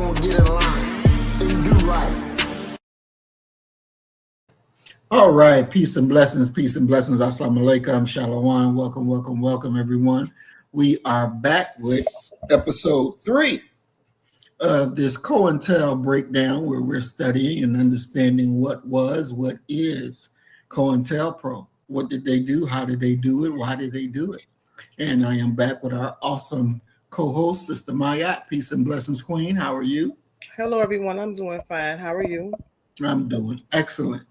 gonna get in line and do right. All right, peace and blessings, peace and blessings. Assalamu alaikum, shalom. Welcome, everyone. We are back with episode 3 of this COINTEL breakdown, where we're studying and understanding what is COINTELPRO. What did they do? How did they do it? Why did they do it? And I am back with our awesome co-host, Sister Mayat. Peace and blessings, Queen. How are you? Hello, everyone. I'm doing fine. How are you? I'm doing excellent.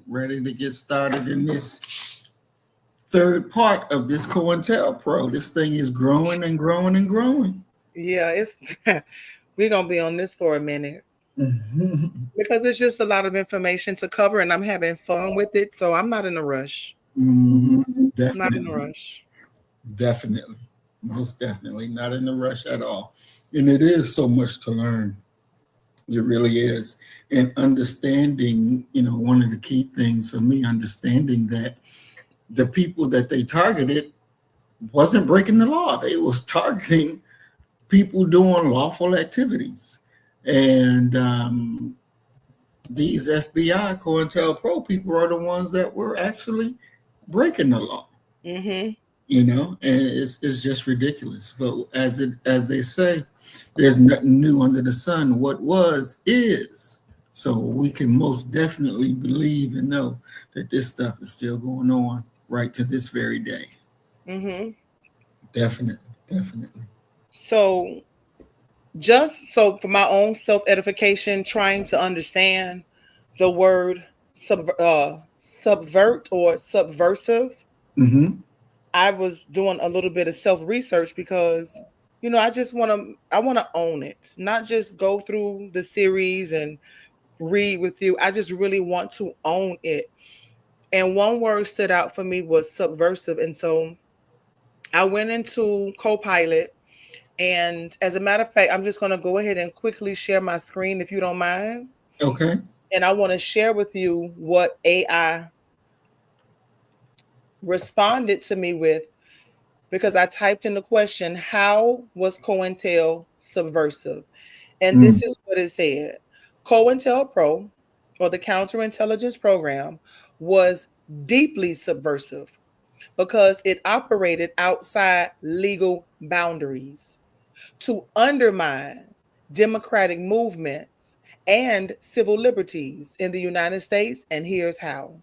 Ready to get started in this third part of this COINTELPRO. This thing is growing and growing and growing. Yeah, it's we're gonna be on this for a minute because it's just a lot of information to cover, and I'm having fun with it. So I'm not in a rush. Definitely. I'm not in a rush. Definitely. Most definitely not in a rush at all. And it is so much to learn. It really is. And understanding, one of the key things for me, understanding that the people that they targeted wasn't breaking the law. They was targeting people doing lawful activities. And these FBI COINTELPRO people are the ones that were actually breaking the law. Mm-hmm. And it's just ridiculous. But as they say, there's nothing new under the sun. What was is. So we can most definitely believe and know that this stuff is still going on right to this very day. Mm-hmm. Definitely. So just so for my own self-edification, trying to understand the word subvert or subversive. Mm-hmm. I was doing a little bit of self-research because, I just want to own it, not just go through the series and read with you. I just really want to own it. And one word stood out for me was subversive. And so I went into Copilot. And as a matter of fact, I'm just going to go ahead and quickly share my screen if you don't mind. Okay. And I want to share with you what AI responded to me with, because I typed in the question, how was COINTEL subversive? And this is what it said. COINTELPRO, or the counterintelligence program, was deeply subversive because it operated outside legal boundaries to undermine democratic movements and civil liberties in the United States. And here's how: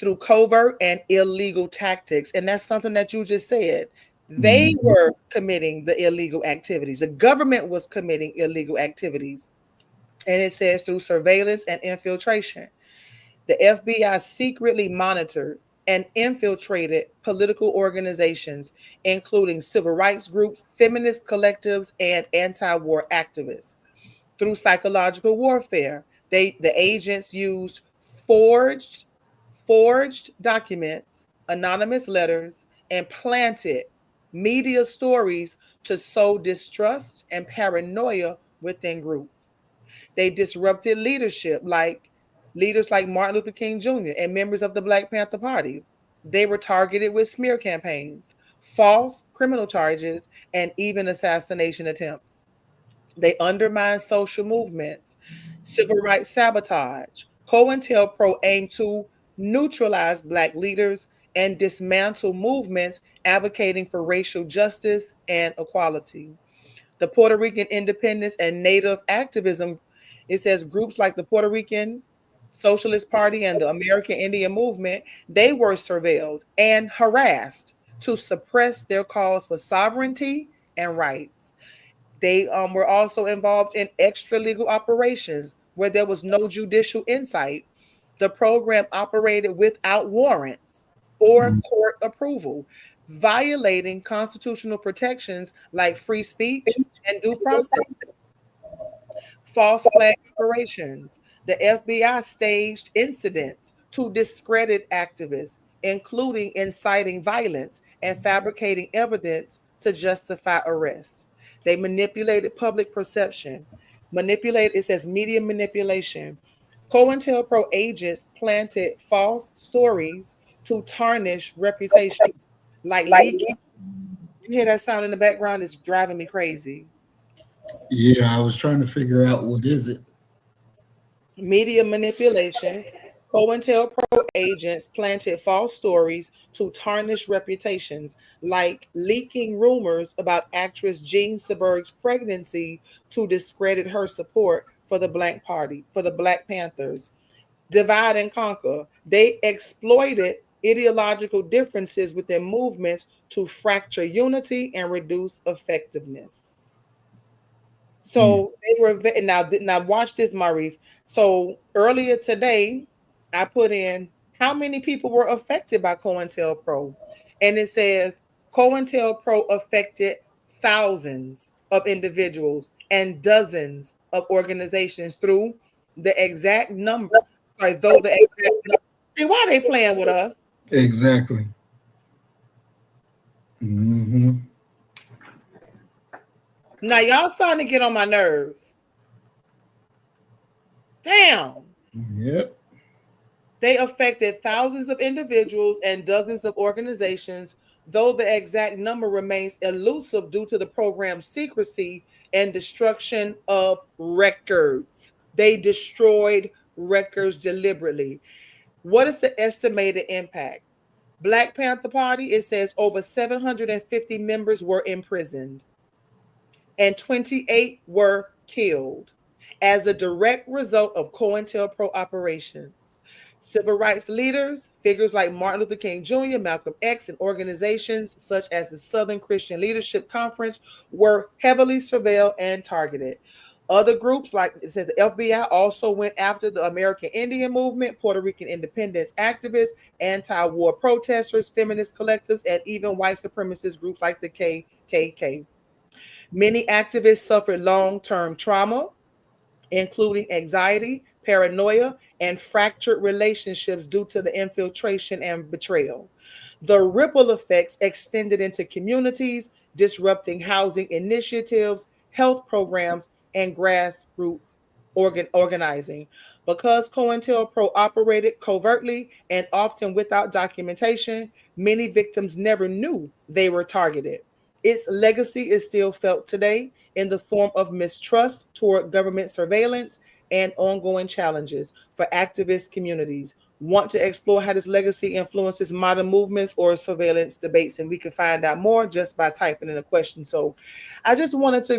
through covert and illegal tactics. And that's something that you just said. They were committing the illegal activities. The government was committing illegal activities. And it says through surveillance and infiltration. The FBI secretly monitored and infiltrated political organizations, including civil rights groups, feminist collectives, and anti-war activists. Through psychological warfare, the agents used forged documents, anonymous letters, and planted media stories to sow distrust and paranoia within groups. They disrupted leaders like Martin Luther King Jr. and members of the Black Panther Party. They were targeted with smear campaigns, false criminal charges, and even assassination attempts. They undermined social movements, civil rights sabotage. COINTELPRO aimed to neutralize Black leaders and dismantle movements advocating for racial justice and equality. The Puerto Rican independence and Native activism, it says groups like the Puerto Rican Socialist Party and the American Indian Movement, they were surveilled and harassed to suppress their calls for sovereignty and rights. They were also involved in extra legal operations where there was no judicial insight. The program operated without warrants or court approval, violating constitutional protections like free speech and due process. False flag operations. The FBI staged incidents to discredit activists, including inciting violence and fabricating evidence to justify arrests. They manipulated public perception. It says media manipulation. COINTELPRO agents planted false stories to tarnish reputations, like leaking. You hear that sound in the background? It's driving me crazy. Yeah, I was trying to figure out what is it. Media manipulation. COINTELPRO agents planted false stories to tarnish reputations, like leaking rumors about actress Jean Seberg's pregnancy to discredit her support for the Black Panthers. Divide and conquer. They exploited ideological differences within movements to fracture unity and reduce effectiveness. Mm. So they were now watch this, Maurice. So earlier today, I put in how many people were affected by COINTELPRO, and it says COINTELPRO affected thousands of individuals and dozens of organizations through the exact number. Sorry, though the exact number. See why they playing with us? Exactly. Mm-hmm. Now y'all starting to get on my nerves. Damn. Yep. They affected thousands of individuals and dozens of organizations, though the exact number remains elusive due to the program's secrecy and destruction of records. They destroyed records deliberately. What is the estimated impact? Black Panther Party, it says over 750 members were imprisoned and 28 were killed as a direct result of COINTELPRO operations. Civil rights leaders, figures like Martin Luther King Jr., Malcolm X, and organizations such as the Southern Christian Leadership Conference were heavily surveilled and targeted. Other groups, like it said, the FBI also went after the American Indian movement, Puerto Rican independence activists, anti-war protesters, feminist collectives, and even white supremacist groups like the KKK. Many activists suffered long-term trauma, including anxiety, paranoia, and fractured relationships due to the infiltration and betrayal. The ripple effects extended into communities, disrupting housing initiatives, health programs, and grassroots organizing. Because COINTELPRO operated covertly and often without documentation, many victims never knew they were targeted. Its legacy is still felt today in the form of mistrust toward government surveillance and ongoing challenges for activist communities. Want to explore how this legacy influences modern movements or surveillance debates? And we can find out more just by typing in a question. So I just wanted to,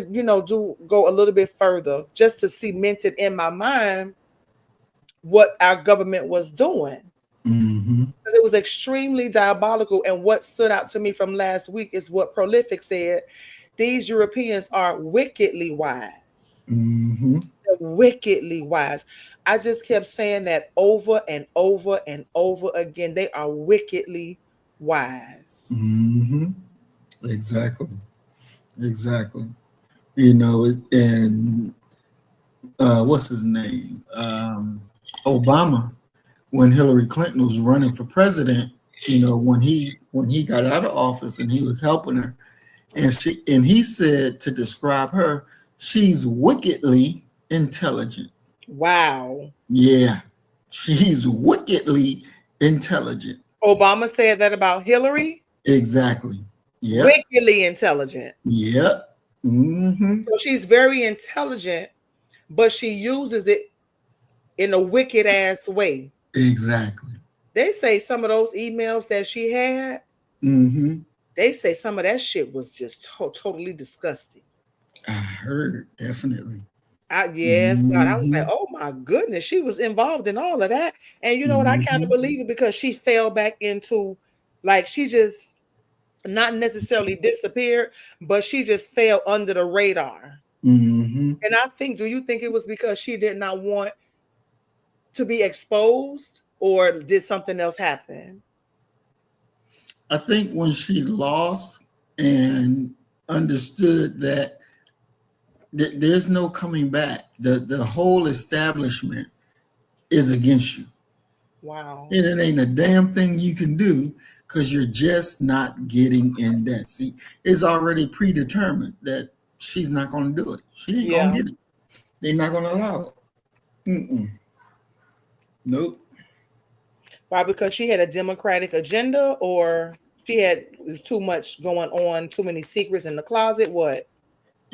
go a little bit further just to cement it in my mind what our government was doing. Mm-hmm. Because it was extremely diabolical. And what stood out to me from last week is what Prolific said. These Europeans are wickedly wise. Mm-hmm. They're wickedly wise. I just kept saying that over and over and over again. They are wickedly wise. Mm-hmm. Exactly. Exactly. You know, and what's his name? Obama, when Hillary Clinton was running for president, when he got out of office and he was helping her, and he said to describe her, she's wickedly intelligent. Wow. Yeah, she's wickedly intelligent. Obama said that about Hillary. Exactly. Yep. Wickedly intelligent. Yep. Mm-hmm. So she's very intelligent, but she uses it in a wicked ass way. Exactly. They say some of those emails that she had, Mm-hmm. they say some of that shit was just totally disgusting. I heard, definitely. Yes, God. I was Mm-hmm. like, oh my goodness, she was involved in all of that. And you know what? I kind of Mm-hmm. believe it because she fell back into, like, she just not necessarily disappeared, but she just fell under the radar. Mm-hmm. And I think, do you think it was because she did not want to be exposed, or did something else happen? I think when she lost and understood that there's no coming back, the whole establishment is against you. Wow. And it ain't a damn thing you can do because you're just not getting in that seat. It's already predetermined that she's not going to do it. She ain't going Yeah. to get it. They're not going to allow it. Mm-mm. Nope. Why? Because she had a democratic agenda, or she had too much going on, too many secrets in the closet? What?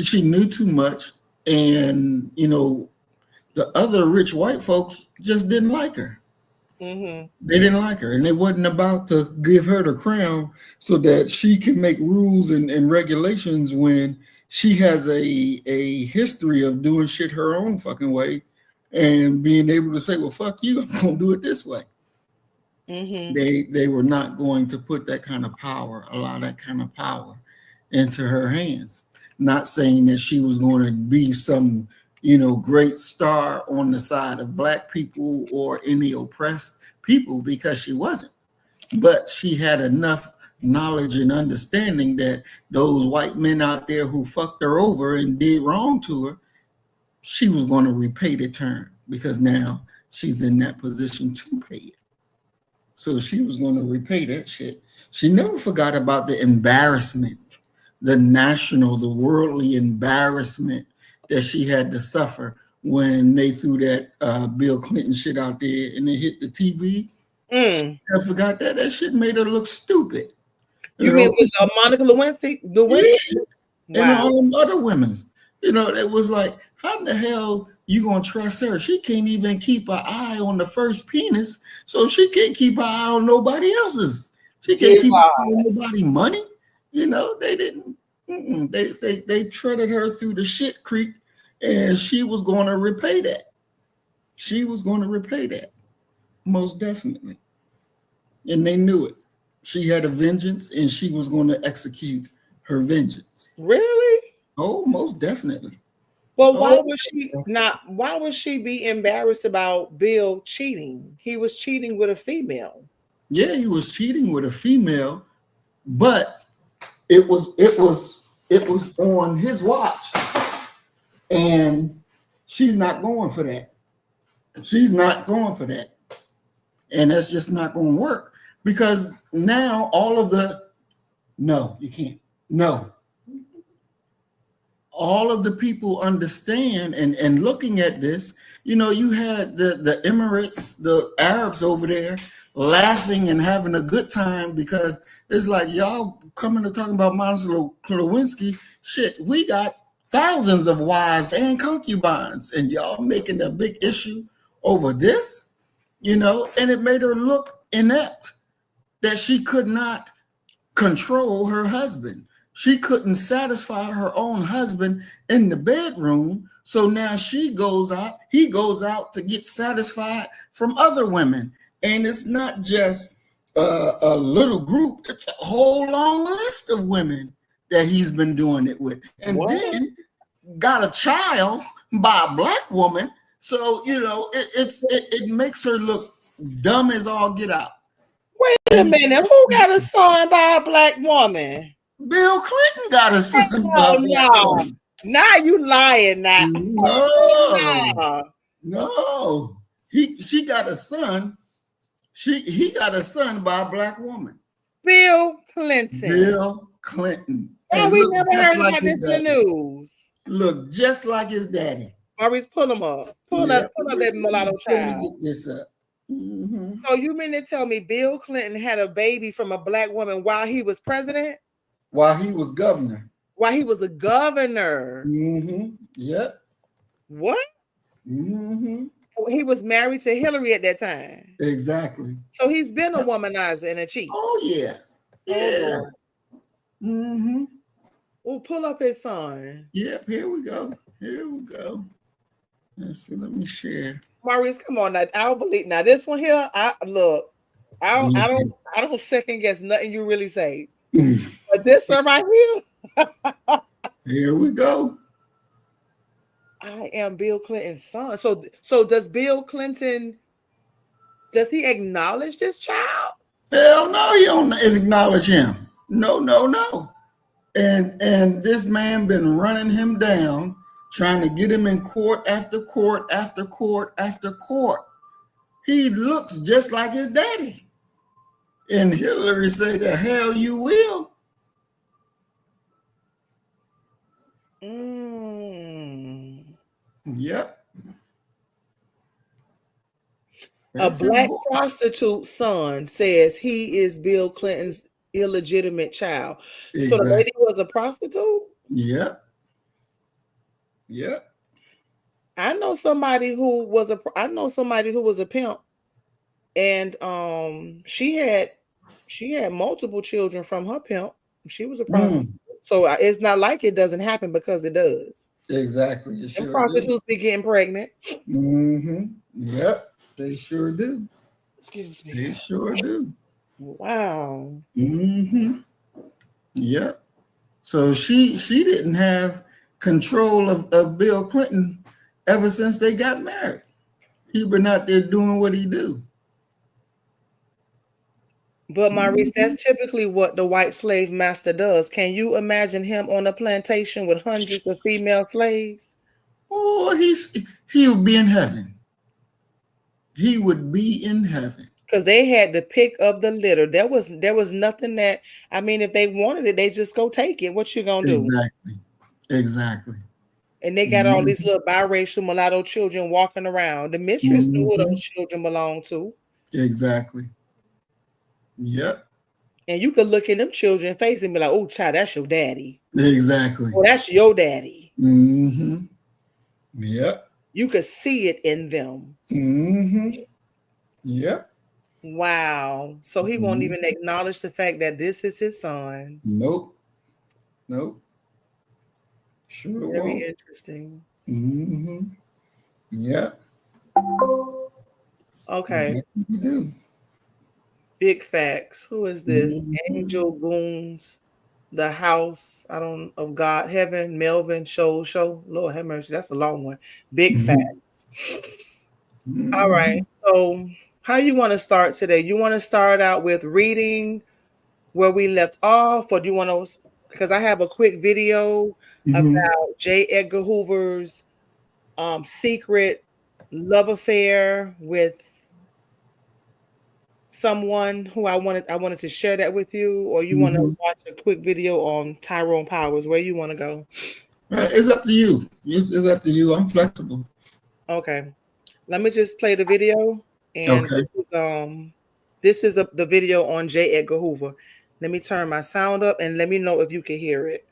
She knew too much, and the other rich white folks just didn't like her. Mm-hmm. They didn't like her, and they wasn't about to give her the crown so that she can make rules and regulations when she has a history of doing shit her own fucking way and being able to say, well, fuck you, I'm going to do it this way. Mm-hmm. They were not going to put that kind of power, allow that kind of power into her hands. Not saying that she was going to be some great star on the side of Black people or any oppressed people, because she wasn't. But she had enough knowledge and understanding that those white men out there who fucked her over and did wrong to her, she was going to repay the turn, because now she's in that position to pay it. So she was going to repay that shit. She never forgot about the embarrassment, the worldly embarrassment that she had to suffer when they threw that Bill Clinton shit out there and it hit the TV. I forgot that. That shit made her look stupid. You mean with Monica Lewinsky? Yeah. Wow. And all them other women's. It was like, how in the hell you gonna trust her? She can't even keep an eye on the first penis, so she can't keep an eye on nobody else's. She can't keep an eye on nobody's money. They didn't. They treaded her through the shit creek, and she was going to repay that. She was going to repay that, most definitely. And they knew it. She had a vengeance, and she was going to execute her vengeance. Really? Oh, most definitely. Well, why would she be embarrassed about Bill cheating? He was cheating with a female. Yeah, he was cheating with a female, but it was on his watch, and she's not going for that. She's not going for that, and that's just not going to work, because now no, you can't. No. All of the people understand, and looking at this, you had the Emirates, the Arabs over there laughing and having a good time, because it's like, y'all coming to talking about Monica Lewinsky. Shit, we got thousands of wives and concubines, and y'all making a big issue over this, and it made her look inept, that she could not control her husband. She couldn't satisfy her own husband in the bedroom. So now he goes out to get satisfied from other women. And it's not just a little group, it's a whole long list of women that he's been doing it with. And then got a child by a Black woman. So, it makes her look dumb as all get out. Wait a minute, who got a son by a Black woman? Bill Clinton got a son. No. Now you lying now. No. She got a son. He got a son by a Black woman. Bill Clinton. Bill Clinton. Oh, we never heard about this in the news. Look just like his daddy. Maurice, pull him up. Pull up that mulatto child. Let me get this up. Mm-hmm. So you mean to tell me Bill Clinton had a baby from a Black woman while he was president? While he was governor. While he was a governor. Mm-hmm. Yep. What? Mm-hmm. He was married to Hillary at that time. Exactly. So he's been a womanizer and a cheat. Oh yeah. Yeah. Mm-hmm. Oh, pull up his son. Yep, here we go. Let's see, let me share. Maurice, come on now. I don't believe now. This one here, I don't second guess nothing you really say. But this one right here. Here we go. I am Bill Clinton's son. So does Bill Clinton, does he acknowledge this child? Hell no, he don't acknowledge him. No. And this man been running him down, trying to get him in court after court after court after court. He looks just like his daddy. And Hillary say, the hell you will. Yep. That's a Black prostitute son says he is Bill Clinton's illegitimate child. Exactly. So the lady was a prostitute? Yep. Yeah. I know somebody who was a pimp, and she had multiple children from her pimp. She was a prostitute. So it's not like it doesn't happen, because it does. Exactly. It And sure prostitutes be getting pregnant. do. Yep. They sure do. Excuse me. They sure do. Wow. Yep. So she didn't have control of Bill Clinton ever since they got married. He been out there doing what he do. But Maurice, that's typically what the white slave master does. Can you imagine him on a plantation with hundreds of female slaves? Oh, he would be in heaven. He would be in heaven. Because they had to pick up the litter. There was nothing that, I mean, if they wanted it, they just go take it. What you gonna do? Exactly. And they got all these little biracial mulatto children walking around. The mistress knew who those children belonged to. Exactly. Yep. And you could look in them children's face and be like, "Oh, child, that's your daddy." Exactly. Oh, that's your daddy. Yep. You could see it in them. Yep. Wow. So he won't even acknowledge the fact that this is his son. Nope. Sure Very won't. interesting. Yep. Okay. You do. Big facts. Who is this? Angel Goons, The House, of God, Heaven, Melvin, Show. Lord have mercy. That's a long one. Big facts. All right. So how you want to start today? You want to start out with reading where we left off, or do you want to, because I have a quick video about J. Edgar Hoover's secret love affair with someone who I wanted to share that with you, or you want to watch a quick video on Tyrone Powers? Where you want to go? It's up to you. It's up to you. I'm flexible. Okay. Let me just play the video. And this is the video on J. Edgar Hoover. Let me turn my sound up and let me know if you can hear it.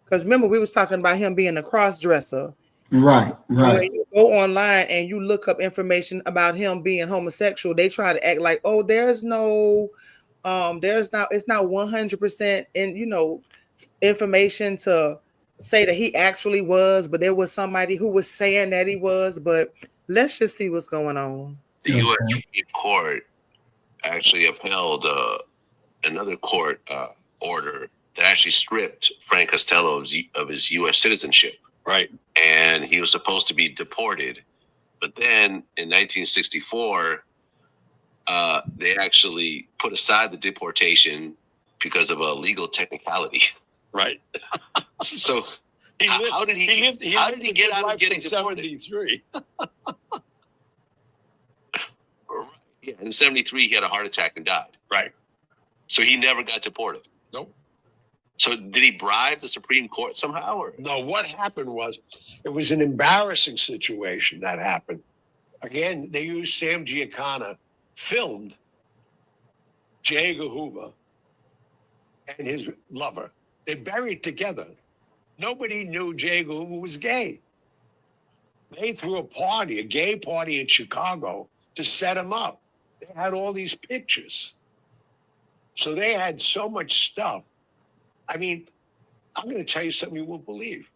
Because remember, we was talking about him being a cross-dresser. Right. When you go online and you look up information about him being homosexual, they try to act like, oh, it's not 100% in, information to say that he actually was, but there was somebody who was saying that he was. But let's just see what's going on. The U.S. Supreme Court actually upheld another court order that actually stripped Frank Costello of his U.S. citizenship. Right. And he was supposed to be deported. But then in 1964, they actually put aside the deportation because of a legal technicality. Right. So how did he get out of getting deported? 73. Yeah, in 73, he had a heart attack and died. Right. So he never got deported. Nope. So did he bribe the Supreme Court somehow? Or? No, what happened was it was an embarrassing situation that happened. Again, they used Sam Giancana, filmed J. Edgar Hoover and his lover. They buried together. Nobody knew J. Edgar Hoover was gay. They threw a gay party in Chicago to set him up. They had all these pictures. So they had so much stuff. I mean, I'm going to tell you something you won't believe.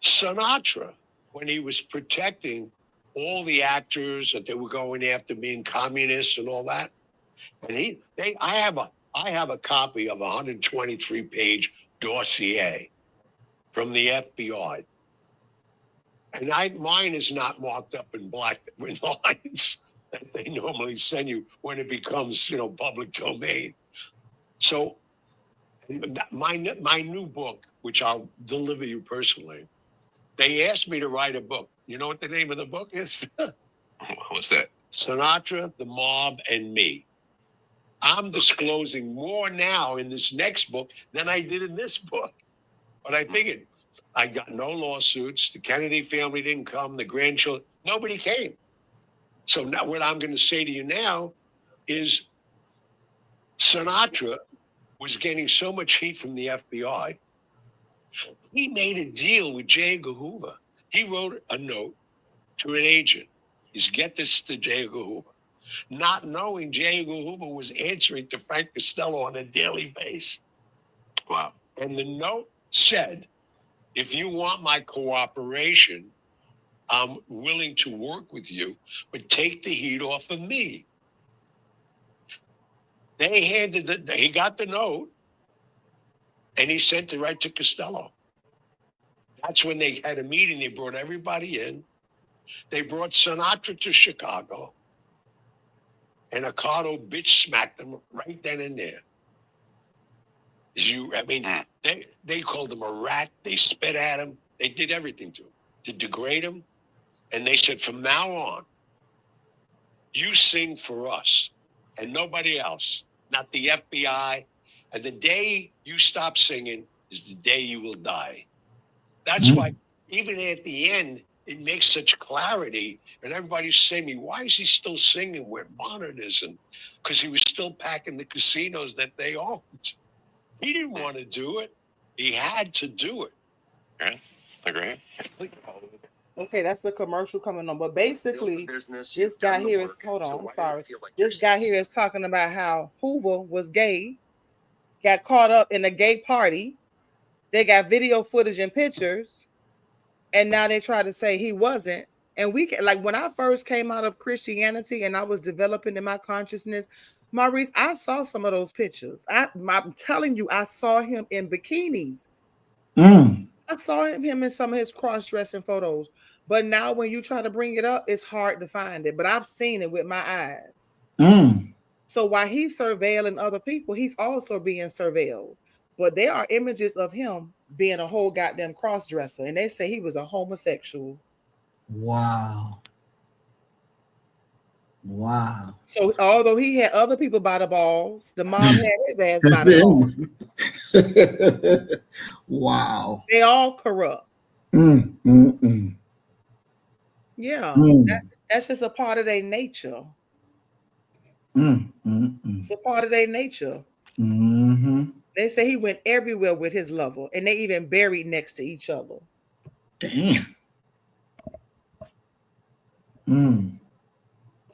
Sinatra, when he was protecting all the actors that they were going after being communists and all that, and I have a copy of a 123-page dossier from the FBI, and mine is not marked up in black with lines that they normally send you when it becomes, public domain. So my new book, which I'll deliver you personally, they asked me to write a book. You know what the name of the book is? What's that? Sinatra, the Mob, and Me. I'm disclosing more now in this next book than I did in this book. But I figured I got no lawsuits. The Kennedy family didn't come. The grandchildren, nobody came. So now what I'm going to say to you now is Sinatra was getting so much heat from the FBI He made a deal with J. Edgar Hoover. He wrote a note to an agent. He's get this to J. Edgar Hoover. Not knowing J. Edgar Hoover was answering to Frank Costello on a daily basis. Wow. And the note said, if you want my cooperation, I'm willing to work with you, but take the heat off of me. He got the note, and he sent it right to Costello. That's when they had a meeting. They brought everybody in. They brought Sinatra to Chicago, and Accardo bitch smacked him right then and there. They called him a rat. They spit at him. They did everything to him to degrade him. And they said, from now on, you sing for us and nobody else, not the FBI. And the day you stop singing is the day you will die. That's why even at the end, it makes such clarity. And everybody's saying to me, why is he still singing with monitors? And because he was still packing the casinos that they owned. He didn't want to do it. He had to do it. Yeah, agree. Okay, that's the commercial coming on. But basically, this guy here is, hold on, I'm sorry. This guy here is talking about how Hoover was gay, got caught up in a gay party. They got video footage and pictures, and now they try to say he wasn't. And we can, like, when I first came out of Christianity and I was developing in my consciousness, Maurice, I saw some of those pictures. I'm telling you, I saw him in bikinis. I saw him in some of his cross-dressing photos. But now when you try to bring it up, it's hard to find it. But I've seen it with my eyes. So while he's surveilling other people, he's also being surveilled. But there are images of him being a whole goddamn cross-dresser. And they say he was a homosexual. Wow. Wow. So although he had other people by the balls, the mom had his ass by the balls. Wow. They all corrupt. Yeah. That's just a part of their nature. It's a part of their nature. They say he went everywhere with his lover, and they even buried next to each other. Damn.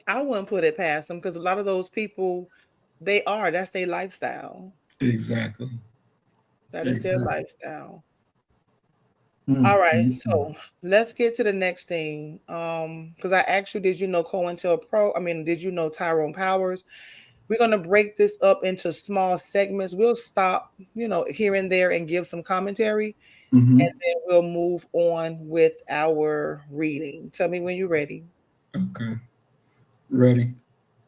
I wouldn't put it past them because a lot of those people, that's their lifestyle. Exactly. That is their lifestyle. All right, so let's get to the next thing. Because I asked you, did you know COINTELPRO? I mean, did you know Tyrone Powers? We're going to break this up into small segments. We'll stop, here and there and give some commentary. And then we'll move on with our reading. Tell me when you're ready. Okay. Ready.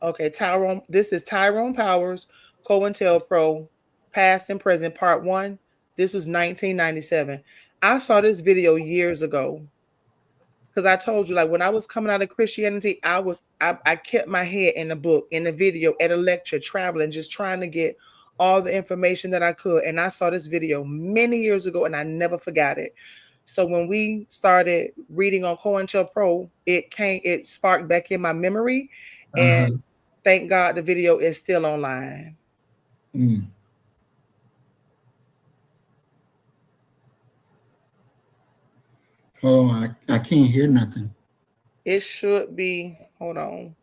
Okay, Tyrone. This is Tyrone Powers, COINTELPRO, Past and Present, Part 1. This was 1997. I saw this video years ago because I told you, like, when I was coming out of Christianity, I kept my head in the book, in the video, at a lecture, traveling, just trying to get all the information that I could. And I saw this video many years ago, and I never forgot it. So when we started reading on COINTELPRO, it sparked back in my memory, and thank God the video is still online. Oh, I can't hear nothing. It should be. Hold on.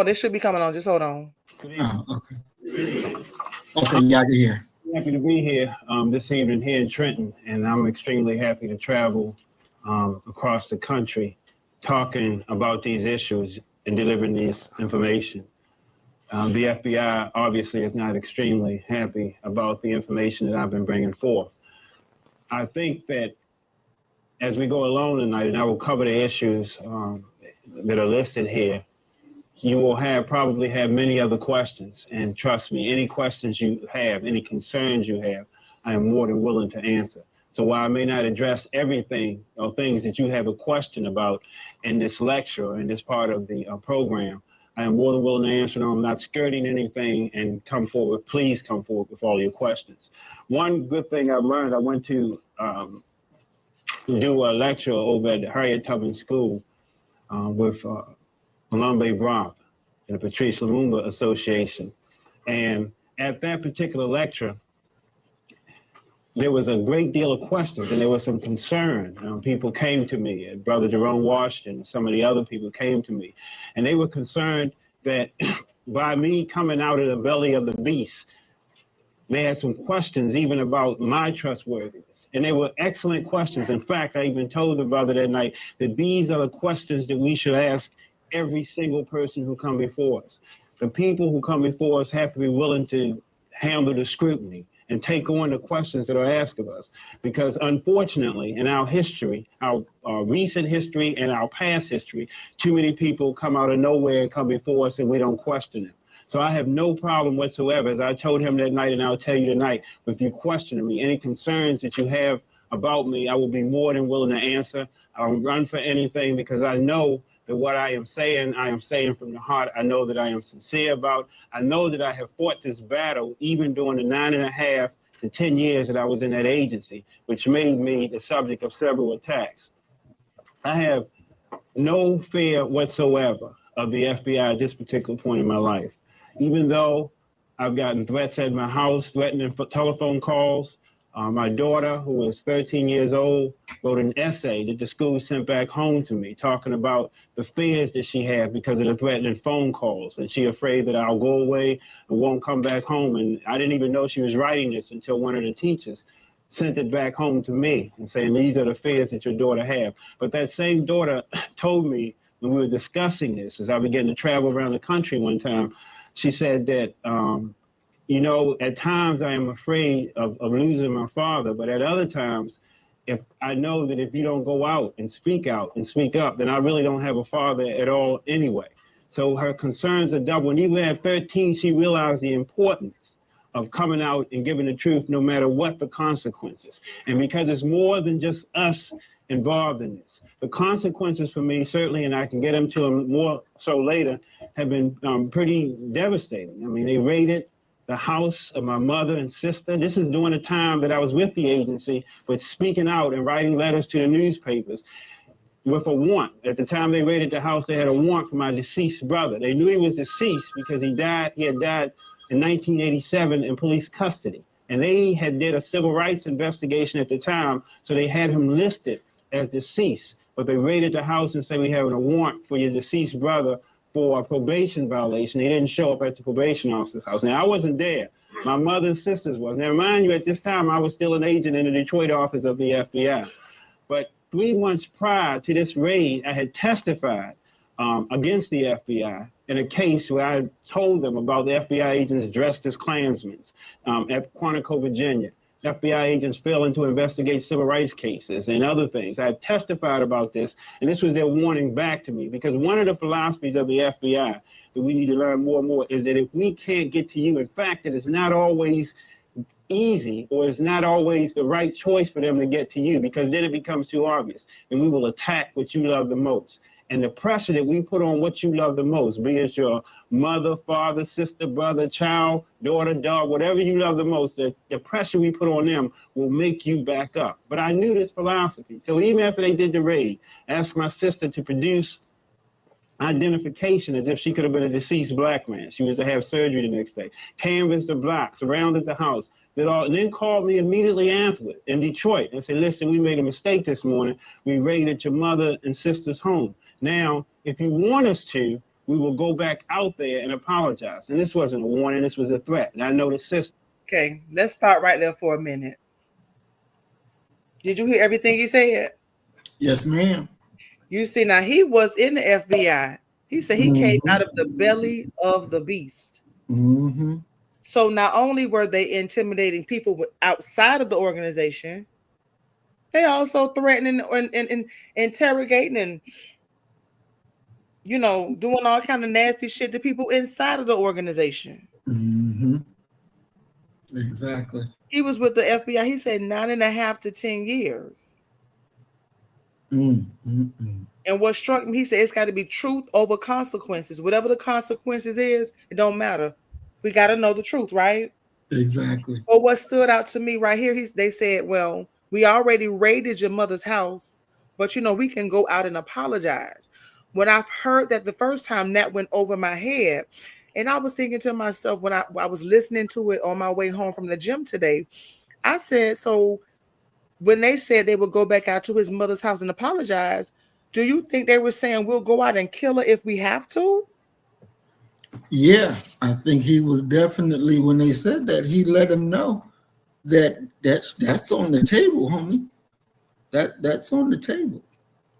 This should be coming on. Just hold on. Oh, okay. Okay, yeah, I can hear. Happy to be here this evening here in Trenton, and I'm extremely happy to travel across the country talking about these issues and delivering this information. The FBI obviously is not extremely happy about the information that I've been bringing forth. I think that as we go along tonight, and I will cover the issues that are listed here, you will probably have many other questions. And trust me, any questions you have, any concerns you have, I am more than willing to answer. So while I may not address everything or things that you have a question about in this lecture or in this part of the program, I am more than willing to answer them. I'm not skirting anything, and please come forward with all your questions. One good thing I've learned, I went to do a lecture over at the Harriet Tubman School with Malombe Brock and the Patrice Lumumba Association. And at that particular lecture, there was a great deal of questions and there was some concern. People came to me, and Brother Jerome Washington, and some of the other people came to me, and they were concerned that by me coming out of the belly of the beast, they had some questions even about my trustworthiness. And they were excellent questions. In fact, I even told the brother that night that these are the questions that we should ask every single person who come before us. The people who come before us have to be willing to handle the scrutiny and take on the questions that are asked of us. Because unfortunately, in our history, our recent history and our past history, too many people come out of nowhere and come before us and we don't question them. So I have no problem whatsoever, as I told him that night and I'll tell you tonight, with you questioning me, any concerns that you have about me, I will be more than willing to answer. I'll run for anything because I know that what I am saying from the heart. I know that I am sincere about. I know that I have fought this battle even during the 9.5 to 10 years that I was in that agency, which made me the subject of several attacks. I have no fear whatsoever of the FBI at this particular point in my life. Even though I've gotten threats at my house, threatening for telephone calls. My daughter, who is 13 years old, wrote an essay that the school sent back home to me, talking about the fears that she has because of the threatening phone calls. And she's afraid that I'll go away and won't come back home. And I didn't even know she was writing this until one of the teachers sent it back home to me and saying, these are the fears that your daughter has. But that same daughter told me when we were discussing this, as I began to travel around the country one time, she said that, you know, at times I am afraid of losing my father, but at other times, if I know that if you don't go out and speak up, then I really don't have a father at all anyway. So her concerns are double. And even at 13, she realized the importance of coming out and giving the truth no matter what the consequences. And because it's more than just us involved in this. The consequences for me, certainly, and I can get into them more so later, have been pretty devastating. I mean, they raided the house of my mother and sister. This is during the time that I was with the agency, but speaking out and writing letters to the newspapers with a warrant. At the time they raided the house, they had a warrant for my deceased brother. They knew he was deceased because he had died in 1987 in police custody. And they had did a civil rights investigation at the time, so they had him listed as deceased. But they raided the house and said, we have a warrant for your deceased brother for a probation violation. They didn't show up at the probation officer's house. Now, I wasn't there. My mother and sisters was. Now, mind you, at this time, I was still an agent in the Detroit office of the FBI. But 3 months prior to this raid, I had testified against the FBI in a case where I told them about the FBI agents dressed as Klansmen at Quantico, Virginia. FBI agents failing to investigate civil rights cases and other things. I testified about this, and this was their warning back to me, because one of the philosophies of the FBI that we need to learn more and more is that if we can't get to you, in fact, it is not always easy, or it's not always the right choice for them to get to you, because then it becomes too obvious, and we will attack what you love the most. And the pressure that we put on what you love the most, be it your mother, father, sister, brother, child, daughter, dog, whatever you love the most, the pressure we put on them will make you back up. But I knew this philosophy. So even after they did the raid, I asked my sister to produce identification as if she could have been a deceased black man. She was to have surgery the next day. Canvassed the block, surrounded the house, and then called me immediately afterward in Detroit and said, listen, we made a mistake this morning. We raided your mother and sister's home. Now, if you want us to, we will go back out there and apologize. And this wasn't a warning, this was a threat. And I know the system. Okay, let's stop right there for a minute. Did you hear everything he said? Yes, ma'am. You see, now he was in the FBI. He said he came out of the belly of the beast. Mm-hmm. So not only were they intimidating people outside of the organization, they also threatening and interrogating and, you know, doing all kind of nasty shit to people inside of the organization. Mm-hmm. Exactly. He was with the FBI. He said 9.5 to 10 years. Mm-hmm. And what struck me, he said, it's got to be truth over consequences. Whatever the consequences is, it don't matter. We got to know the truth, right? Exactly. But what stood out to me right here, they said, well, we already raided your mother's house, but, you know, we can go out and apologize. When I've heard that the first time, that went over my head. And I was thinking to myself when I was listening to it on my way home from the gym today, I said, so when they said they would go back out to his mother's house and apologize, do you think they were saying we'll go out and kill her if we have to? Yeah, I think he was definitely, when they said that, he let him know that that's on the table, homie. That's on the table.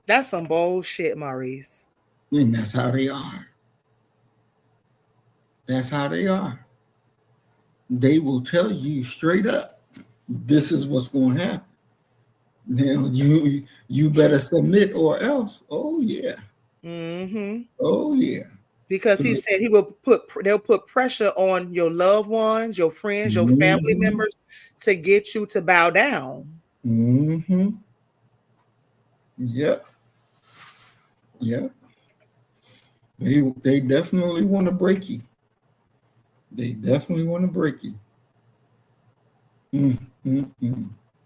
That's some bullshit, Maurice. And that's how they are. That's how they are. They will tell you straight up, this is what's going to happen. Now you better submit or else. Oh yeah. Mm-hmm. Oh yeah. Because he said they'll put pressure on your loved ones, your friends, your family members to get you to bow down. Mm-hmm. Yep. Yep. They definitely want to break you. They definitely want to break you.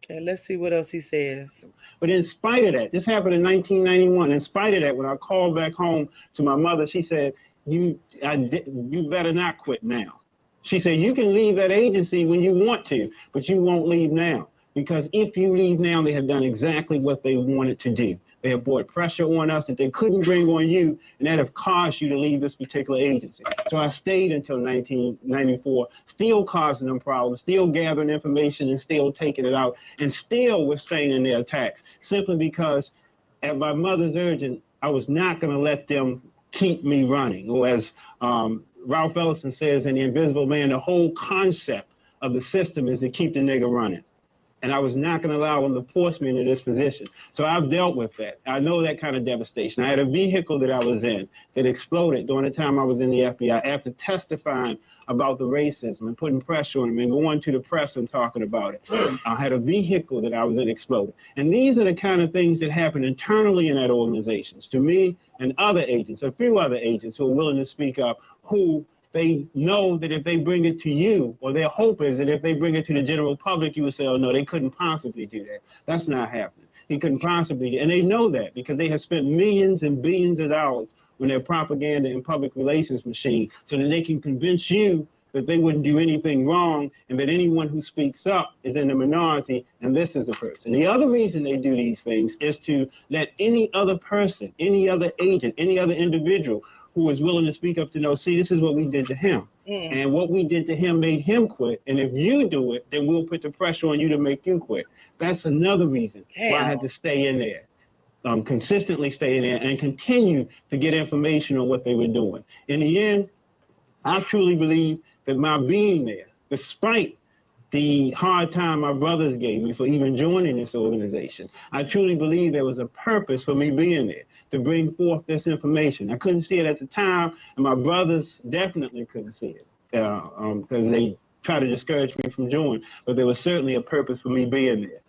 Okay, let's see what else he says. But in spite of that, this happened in 1991. In spite of that, when I called back home to my mother, she said, you better not quit now. She said, you can leave that agency when you want to, but you won't leave now. Because if you leave now, they have done exactly what they wanted to do. They have brought pressure on us that they couldn't bring on you, and that have caused you to leave this particular agency. So I stayed until 1994, still causing them problems, still gathering information and still taking it out, and still withstanding their attacks, simply because at my mother's urging, I was not going to let them keep me running. Or as Ralph Ellison says in The Invisible Man, the whole concept of the system is to keep the nigga running. And I was not going to allow them to force me into this position. So I've dealt with that. I know that kind of devastation. I had a vehicle that I was in that exploded during the time I was in the FBI after testifying about the racism and putting pressure on them and going to the press and talking about it. I had a vehicle that I was in exploded. And these are the kind of things that happen internally in that organization. To me and other agents, a few other agents who are willing to speak up, who they know that if they bring it to you, or their hope is that if they bring it to the general public, you would say, oh, no, they couldn't possibly do that. That's not happening. He couldn't possibly. And they know that because they have spent millions and billions of dollars on their propaganda and public relations machine so that they can convince you that they wouldn't do anything wrong and that anyone who speaks up is in the minority and this is the person. The other reason they do these things is to let any other person, any other agent, any other individual who is willing to speak up to know, see, this is what we did to him. And what we did to him made him quit. And if you do it, then we'll put the pressure on you to make you quit. That's another reason why I had to stay in there, consistently stay in there and continue to get information on what they were doing. In the end, I truly believe that my being there, despite the hard time my brothers gave me for even joining this organization, I truly believe there was a purpose for me being there, to bring forth this information. I couldn't see it at the time, and my brothers definitely couldn't see it because they tried to discourage me from joining, but there was certainly a purpose for me being there.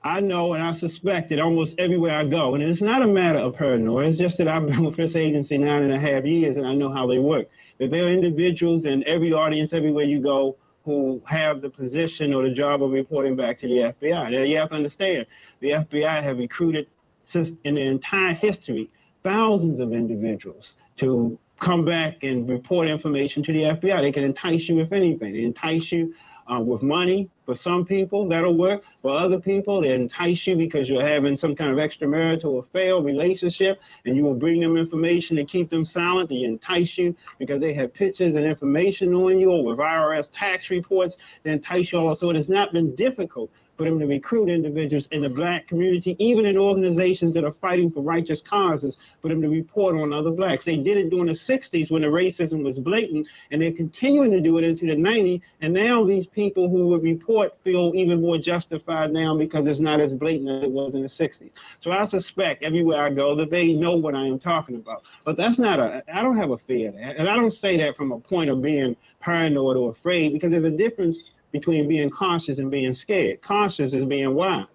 I know and I suspect that almost everywhere I go, and it's not a matter of paranoia, it's just that I've been with this agency 9.5 years and I know how they work, that there are individuals in every audience, everywhere you go, who have the position or the job of reporting back to the FBI. Now, you have to understand, the FBI have recruited, since in the entire history, thousands of individuals to come back and report information to the FBI. They can entice you with anything. They entice you with money. For some people, that'll work. For other people, they entice you because you're having some kind of extramarital affair or relationship, and you will bring them information to keep them silent. They entice you because they have pictures and information on you, or with IRS tax reports. They entice you also. It has not been difficult for them to recruit individuals in the black community, even in organizations that are fighting for righteous causes, for them to report on other blacks. They did it during the 60s when the racism was blatant, and they're continuing to do it into the 90s, and now these people who would report feel even more justified now because it's not as blatant as it was in the 60s. So I suspect everywhere I go that they know what I am talking about. But that's not I don't have a fear of that, and I don't say that from a point of being paranoid or afraid, because there's a difference between being cautious and being scared. Cautious is being wise,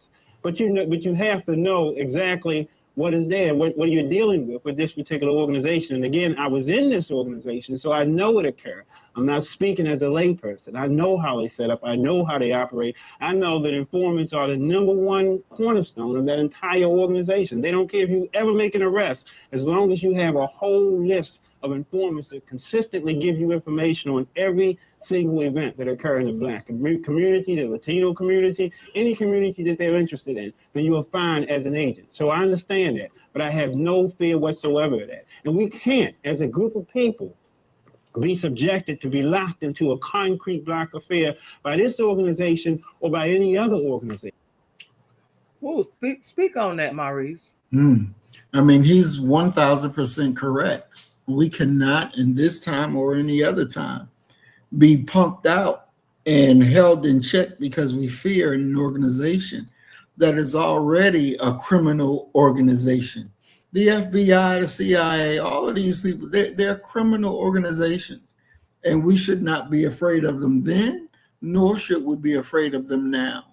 but you have to know exactly what is there, what you're dealing with this particular organization. And again, I was in this organization, so I know it occurred. I'm not speaking as a layperson. I know how they set up. I know how they operate. I know that informants are the #1 cornerstone of that entire organization. They don't care if you ever make an arrest, as long as you have a whole list of informants that consistently give you information on every single event that occur in the Black community, the Latino community, any community that they're interested in, then you will find as an agent. So I understand that, but I have no fear whatsoever of that. And we can't, as a group of people, be subjected to be locked into a concrete block affair by this organization or by any other organization. Ooh, speak on that, Maurice. I mean, he's 1000% correct. We cannot, in this time or any other time, be punked out and held in check because we fear an organization that is already a criminal organization. The FBI, the CIA, all of these people, they're criminal organizations, and we should not be afraid of them then, nor should we be afraid of them now.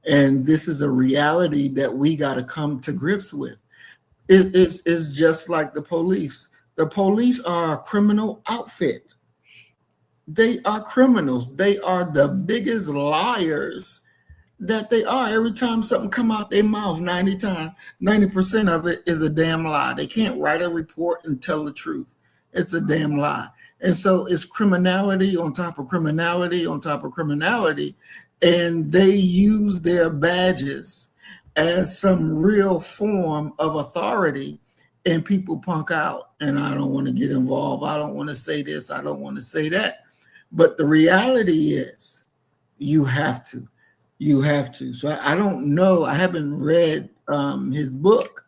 And this is a reality that we got to come to grips with. It's just like the police. The police are a criminal outfit. They are criminals. They are the biggest liars that they are. Every time something come out their mouth, 90% of it is a damn lie. They can't write a report and tell the truth. It's a damn lie. And so it's criminality on top of criminality on top of criminality. And they use their badges as some real form of authority, and people punk out. And I don't want to get involved. I don't want to say this. I don't want to say that. But the reality is you have to. You have to. So I don't know. I haven't read his book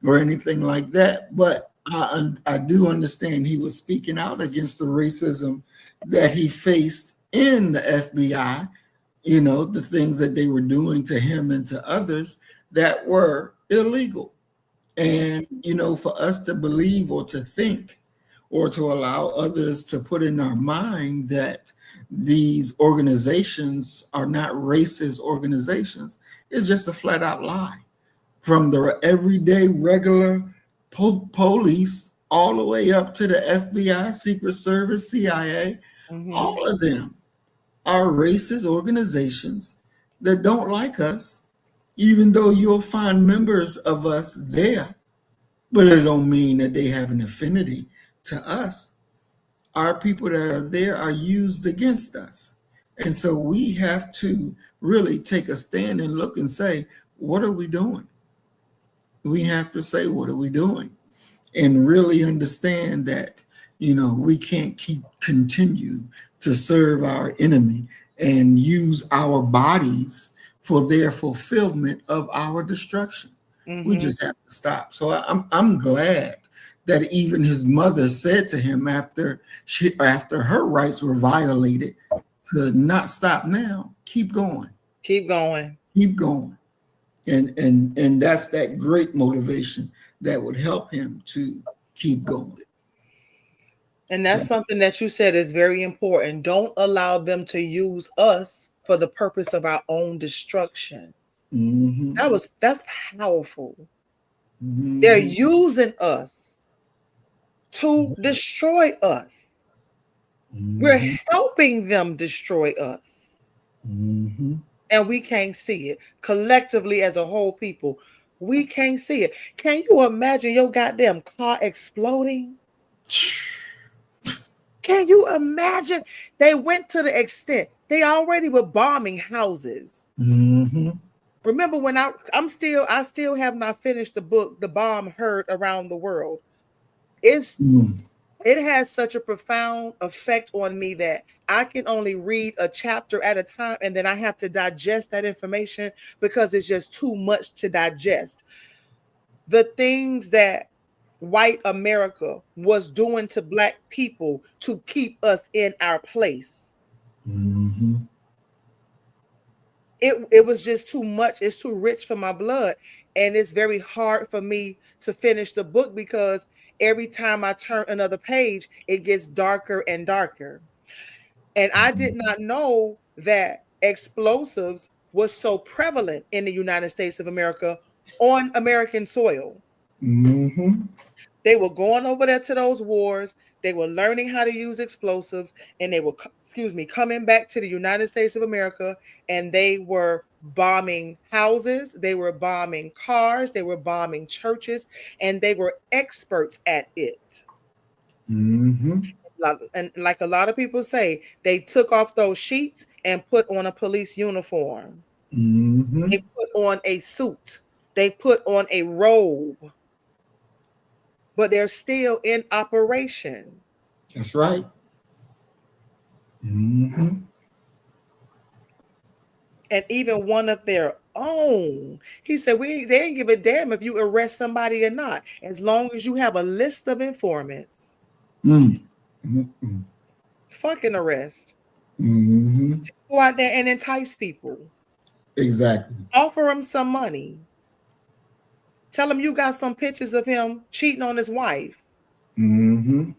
or anything like that, but I do understand he was speaking out against the racism that he faced in the FBI, you know, the things that they were doing to him and to others that were illegal. And, you know, for us to believe or to think or to allow others to put in our mind that these organizations are not racist organizations is just a flat out lie. From the everyday regular police all the way up to the FBI, Secret Service, CIA, all of them are racist organizations that don't like us, even though you'll find members of us there, but it don't mean that they have an affinity to us. Our people that are there are used against us. And so we have to really take a stand and look and say, what are we doing? We have to say, what are we doing? And really understand that, you know, we can't continue to serve our enemy and use our bodies for their fulfillment of our destruction. We just have to stop. So I'm glad that even his mother said to him after her rights were violated to not stop now, keep going. Keep going. Keep going. And that's that great motivation that would help him to keep going. And that's something that you said is very important. Don't allow them to use us for the purpose of our own destruction. That's powerful. They're using us to destroy us. We're helping them destroy us. And we can't see it. Collectively, as a whole people, we can't see it. Can you imagine your goddamn car exploding? Can you imagine? They went to the extent they already were bombing houses. Remember when I still have not finished the book, The Bomb Heard Around the World. It has such a profound effect on me that I can only read a chapter at a time, and then I have to digest that information because it's just too much to digest. The things that white America was doing to Black people to keep us in our place. It was just too much. It's too rich for my blood. And it's very hard for me to finish the book because every time I turn another page, it gets darker and darker. And I did not know that explosives was so prevalent in the United States of America on American soil. They were going over there to those wars. They were learning how to use explosives, and they were, coming back to the United States of America, and they were bombing houses. They were bombing cars. They were bombing churches, and they were experts at it. Mm-hmm. And like a lot of people say, they took off those sheets and put on a police uniform. Mm-hmm. They put on a suit. They put on a robe, but they're still in operation. That's right. Mm-hmm. And even one of their own, he said, they ain't give a damn if you arrest somebody or not, as long as you have a list of informants. Mm-hmm. Fucking arrest. Mm-hmm. Go out there and entice people. Exactly. Offer him some money. Tell him you got some pictures of him cheating on his wife. Mm-hmm.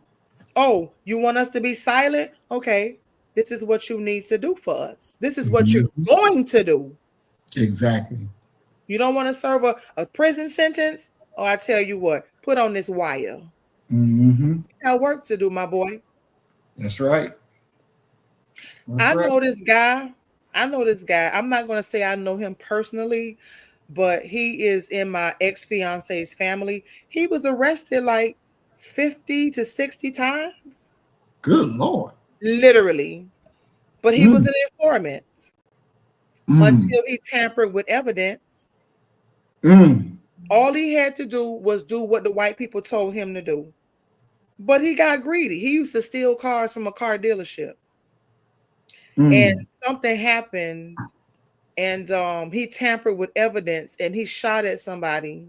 Oh, you want us to be silent? Okay, this is what you need to do for us. This is what you're Mm-hmm. going to do. Exactly. You don't want to serve a prison sentence? Oh, I tell you what, put on this wire. Mm-hmm. You got work to do, my boy. That's right. That's I right. know this guy. I'm not going to say I know him personally, but he is in my ex-fiance's family. He was arrested like 50 to 60 times. Good Lord. Literally. But he was an informant Mm. until he tampered with evidence. Mm. All he had to do was do what the white people told him to do. But he got greedy. He used to steal cars from a car dealership. And Mm. something happened, and he tampered with evidence, and he shot at somebody.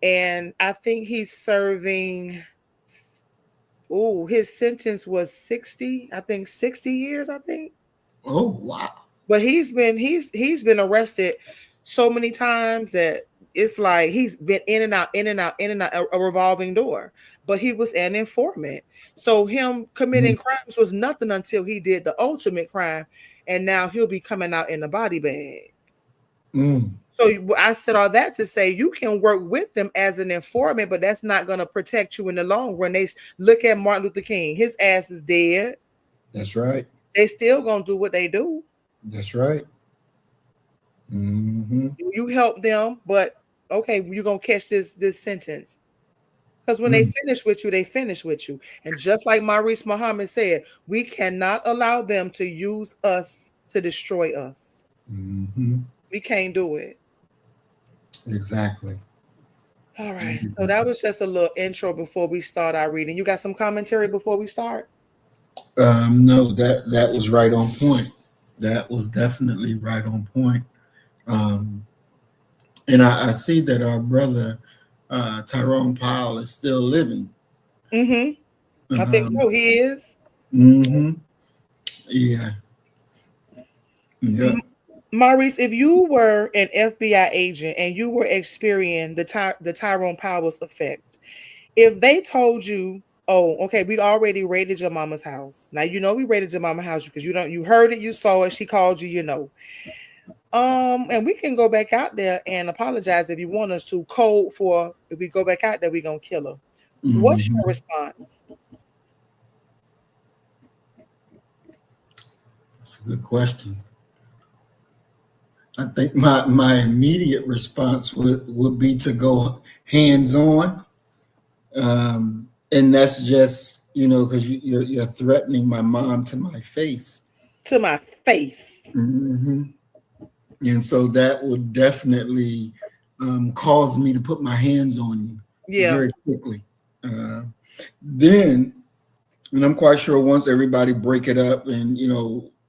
And I think he's serving, his sentence was 60, I think 60 years, I think. Oh wow. But he's been arrested so many times that it's like he's been in and out, in and out, in and out, a revolving door. But he was an informant. So him committing crimes was nothing until he did the ultimate crime, and now he'll be coming out in a body bag. Mm. So I said all that to say you can work with them as an informant, but that's not going to protect you in the long run. They look at Martin Luther King; his ass is dead. That's right. They still gonna do what they do. That's right. Mm-hmm. You help them, but okay, you're gonna catch this sentence. Because when they finish with you, they finish with you. And just like Maurice Muhammad said, we cannot allow them to use us to destroy us. Mm-hmm. We can't do it. Exactly. All right. So that was just a little intro before we start our reading. You got some commentary before we start? No, that was right on point. That was definitely right on point. And I see that our brother Tyrone Powell is still living. Mm-hmm. I think so. He is. Mm-hmm. Yeah. Yeah. Maurice, if you were an FBI agent and you were experiencing the Tyrone Powell's effect, if they told you, oh, okay, we already raided your mama's house. Now you know we raided your mama's house because you heard it, you saw it, she called you, you know. And we can go back out there and apologize if you want us to. Code for if we go back out there, we're gonna kill her. Mm-hmm. What's your response? That's a good question. I think my immediate response would be to go hands-on. And that's just, because you're threatening my mom to my face. To my face. Mm-hmm. And so that would definitely cause me to put my hands on you very quickly. Then, and I'm quite sure once everybody break it up and,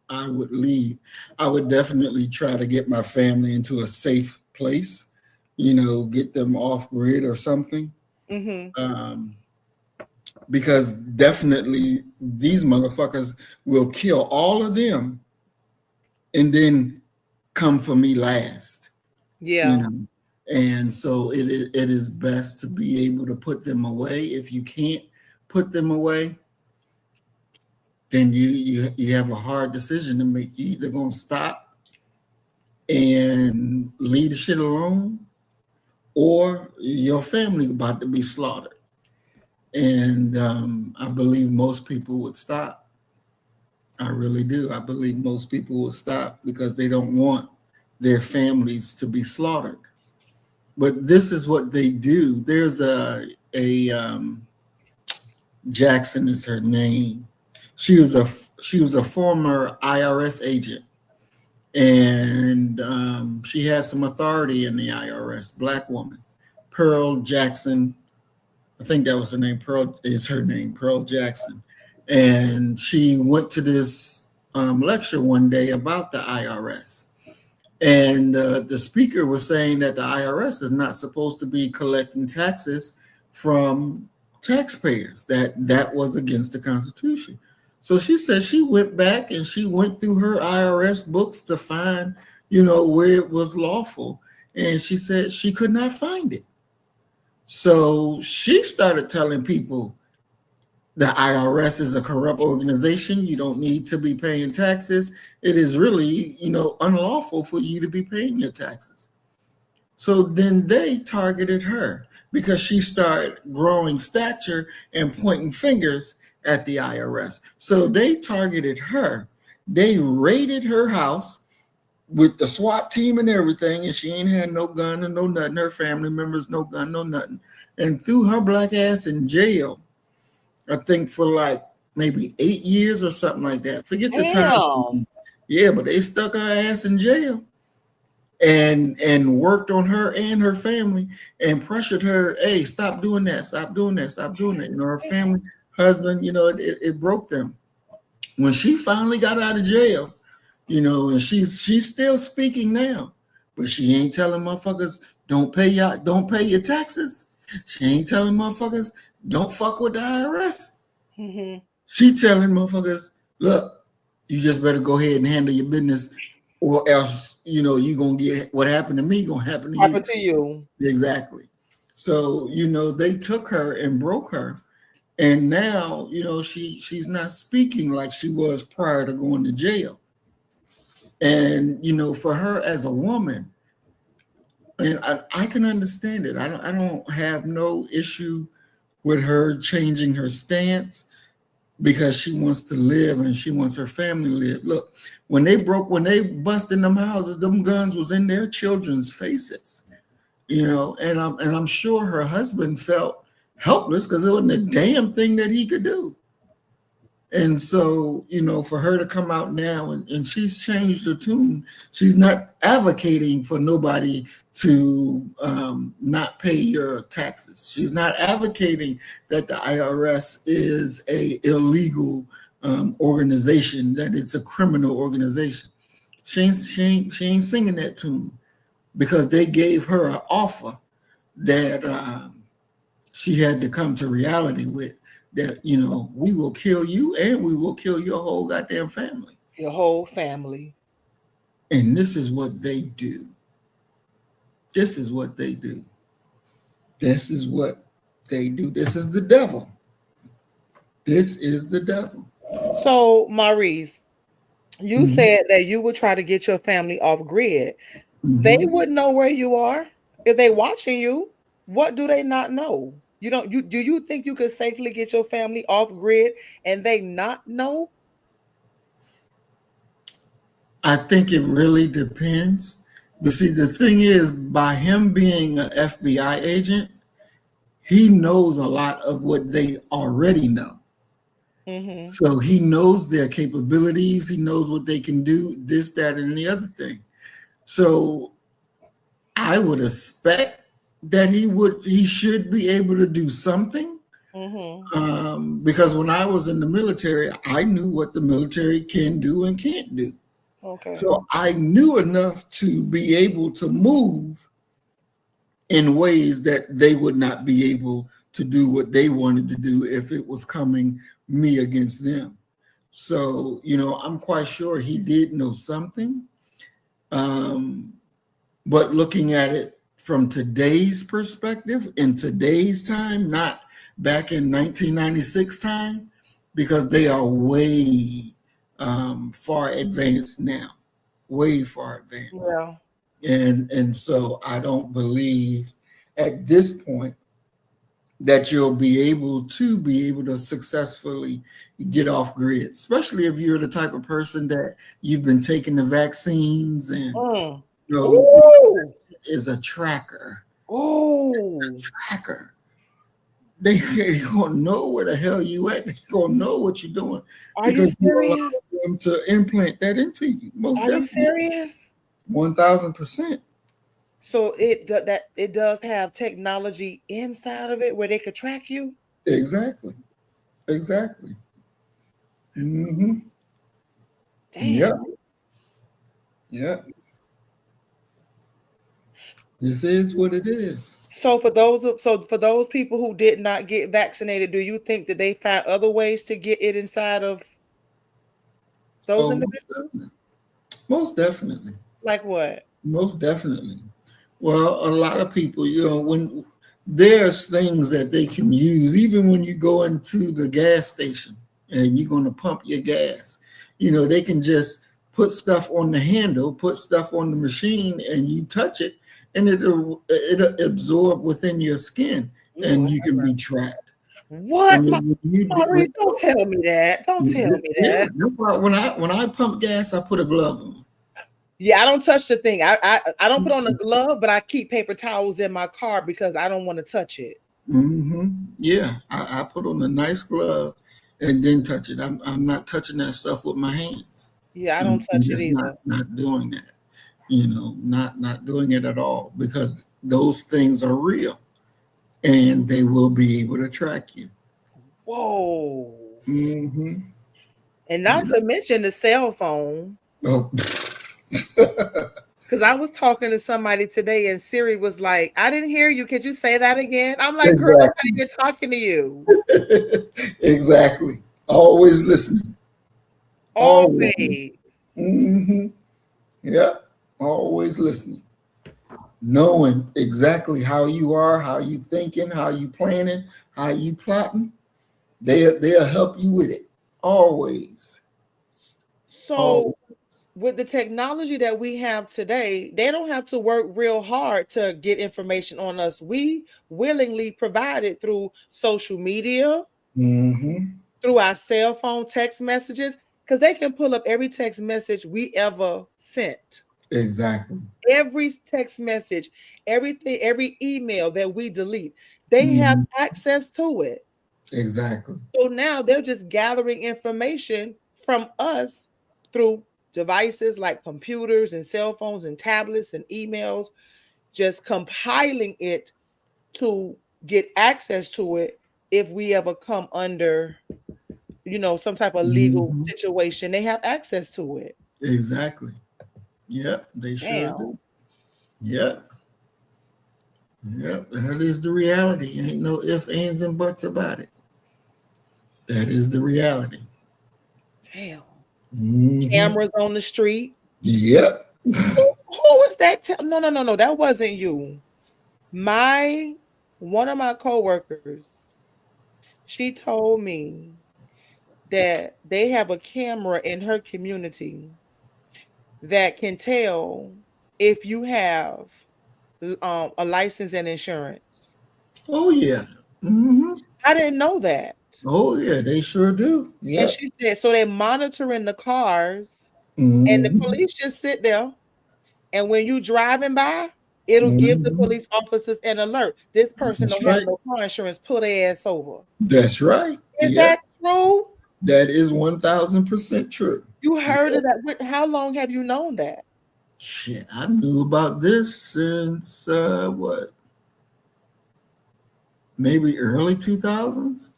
I would leave, I would definitely try to get my family into a safe place, get them off grid or something. Mm-hmm. Because definitely these motherfuckers will kill all of them and then come for me last. Yeah. And so it is best to be able to put them away. If you can't put them away, then you have a hard decision to make. You either gonna stop and leave the shit alone, or your family about to be slaughtered. And I believe most people would stop. I really do. I believe most people would stop because they don't want their families to be slaughtered. But this is what they do. There's Jackson is her name. She was a former IRS agent, and she has some authority in the IRS. Black woman, Pearl Jackson. I think that was her name. Pearl is her name, Pearl Jackson. And she went to this lecture one day about the IRS. And the speaker was saying that the IRS is not supposed to be collecting taxes from taxpayers, that was against the Constitution. So she said she went back and she went through her IRS books to find, where it was lawful. And she said she could not find it. So she started telling people the IRS is a corrupt organization. You don't need to be paying taxes. It is really, unlawful for you to be paying your taxes. So then they targeted her because she started growing stature and pointing fingers at the IRS. So they targeted her. They raided her house with the SWAT team and everything, and she ain't had no gun or no nothing. Her family members, no gun, no nothing. And threw her black ass in jail, I think for like maybe 8 years or something like that. Forget the time. Yeah, but they stuck her ass in jail and worked on her and her family and pressured her, hey, stop doing that, stop doing that, stop doing that. Her family, husband, it broke them. When she finally got out of jail, and she's still speaking now, but she ain't telling motherfuckers don't pay your taxes. She ain't telling motherfuckers don't fuck with the IRS. Mm-hmm. She telling motherfuckers, look, you just better go ahead and handle your business, or else you gonna get what happened to me gonna happen to you. Exactly. So they took her and broke her, and now she's not speaking like she was prior to going to jail. And for her as a woman, and I can understand it. I don't have no issue with her changing her stance because she wants to live and she wants her family to live. Look, when they bust in them houses, them guns was in their children's faces, and I'm sure her husband felt helpless because it wasn't a damn thing that he could do. And so, for her to come out now and she's changed her tune. She's not advocating for nobody to not pay your taxes. She's not advocating that the IRS is a illegal organization, that it's a criminal organization. She ain't singing that tune because they gave her an offer that she had to come to reality with. That, we will kill you and we will kill your whole goddamn family. Your whole family. And this is what they do. This is what they do. This is what they do. This is the devil. This is the devil. So, Maurice, you said that you would try to get your family off grid. They wouldn't know where you are if they watching you. What do they not know? Do you think you could safely get your family off grid and they not know? I think it really depends. But see, the thing is, by him being an FBI agent, he knows a lot of what they already know. Mm-hmm. So he knows their capabilities. He knows what they can do, this, that, and the other thing. So I would expect that he should be able to do something. Mm-hmm. Because when I was in the military, I knew what the military can do and can't do. Okay. So I knew enough to be able to move in ways that they would not be able to do what they wanted to do if it was coming me against them. So, I'm quite sure he did know something. But looking at it from today's perspective, in today's time, not back in 1996 time, because they are way far advanced now, way far advanced. Yeah. And so I don't believe at this point that you'll be able to successfully get off grid, especially if you're the type of person that you've been taking the vaccines and is a tracker. Oh, tracker. they gonna know where the hell you at. They gonna know what you're doing. Are you serious? Them to implant that into you. Most Are definitely. you serious? 1000%. So it does have technology inside of it where they could track you. Exactly. Mm-hmm. Damn. Yep. This is what it is. So for those people who did not get vaccinated, do you think that they found other ways to get it inside of those individuals? Most definitely. Like what? Most definitely. Well, a lot of people, when there's things that they can use, even when you go into the gas station and you're going to pump your gas, they can just put stuff on the handle, put stuff on the machine, and you touch it, and it'll absorb within your skin, and you can be tracked. What? Don't tell me that. Don't tell me that. Yeah, that's why when I pump gas, I put a glove on. Yeah, I don't touch the thing. I don't put on a glove, but I keep paper towels in my car because I don't want to touch it. Yeah, I put on a nice glove and then touch it. I'm not touching that stuff with my hands. Yeah, I don't touch it either. Not doing that. Not doing it at all, because those things are real and they will be able to track you. Whoa. And not to mention the cell phone. Oh. Because I was talking to somebody today and Siri was like, I didn't hear you. Could you say that again? I'm like, girl, I'm not even talking to you. Exactly. Always listening. Always. Yeah. Always listening. Knowing exactly how you are, how you thinking, how you planning, how you plotting. They'll help you with it. Always. So with the technology that we have today, they don't have to work real hard to get information on us. We willingly provide it through social media, through our cell phone text messages, because they can pull up every text message we ever sent. Exactly. Every text message, everything, every email that we delete, they have access to it. Exactly. So now they're just gathering information from us through devices like computers and cell phones and tablets and emails, just compiling it to get access to it if we ever come under, some type of legal situation. They have access to it. Exactly. Yep, they sure do. Yep. That is the reality. Ain't no ifs, ands, and buts about it. That is the reality. Damn. Cameras on the street. Yep. Who was that? No. That wasn't you. One of my coworkers, she told me that they have a camera in her community that can tell if you have a license and insurance. Oh yeah. I didn't know that. Oh yeah, they sure do. Yeah. And she said, so they're monitoring the cars, and the police just sit there, and when you driving by, it'll give the police officers an alert. This person don't have no car insurance. Pull their ass over. That's right. Is that true? That is 1000% true. You heard of that? How long have you known that? Shit, I knew about this since maybe early 2000s.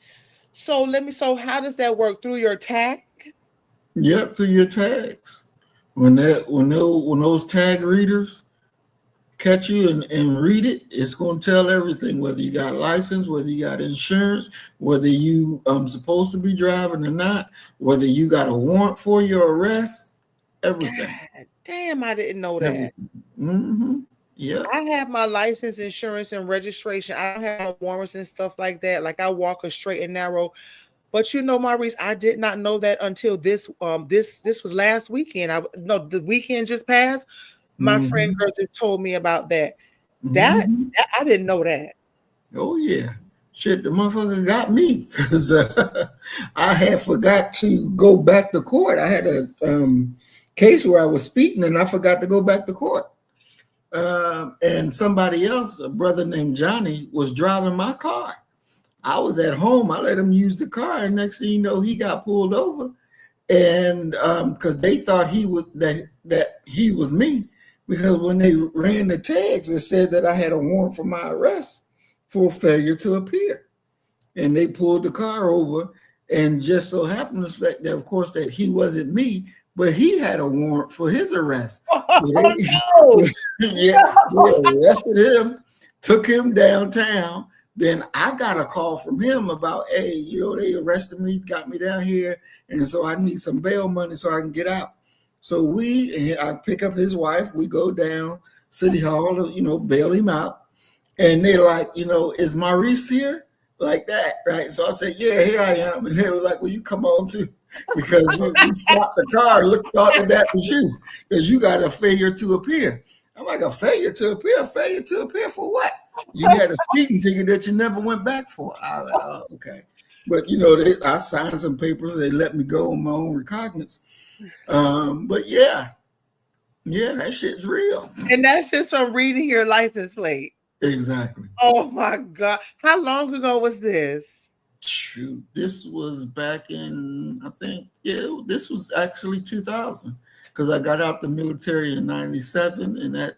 So how does that work? Through your tag? Yep, through your tags. When those tag readers catch you and read it, it's going to tell everything, whether you got license, whether you got insurance, whether you supposed to be driving or not, whether you got a warrant for your arrest, everything. God damn, I didn't know that. Yeah. I have my license, insurance, and registration. I don't have no warrants and stuff like that. Like, I walk a straight and narrow. But Maurice, I did not know that until this was last weekend. The weekend just passed. My friend girl just told me about that. That I didn't know that. Oh yeah. Shit, the motherfucker got me because I had forgot to go back to court. I had a case where I was speeding and I forgot to go back to court. And somebody else, a brother named Johnny, was driving my car. I was at home. I let him use the car, and next thing you know, he got pulled over, and because they thought he was that he was me, because when they ran the tags, it said that I had a warrant for my arrest for failure to appear, and they pulled the car over, and just so happens that of course that he wasn't me, but he had a warrant for his arrest. Oh, no. Yeah, they arrested him, took him downtown. Then I got a call from him about, hey, you know, they arrested me, got me down here, and so I need some bail money so I can get out. So I pick up his wife, we go down City Hall, you know, bail him out. And they're like, you know, is Maurice here? Like that, right? So I said, yeah, here I am. And they were like, well, you come on too. Because we stopped the car, thought that was you, because you got a failure to appear. I'm like, a failure to appear? Failure to appear for what? You had a speeding ticket that you never went back for. I was like, oh, okay. But, you know, I signed some papers. They let me go on my own recognizance. But yeah, that shit's real. And that's just from reading your license plate. Exactly. Oh, my God. How long ago was this? Shoot, this was back in, I think, this was actually 2000, because I got out the military in 97, and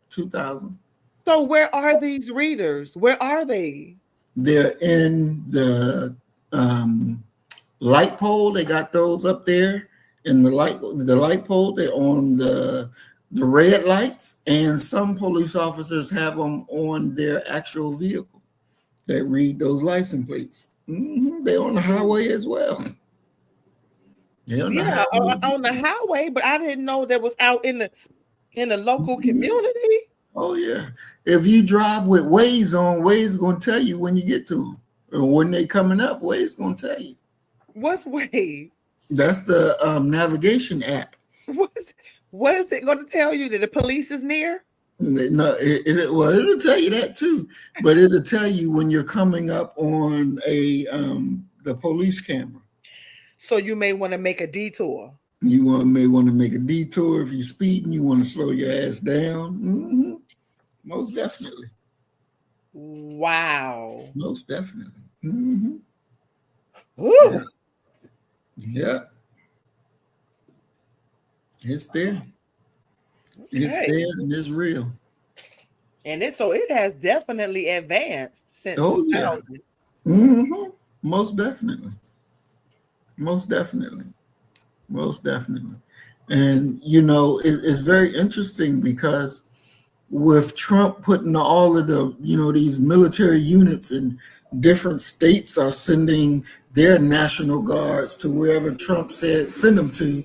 2000. So where are these readers? Where are they? They're in the light pole. They got those up there in the light pole. They're on the red lights, and some police officers have them on their actual vehicle that read those license plates. They're on the highway as well. On the highway, but I didn't know that was out in the local community. Oh yeah, if you drive with Waze on, Waze gonna tell you when you get to them, or when they coming up. Waze gonna tell you. What's Waze? That's the navigation app. What is it going to tell you, that the police is near? No, it'll tell you that too, but it'll tell you when you're coming up on the police camera. So you may want to make a detour. You may want to make a detour if you're speeding. You want to slow your ass down. Most definitely. Wow. Most definitely. Ooh. Yeah. It's there. Okay. It's there and it's real. And it has definitely advanced since 2000. Yeah. Most definitely. Most definitely. Most definitely. And, you know, it's very interesting because with Trump putting all of the, you know, these military units in different states are sending their National Guards to wherever Trump said send them to,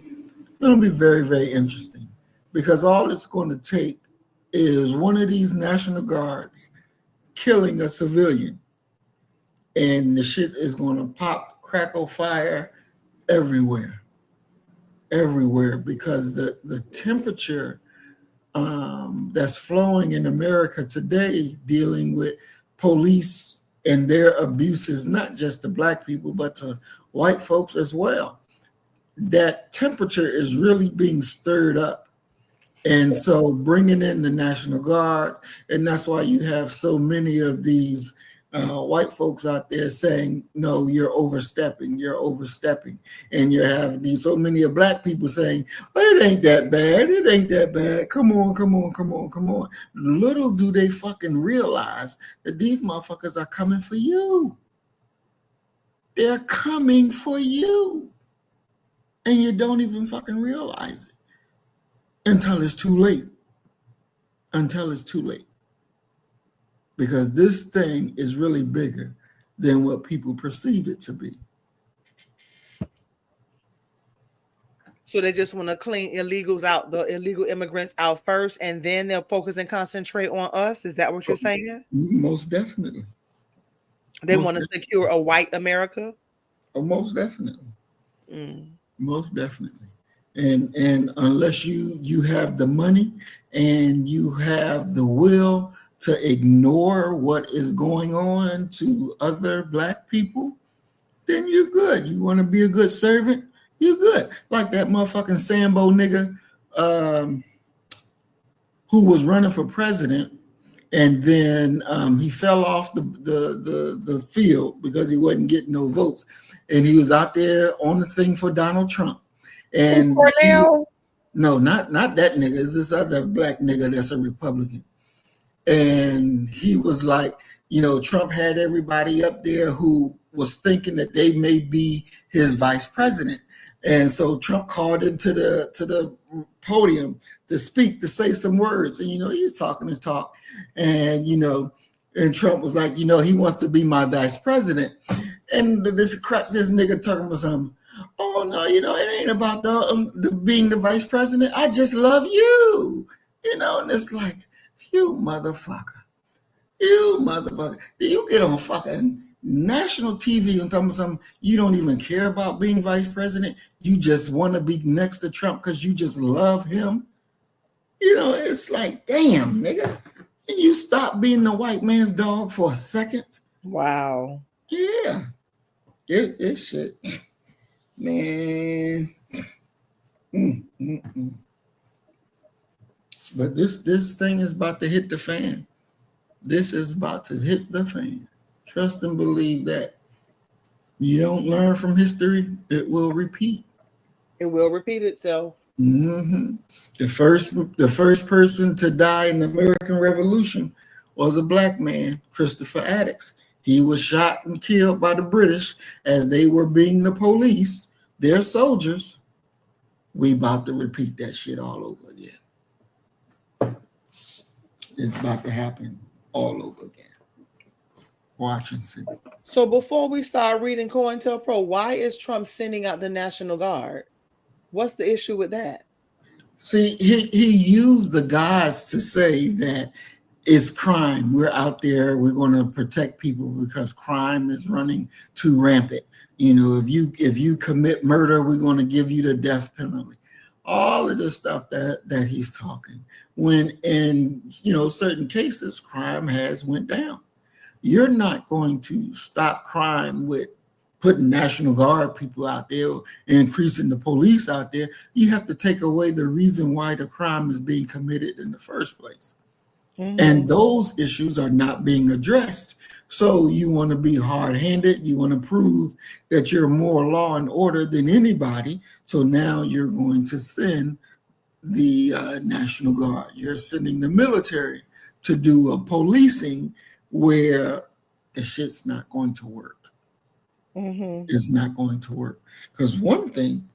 it'll be very, very interesting, because all it's going to take is one of these National Guards killing a civilian, and the shit is going to pop, crackle, fire everywhere, because the temperature that's flowing in America today, dealing with police and their abuses, not just to Black people, but to white folks as well. That temperature is really being stirred up. And so bringing in the National Guard, and that's why you have so many of these white folks out there saying, no, you're overstepping. And you have so many of Black people saying, well, it ain't that bad. Come on. Little do they fucking realize that these motherfuckers are coming for you. They're coming for you. And you don't even fucking realize it until it's too late. Because this thing is really bigger than what people perceive it to be. So they just want to clean illegals out, the illegal immigrants out first, and then they'll focus and concentrate on us? Is that what you're saying? Most definitely. They want to secure a white America? Oh, most definitely. Most definitely. And unless you have the money and you have the will to ignore what is going on to other Black people, then you're good. You want to be a good servant, you're good. Like that motherfucking Sambo nigga who was running for president, and then he fell off the field because he wasn't getting no votes, and he was out there on the thing for Donald Trump. And Cornell? No, not that nigga. It's this other black nigga that's a Republican. And he was like, you know, Trump had everybody up there who was thinking that they may be his vice president. And so Trump called him to the podium to speak, to say some words. And, you know, he was talking his talk. And, you know, and Trump was like, you know, he wants to be my vice president. And this nigga talking about something. Oh, no, you know, it ain't about the being the vice president. I just love you. You know, and it's like, you motherfucker. Do you get on fucking national TV and tell me something? You don't even care about being vice president. You just want to be next to Trump because you just love him. You know, it's like, damn, nigga. Can you stop being the white man's dog for a second? Wow. Yeah. It's shit. Man. But this thing is about to hit the fan. This is about to hit the fan. Trust and believe that. You don't learn from history, it will repeat. It will repeat itself. Mm-hmm. The first person to die in the American Revolution was a black man, Christopher Attucks. He was shot and killed by the British as they were being the police, their soldiers. We about to repeat that shit all over again. It's about to happen all over again. Watch and see. So before we start reading COINTELPRO, why is Trump sending out the National Guard? What's the issue with that? See, he used the guys to say that it's crime. We're out there. We're going to protect people because crime is running too rampant. You know, if you commit murder, we're going to give you the death penalty. All of the stuff that he's talking. When in, you know, certain cases, crime has went down. You're not going to stop crime with putting National Guard people out there, increasing the police out there. You have to take away the reason why the crime is being committed in the first place. Mm-hmm. And those issues are not being addressed. So you want to be hard-handed. You want to prove that you're more law and order than anybody. So now you're going to send the National Guard. You're sending the military to do a policing where the shit's not going to work. Mm-hmm. It's not going to work. Because one thing,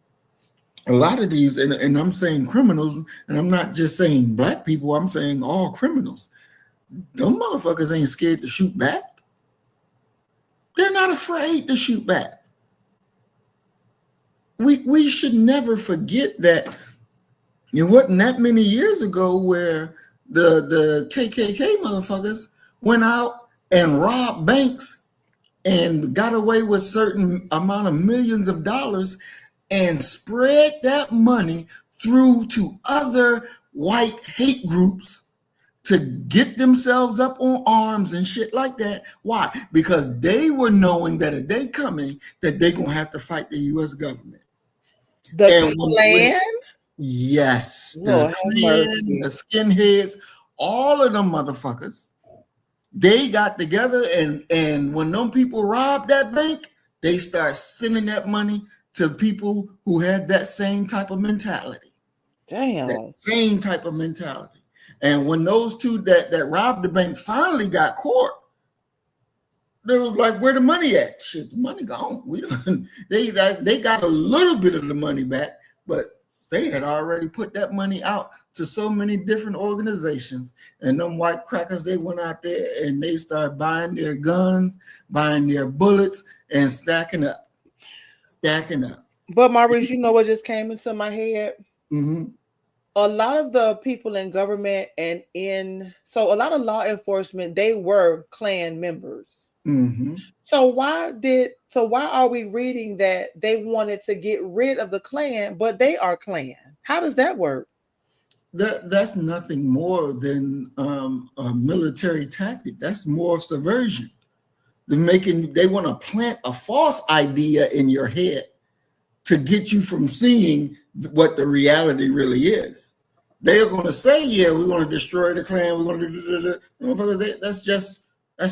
a lot of these, and I'm saying criminals, and I'm not just saying black people, I'm saying all criminals. Them motherfuckers ain't scared to shoot back. They're not afraid to shoot back. We should never forget that it wasn't that many years ago where the KKK motherfuckers went out and robbed banks and got away with certain amount of millions of dollars and spread that money through to other white hate groups to get themselves up on arms and shit like that. Why? Because they were knowing that a day coming that they're going to have to fight the U.S. government. The Klan? Yes. The Klan, the skinheads, all of them motherfuckers, they got together and when them people robbed that bank, they start sending that money to people who had that same type of mentality. Damn. That same type of mentality. And when those two that robbed the bank finally got caught, they was like, where the money at? Shit, the money gone. We don't. They got a little bit of the money back, but they had already put that money out to so many different organizations. And them white crackers, they went out there and they started buying their guns, buying their bullets, and stacking up. But Maurice, you know what just came into my head? Mm-hmm. A lot of the people in government and so a lot of law enforcement, they were Klan members. Mm-hmm. So why are we reading that they wanted to get rid of the Klan, but they are Klan? How does that work? That's nothing more than a military tactic. That's more subversion. They want to plant a false idea in your head to get you from seeing what the reality really is. They're going to say, yeah, we're going to destroy the Klan. We're going to do. That's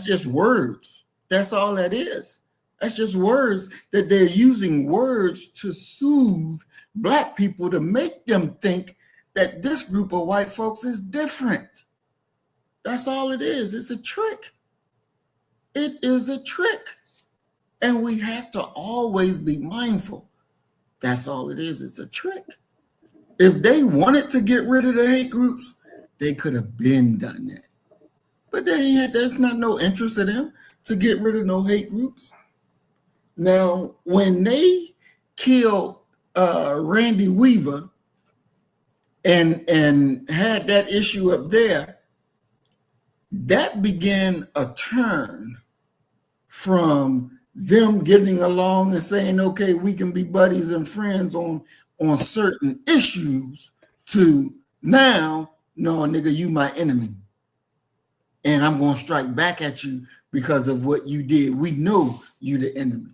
just words. That's all that is. That's just words that they're using words to soothe Black people to make them think that this group of white folks is different. That's all it is. It's a trick. It is a trick. And we have to always be mindful. That's all it is. It's a trick. If they wanted to get rid of the hate groups, they could have been done that. But there's not no interest in them to get rid of no hate groups. Now, when they killed Randy Weaver and had that issue up there, that began a turn from them getting along and saying, okay, we can be buddies and friends on certain issues to now, no, nigga, you my enemy. And I'm going to strike back at you because of what you did. We know you the enemy.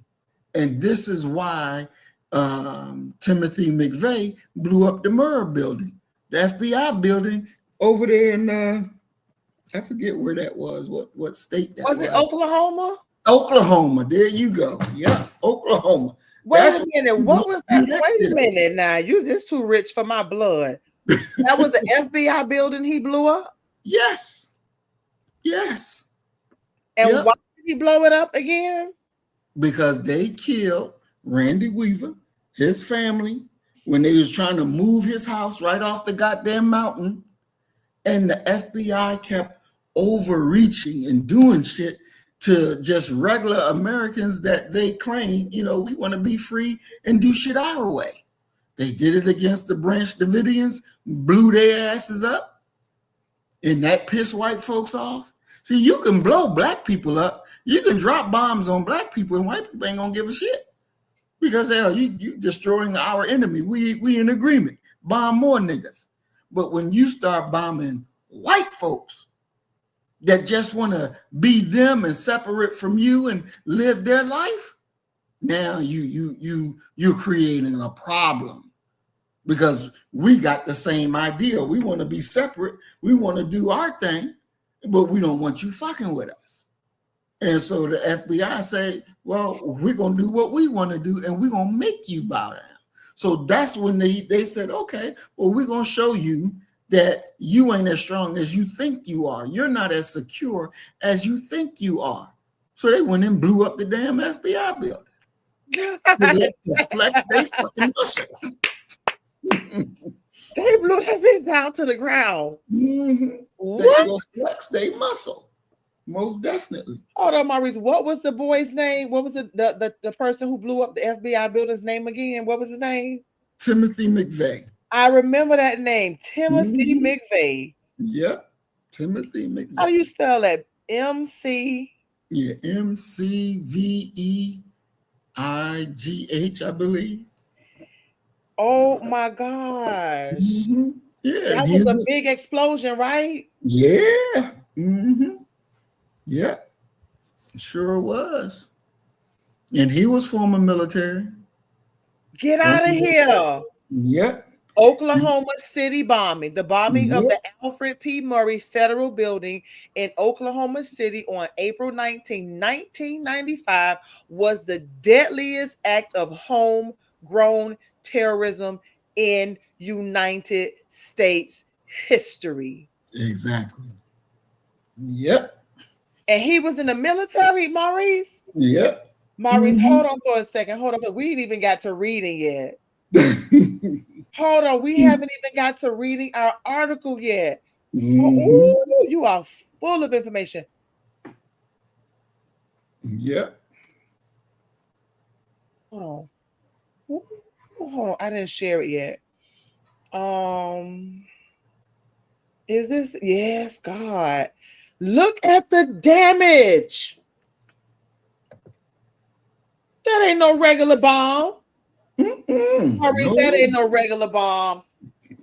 And this is why Timothy McVeigh blew up the Murrah building, the FBI building over there in, I forget where that was, what state that was. Was it Oklahoma? Oklahoma, there you go. Yeah, Oklahoma. Wait a minute, what was that? Wait a minute now. You just too rich for my blood. That was an FBI building he blew up? Yes. Yes. And why did he blow it up again? Because they killed Randy Weaver, his family, when they was trying to move his house right off the goddamn mountain. And the FBI kept overreaching and doing shit to just regular Americans that they claim, you know, we want to be free and do shit our way. They did it against the Branch Davidians, blew their asses up, and that pissed white folks off. See, you can blow Black people up, you can drop bombs on Black people, and white people ain't gonna give a shit. Because hell, you destroying our enemy. We in agreement. Bomb more niggas. But when you start bombing white folks that just want to be them and separate from you and live their life, now you're creating a problem. Because we got the same idea. We want to be separate. We want to do our thing, but we don't want you fucking with us. And so the FBI say, well, we're going to do what we want to do, and we're going to make you bow down. So that's when they said, okay, well, we're going to show you that you ain't as strong as you think you are. You're not as secure as you think you are. So they went and blew up the damn FBI building. To flex their fucking muscle. They blew that bitch down to the ground. Mm-hmm. What? They go flex their muscle. Most definitely. Hold on, Maurice. What was the boy's name? What was the person who blew up the FBI building's name again? What was his name? Timothy McVeigh. I remember that name, Timothy McVeigh. Yep, Timothy McVeigh. How do you spell that? MC? Yeah, MCVEIGH, I believe. Oh my gosh. Mm-hmm. Yeah. That was a big explosion, right? Yeah. Mm-hmm. Yeah. Sure was. And he was former military. Get out of here. Yep. Oklahoma City bombing. The bombing of the Alfred P. Murrah Federal Building in Oklahoma City on April 19, 1995 was the deadliest act of homegrown terrorism in United States history. Exactly. Yep. And he was in the military, Maurice? Yep. Maurice, hold on for a second. Hold on. We ain't even got to reading yet. Hold on. We haven't even got to reading our article yet. Ooh, you are full of information. Yep. Hold on. Ooh, hold on. I didn't share it yet. Is this? Yes, God. Look at the damage. That ain't no regular bomb. Maurice, No. that ain't no regular bomb.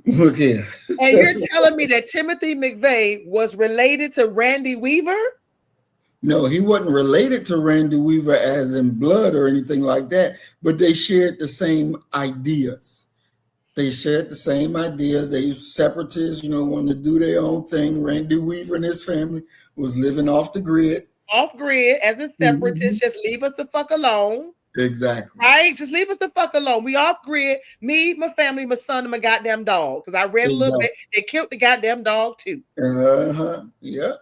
Look here. And you're telling me that Timothy McVeigh was related to Randy Weaver? No, he wasn't related to Randy Weaver as in blood or anything like that, but they shared the same ideas. They shared the same ideas. They separatists, wanted to do their own thing. Randy Weaver and his family was living off the grid. Off grid as a separatist, just leave us the fuck alone. Exactly. Right? Just leave us the fuck alone. We off grid. Me, my family, my son, and my goddamn dog. Because I read a little bit. They killed the goddamn dog too. Yeah.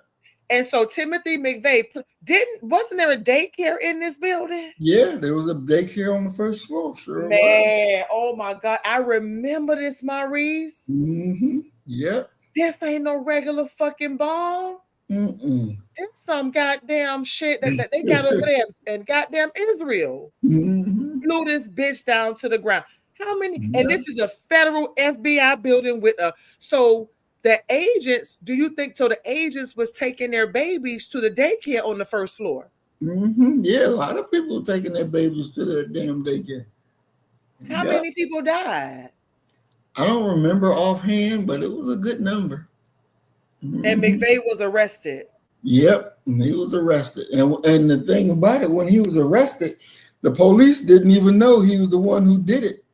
And so Timothy McVeigh wasn't there a daycare in this building? Yeah, there was a daycare on the first floor. Sure. Man, oh my God. I remember this, Maurice. Yeah. This ain't no regular fucking bomb. It's some goddamn shit that they got over there in goddamn Israel. Blew this bitch down to the ground. How many? And this is a federal FBI building with so the agents, do you think the agents was taking their babies to the daycare on the first floor? Yeah, a lot of people taking their babies to the damn daycare. How many people died? I don't remember offhand, but it was a good number. And McVeigh was arrested. Yep, he was arrested. And the thing about it, when he was arrested, the police didn't even know he was the one who did it.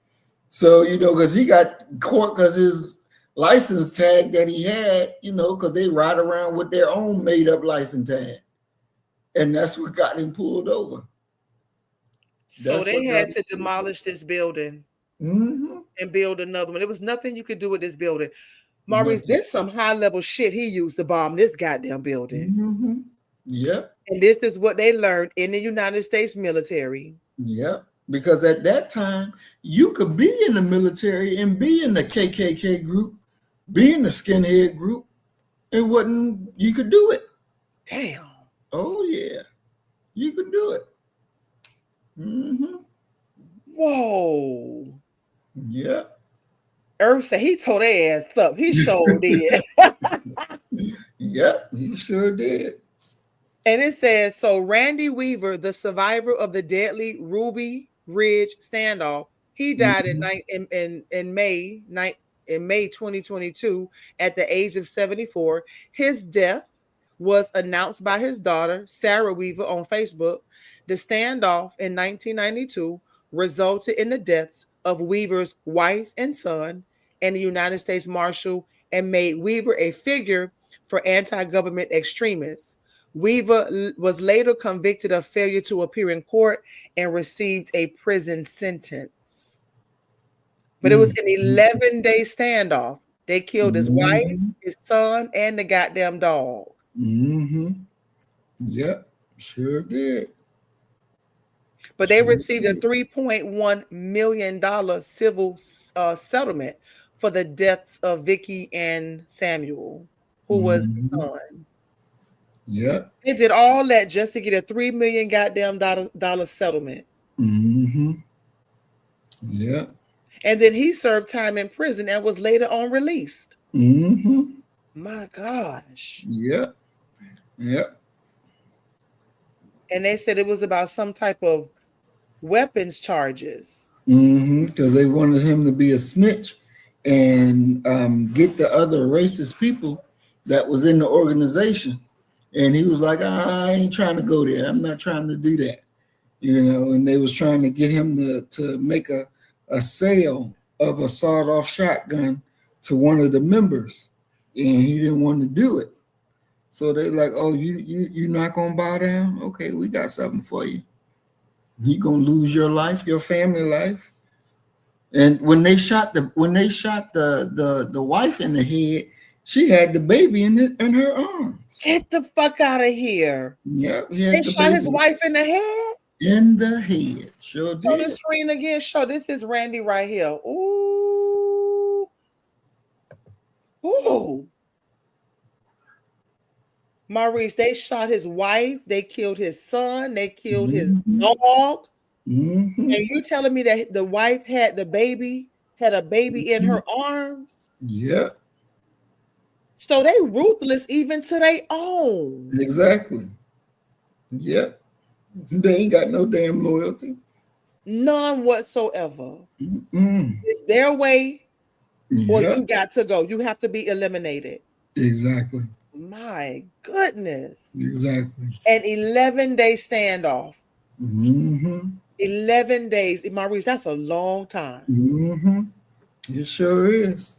So, because he got caught because his license tag that he had, because they ride around with their own made up license tag. And that's what got him pulled over. So they had to demolish this building and build another one. There was nothing you could do with this building. Maurice, there's some high level shit he used to bomb this goddamn building. Yep. And this is what they learned in the United States military. Yep. Because at that time, you could be in the military and be in the KKK group, be in the skinhead group, and you could do it. Damn. Oh, yeah. You could do it. Whoa. Yep. Earth said he tore their ass up. He sure did. Yep, he sure did. And it says, so Randy Weaver, the survivor of the deadly Ruby Ridge standoff, he died in May 2022 at the age of 74. His death was announced by his daughter, Sarah Weaver, on Facebook. The standoff in 1992 resulted in the deaths of Weaver's wife and son and the United States Marshal, and made Weaver a figure for anti-government extremists. Weaver was later convicted of failure to appear in court and received a prison sentence. But it was an 11-day standoff. They killed his wife, his son, and the goddamn dog. Yep, sure did. But they received a $3.1 million civil settlement for the deaths of Vicky and Samuel, who was the son. Yep. They did all that just to get a $3 million goddamn dollar settlement. Yep. And then he served time in prison and was later on released. My gosh. Yep. Yep. And they said it was about some type of weapons charges. Because they wanted him to be a snitch and get the other racist people that was in the organization. And he was like, I ain't trying to go there. I'm not trying to do that. And they was trying to get him to make a sale of a sawed-off shotgun to one of the members. And he didn't want to do it. So they're like, oh, you're not going to bow down? Okay, we got something for you. You're going to lose your life, your family life. And when they shot the wife in the head, she had the baby in her arms. Get the fuck out of here. Yep. They shot his wife in the head? In the head. Sure did. Show the screen again. Show this is Randy right here. Ooh. Ooh. Maurice, they shot his wife, they killed his son, they killed his dog. And you telling me that the wife had a baby in her arms? Yep. So they ruthless even to their own. Exactly. Yep. They ain't got no damn loyalty. None whatsoever. It's their way, or you got to go. You have to be eliminated. Exactly. My goodness. Exactly. An 11-day standoff. 11 days. Maurice, that's a long time. It sure is.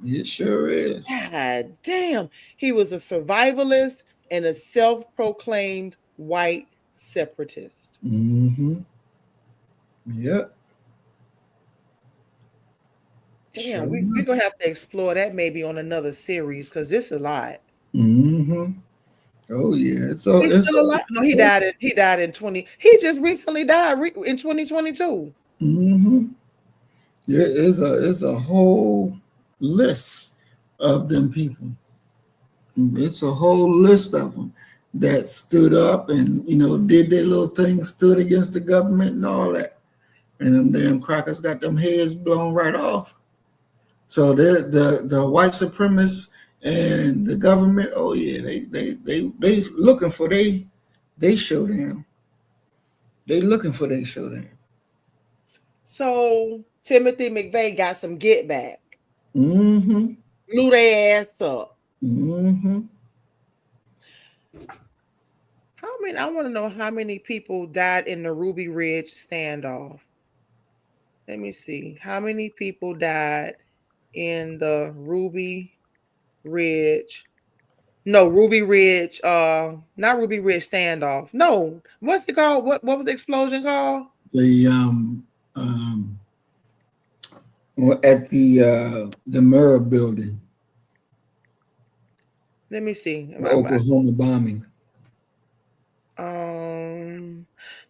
It sure is. God damn. He was a survivalist and a self-proclaimed white separatist. Mm-hmm. Yep. Damn, Sure we're enough. gonna have to explore that maybe on another series because this is a lot. Mm-hmm. Oh yeah. So He's still alive. No, he died in 20. He just recently died in 2022. Mm-hmm. Yeah, it's a whole list of them people. It's a whole list of them that stood up and did their little thing, stood against the government and all that. And them damn crackers got them heads blown right off. So the white supremacists and the government, oh yeah, they looking for they showdown. They looking for their showdown. So Timothy McVeigh got some get back. Mm-hmm. Blew their ass up. Mm-hmm. I want to know how many people died in the Ruby Ridge standoff. Let me see. How many people died in the Ruby Ridge? No, Ruby Ridge, not Ruby Ridge standoff. No, what's it called? What was the explosion called? At the Murrah building. Let me see. The Oklahoma bombing.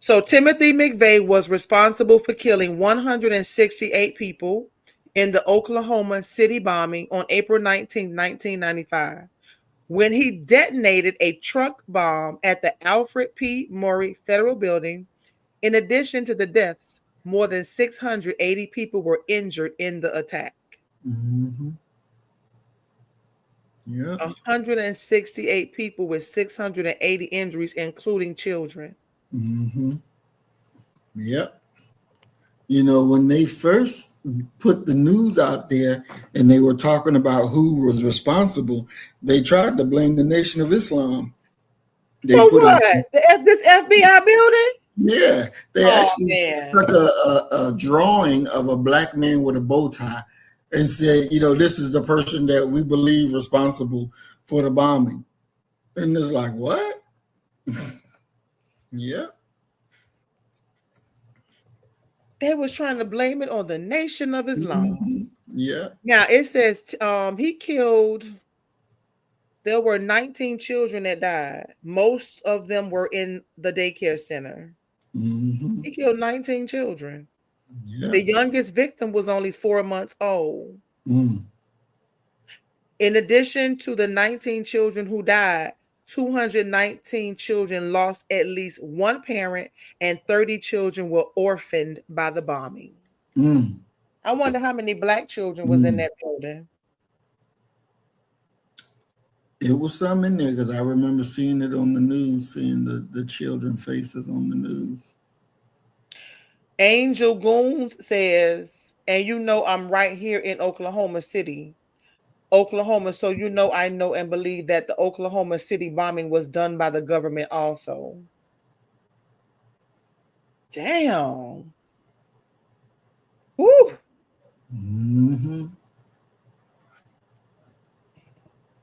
So Timothy McVeigh was responsible for killing 168 people in the Oklahoma City bombing on April 19, 1995, when he detonated a truck bomb at the Alfred P. Murrah Federal Building. In addition to the deaths, more than 680 people were injured in the attack. Mm-hmm. Yeah. 168 people with 680 injuries, including children. Mm-hmm. Yep. When they first put the news out there and they were talking about who was responsible, they tried to blame the Nation of Islam. For what? This FBI building? Yeah. They actually stuck a drawing of a black man with a bow tie and said, this is the person that we believe responsible for the bombing. And it's like, what? Yeah. They was trying to blame it on the Nation of Islam. Mm-hmm. Yeah. Now it says he killed. There were 19 children that died. Most of them were in the daycare center. Mm-hmm. He killed 19 children. Yeah. The youngest victim was only 4 months old. Mm. In addition to the 19 children who died, 219 children lost at least one parent and 30 children were orphaned by the bombing. Mm. I wonder how many black children was in that building. It was some in there because I remember seeing it on the news, seeing the children faces on the news. Angel Goons says, and I'm right here in Oklahoma City. Oklahoma, so I know and believe that the Oklahoma City bombing was done by the government also. Damn. Woo. Mm-hmm.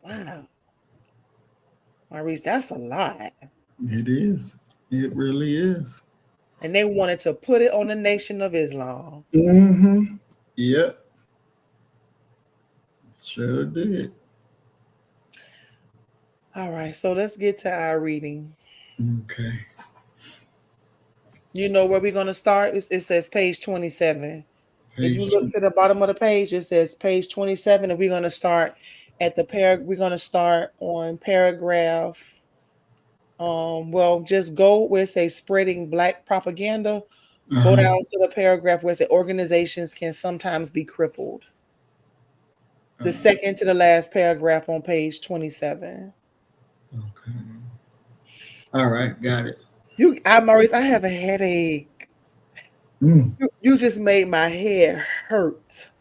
Wow. Maurice, that's a lot. It is. It really is. And they wanted to put it on the Nation of Islam. Mm-hmm. Yep. Sure did. All right, so let's get to our reading. Okay. You know where we're going to start? It says page 27. If you look to the bottom of the page, it says page 27, and we're going to start at the we're going to start on paragraph. Just go where it says spreading black propaganda. Go down to the paragraph where it says organizations can sometimes be crippled. The second to the last paragraph on page 27. Okay. All right, got it. Maurice, I have a headache. You just made my head hurt.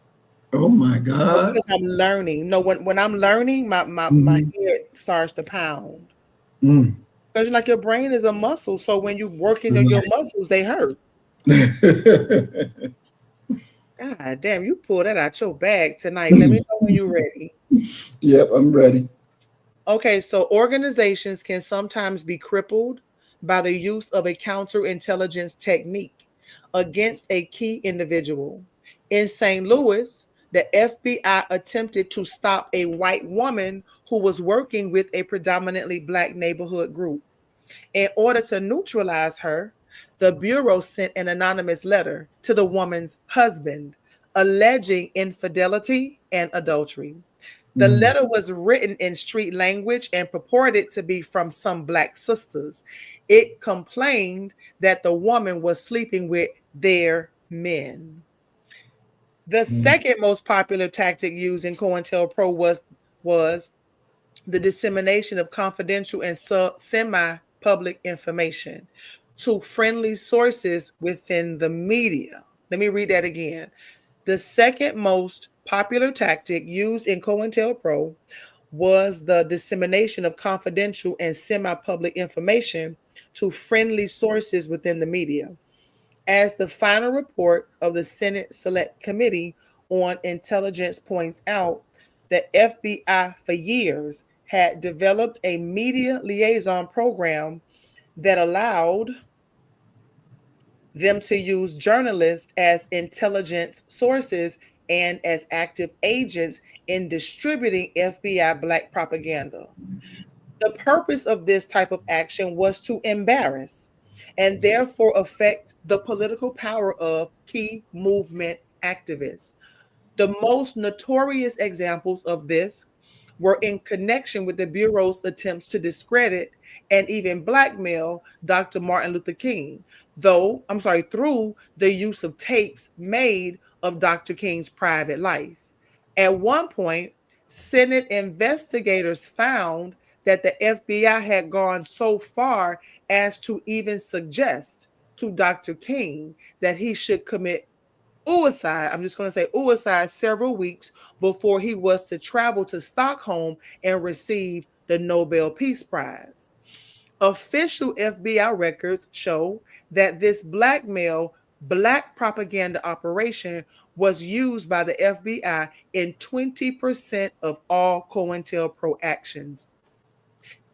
Oh my God. Because I'm learning. No, when I'm learning, my head starts to pound. Because like your brain is a muscle. So when you're working on your muscles, they hurt. God damn, you pull that out your bag tonight. Let me know when you're ready. Yep, I'm ready. Okay, so organizations can sometimes be crippled by the use of a counterintelligence technique against a key individual. In St. Louis, the FBI attempted to stop a white woman who was working with a predominantly black neighborhood group. In order to neutralize her, the Bureau sent an anonymous letter to the woman's husband alleging infidelity and adultery. The letter was written in street language and purported to be from some black sisters. It complained that the woman was sleeping with their men. The second most popular tactic used in COINTELPRO was the dissemination of confidential and semi-public information to friendly sources within the media. Let me read that again. The second most popular tactic used in COINTELPRO was the dissemination of confidential and semi-public information to friendly sources within the media. As the final report of the Senate Select Committee on Intelligence points out, the FBI for years had developed a media liaison program that allowed them to use journalists as intelligence sources and as active agents in distributing FBI black propaganda. The purpose of this type of action was to embarrass and therefore affect the political power of key movement activists. The most notorious examples of this were in connection with the Bureau's attempts to discredit and even blackmail Dr. Martin Luther King, through the use of tapes made of Dr. King's private life. At one point, Senate investigators found that the FBI had gone so far as to even suggest to Dr. King that he should commit suicide. I'm just going to say suicide several weeks before he was to travel to Stockholm and receive the Nobel Peace Prize. Official FBI records show that this blackmail black propaganda operation was used by the FBI in 20% of all COINTELPRO actions.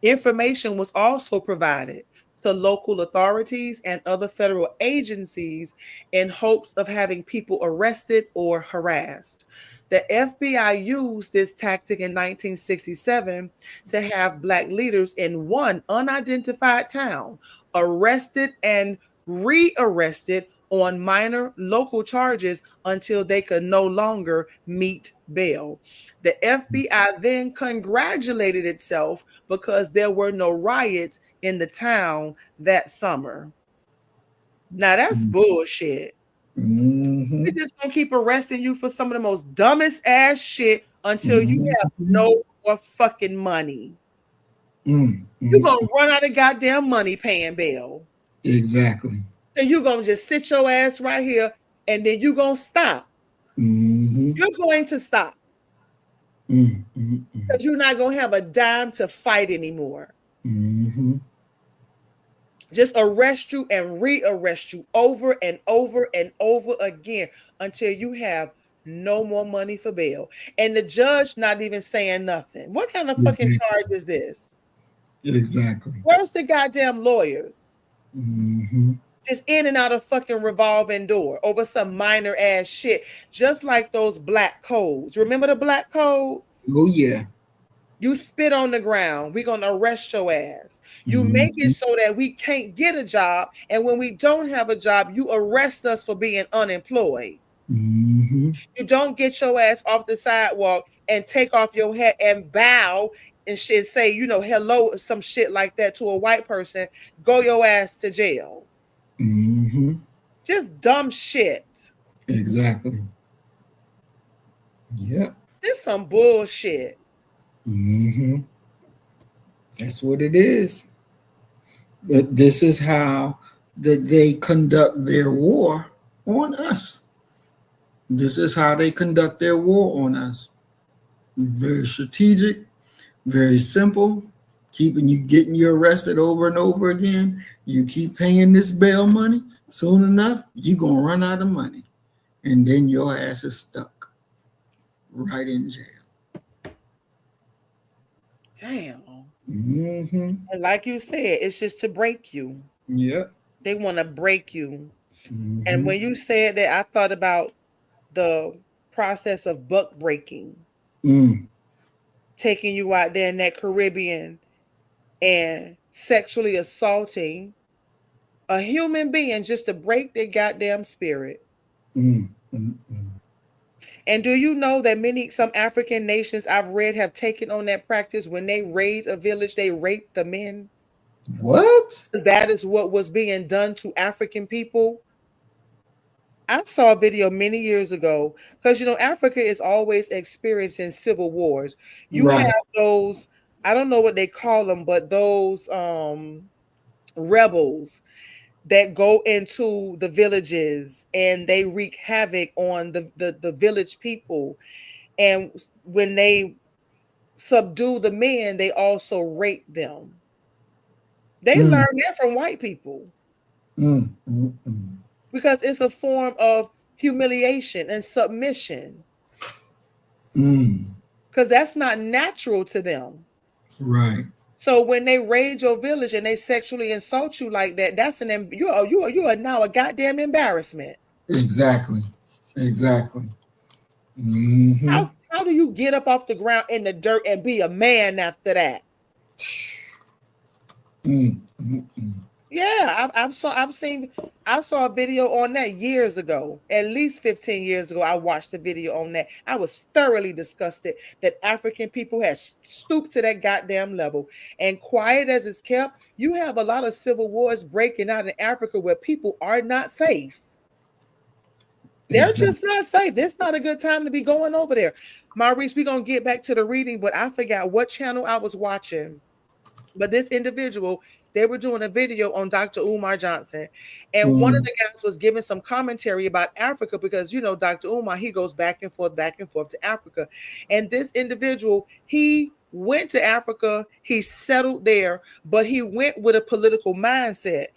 Information was also provided to local authorities and other federal agencies in hopes of having people arrested or harassed. The FBI used this tactic in 1967 to have black leaders in one unidentified town arrested and rearrested on minor local charges until they could no longer meet bail. The FBI then congratulated itself because there were no riots in the town that summer. Now that's bullshit. We're just gonna keep arresting you for some of the most dumbest ass shit until you have no more fucking money. You're gonna run out of goddamn money paying bail. Exactly. And you're gonna just sit your ass right here and then you're gonna stop. You're going to stop. Because you're not gonna have a dime to fight anymore. Just arrest you and rearrest you over and over and over again until you have no more money for bail. And the judge not even saying nothing. What kind of fucking charge is this? Exactly. Where's the goddamn lawyers? Just in and out of fucking revolving door over some minor ass shit. Just like those black codes. Remember the black codes? Oh, yeah. You spit on the ground, we're going to arrest your ass. You make it so that we can't get a job. And when we don't have a job, you arrest us for being unemployed. You don't get your ass off the sidewalk and take off your hat and bow and shit, say, hello, or some shit like that to a white person. Go your ass to jail. Just dumb shit. Exactly. Yep. This some bullshit. That's what it is. But this is how they conduct their war on us. This is how they conduct their war on us. Very strategic, very simple, getting you arrested over and over again. You keep paying this bail money, soon enough, you're going to run out of money. and then your ass is stuck right in jail. Damn. Mm-hmm. And like you said, it's just to break you. Yep. They want to break you. Mm-hmm. And when you said that, I thought about the process of buck breaking, taking you out there in that Caribbean and sexually assaulting a human being just to break their goddamn spirit. And do you know that some African nations I've read have taken on that practice? When they raid a village, they rape the men. What? That is what was being done to African people. I saw a video many years ago because Africa is always experiencing civil wars. You Right. have those, I don't know what they call them, but those rebels that go into the villages and they wreak havoc on the village people. And when they subdue the men, they also rape them. They learn that from white people because it's a form of humiliation and submission because that's not natural to them. Right. So when they raid your village and they sexually insult you like that, that's you are now a goddamn embarrassment. Exactly. How do you get up off the ground in the dirt and be a man after that? Yeah, I saw a video on that years ago, at least 15 years ago. I watched a video on that. I was thoroughly disgusted that African people had stooped to that goddamn level. And quiet as it's kept, you have a lot of civil wars breaking out in Africa where people are not safe. They're just not safe. It's not a good time to be going over there. Maurice, we're going to get back to the reading, but I forgot what channel I was watching. But this individual, they were doing a video on Dr. Umar Johnson. And one of the guys was giving some commentary about Africa because, Dr. Umar, he goes back and forth to Africa. And this individual, he went to Africa, he settled there, but he went with a political mindset.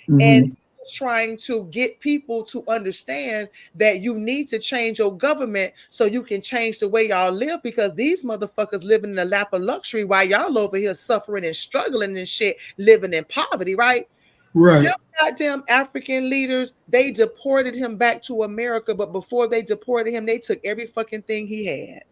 And trying to get people to understand that you need to change your government so you can change the way y'all live, because these motherfuckers living in a lap of luxury while y'all over here suffering and struggling and shit, living in poverty, right? Them goddamn African leaders, they deported him back to America, but before they deported him, they took every fucking thing he had.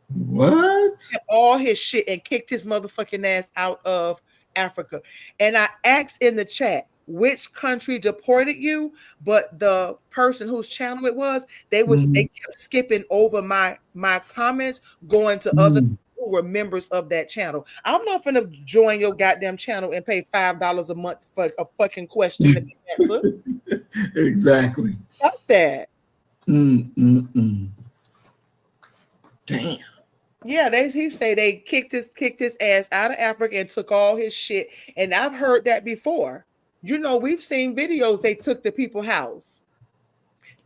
What? All his shit and kicked his motherfucking ass out of Africa. And I asked in the chat, which country deported you? But the person whose channel it was, they kept skipping over my comments, going to other who were members of that channel. I'm not gonna join your goddamn channel and pay $5 a month for a fucking question to be answered. Exactly. Fuck that. Damn. Yeah, he say they kicked his ass out of Africa and took all his shit. And I've heard that before. We've seen videos they took the people's house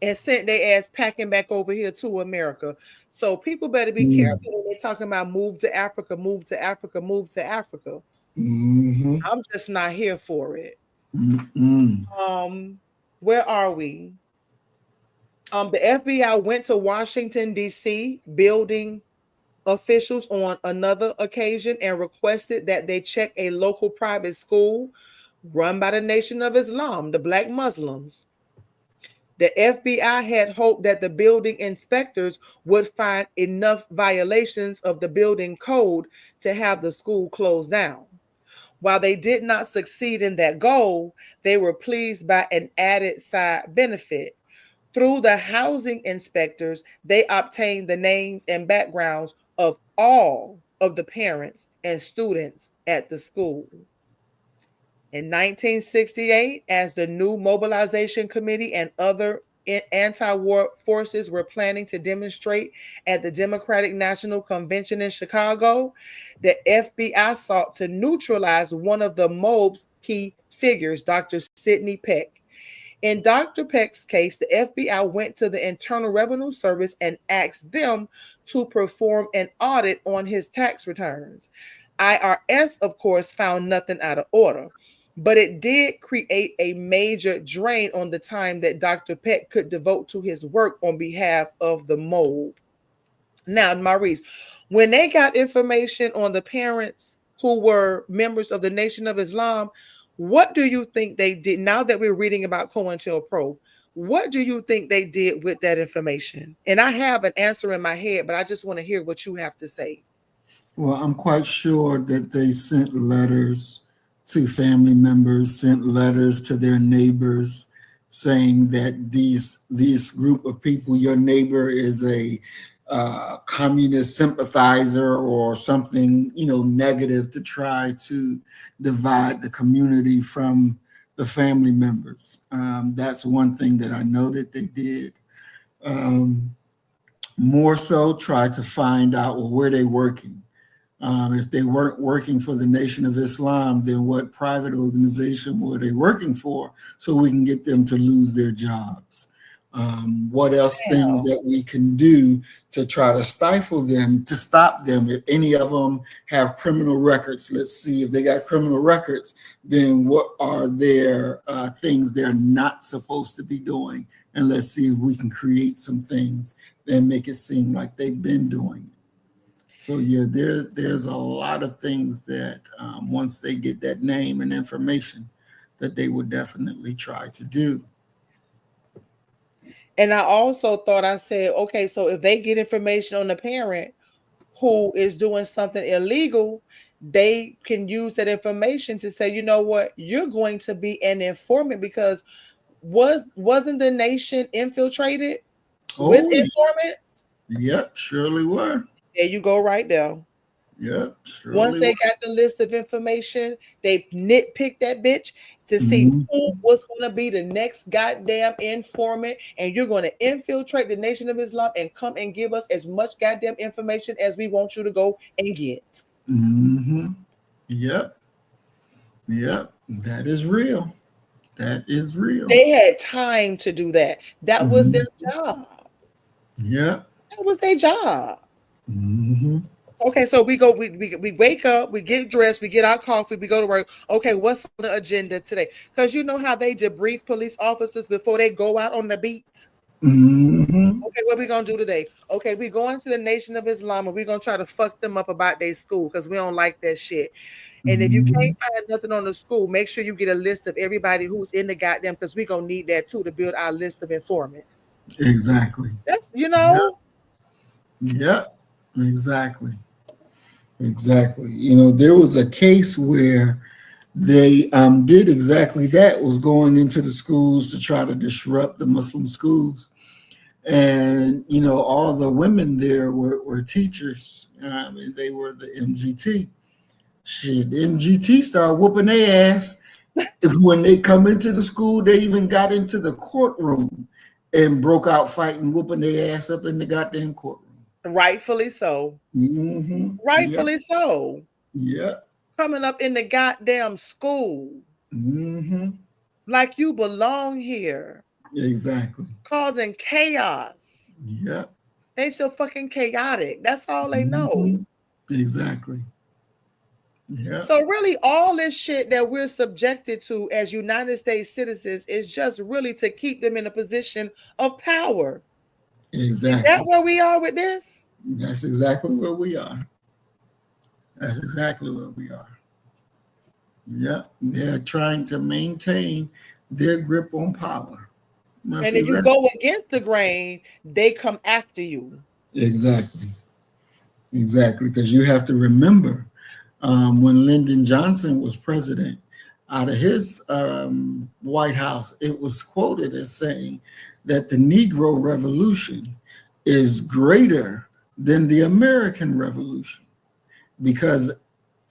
and sent their ass packing back over here to America. So people better be careful when they're talking about move to Africa, move to Africa, move to Africa. I'm just not here for it. Where are we? The FBI went to Washington, D.C., building officials on another occasion and requested that they check a local private school run by the Nation of Islam, the Black Muslims. The FBI had hoped that the building inspectors would find enough violations of the building code to have the school closed down. While they did not succeed in that goal, they were pleased by an added side benefit. Through the housing inspectors, they obtained the names and backgrounds of all of the parents and students at the school. In 1968, as the new mobilization committee and other anti-war forces were planning to demonstrate at the Democratic National Convention in Chicago, the FBI sought to neutralize one of the mob's key figures, Dr. Sidney Peck. In Dr. Peck's case, the FBI went to the Internal Revenue Service and asked them to perform an audit on his tax returns. IRS, of course, found nothing out of order. but it did create a major drain on the time that Dr. Peck could devote to his work on behalf of the mold. Now, Maurice, when they got information on the parents who were members of the Nation of Islam, what do you think they did? Now that we're reading about COINTELPRO, what do you think they did with that information? And I have an answer in my head, but I just want to hear what you have to say. Well, I'm quite sure that they sent letters to family members, sent letters to their neighbors, saying that these group of people, your neighbor is a communist sympathizer or something, negative, to try to divide the community from the family members. That's one thing that I know that they did. More so, try to find out, well, where they working. If they weren't working for the Nation of Islam, then what private organization were they working for, so we can get them to lose their jobs? What else things that we can do to try to stifle them, to stop them? If any of them have criminal records, let's see if they got criminal records, then what are their things they're not supposed to be doing? And let's see if we can create some things that make it seem like they've been doing it. So yeah, there's a lot of things that once they get that name and information, that they would definitely try to do. And I also thought, I said, okay, so if they get information on the parent who is doing something illegal, they can use that information to say, you know what, you're going to be an informant, because wasn't the nation infiltrated with informants? Yep, surely were. There you go, right there. Yep. Once they got the list of information, they nitpicked that bitch to see who was going to be the next goddamn informant, and you're going to infiltrate the Nation of Islam and come and give us as much goddamn information as we want you to go and get. Yep. That is real. That is real. They had time to do that. That was their job. Yeah. That was their job. Okay, so we go, we wake up, we get dressed, we get our coffee, we go to work. Okay, what's on the agenda today? Because you know how they debrief police officers before they go out on the beat. Okay, what we gonna do today? Okay, we going to the Nation of Islam and we're gonna try to fuck them up about their school because we don't like that shit. And if you can't find nothing on the school, make sure you get a list of everybody who's in the goddamn, because we're gonna need that too to build our list of informants. Exactly. That's Yep. Exactly. There was a case where they did exactly that, was going into the schools to try to disrupt the Muslim schools. And, all the women there were teachers. They were the MGT. Shit, the MGT started whooping their ass. When they come into the school, they even got into the courtroom and broke out fighting, whooping their ass up in the goddamn courtroom. Rightfully so. Rightfully so. Yeah. Coming up in the goddamn school. Like you belong here. Exactly. Causing chaos. Yeah. They so fucking chaotic. That's all they know. Exactly. Yeah. So really all this shit that we're subjected to as United States citizens is just really to keep them in a position of power. Exactly. Is that where we are with this? That's exactly where we are. That's exactly where we are. Yeah, they're trying to maintain their grip on power. And if you go against the grain, they come after you. Exactly, because you have to remember when Lyndon Johnson was president, out of his White House, it was quoted as saying that the Negro Revolution is greater than the American Revolution, because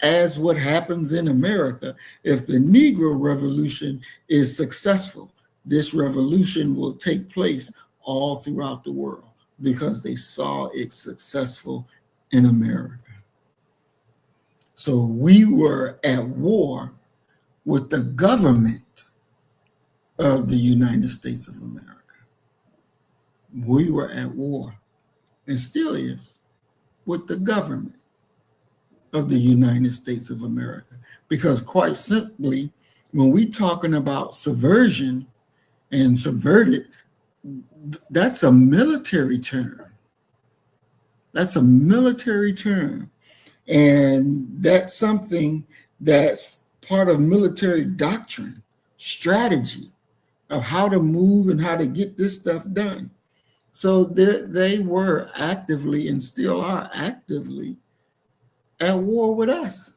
as what happens in America, if the Negro Revolution is successful, this revolution will take place all throughout the world because they saw it successful in America. So we were at war with the government of the United States of America. We were at war, and still is, with the government of the United States of America, because quite simply, When we talking about subversion and subverted, that's a military term. That's a military term. And that's something that's part of military doctrine, strategy of how to move and how to get this stuff done. So they were actively and still are actively at war with us.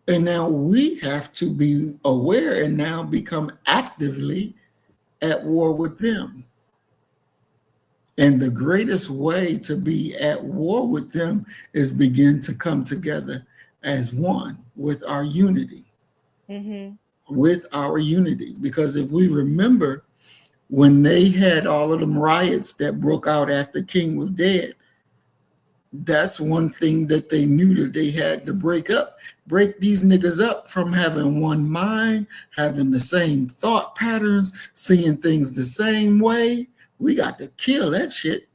And now we have to be aware and now become actively at war with them. And the greatest way to be at war with them is begin to come together as one with our unity. Mm-hmm. With our unity. Because if we remember when they had all of them riots that broke out after King was dead, that's one thing that they knew that they had to break these niggas up from having one mind, having the same thought patterns, seeing things the same way. We got to kill that shit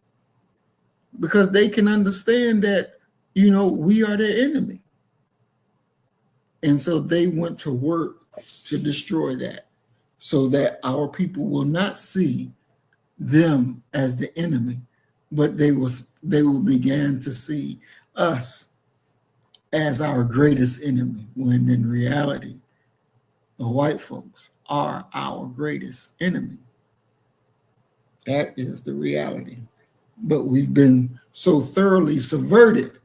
because they can understand that, we are their enemy. And so they went to work to destroy that so that our people will not see them as the enemy, but they will begin to see us as our greatest enemy, when in reality, the white folks are our greatest enemy. That is the reality. But we've been so thoroughly subverted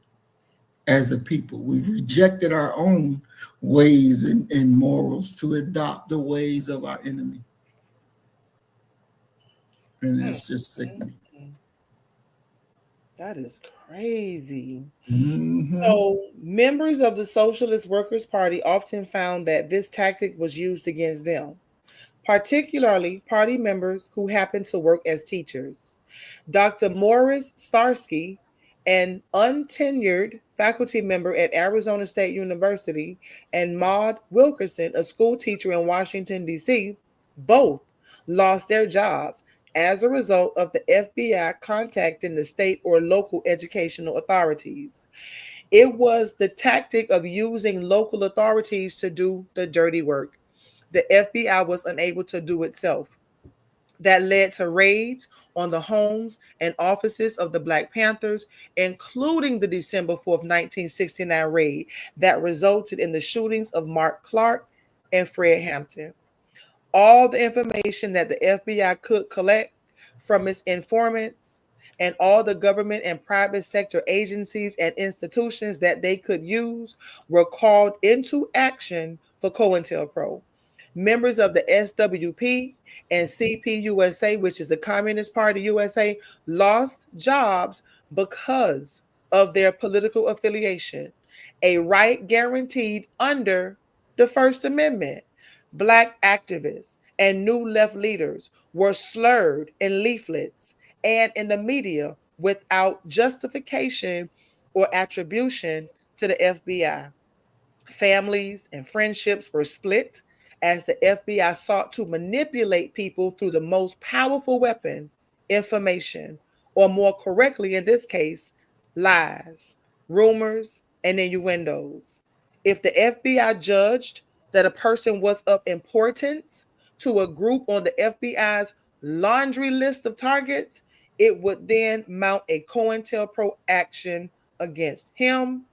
as a people. We've rejected our own ways and morals to adopt the ways of our enemy. And that's just sickening. That is crazy. Mm-hmm. So members of the Socialist Workers' Party often found that this tactic was used against them, particularly party members who happened to work as teachers. Dr. Morris Starsky, an untenured faculty member at Arizona State University, and Maud Wilkerson, a school teacher in Washington, D.C., both lost their jobs as a result of the FBI contacting the state or local educational authorities. It was the tactic of using local authorities to do the dirty work. The FBI was unable to do itself. That led to raids on the homes and offices of the Black Panthers, including the December 4th, 1969 raid that resulted in the shootings of Mark Clark and Fred Hampton. All the information that the FBI could collect from its informants and all the government and private sector agencies and institutions that they could use were called into action for COINTELPRO. Members of the SWP and CPUSA, which is the Communist Party USA, lost jobs because of their political affiliation, a right guaranteed under the First Amendment. Black activists and new left leaders were slurred in leaflets and in the media without justification or attribution to the FBI. Families and friendships were split as the FBI sought to manipulate people through the most powerful weapon, information, or more correctly in this case, lies, rumors, and innuendos. If the FBI judged that a person was of importance to a group on the FBI's laundry list of targets, it would then mount a COINTELPRO action against him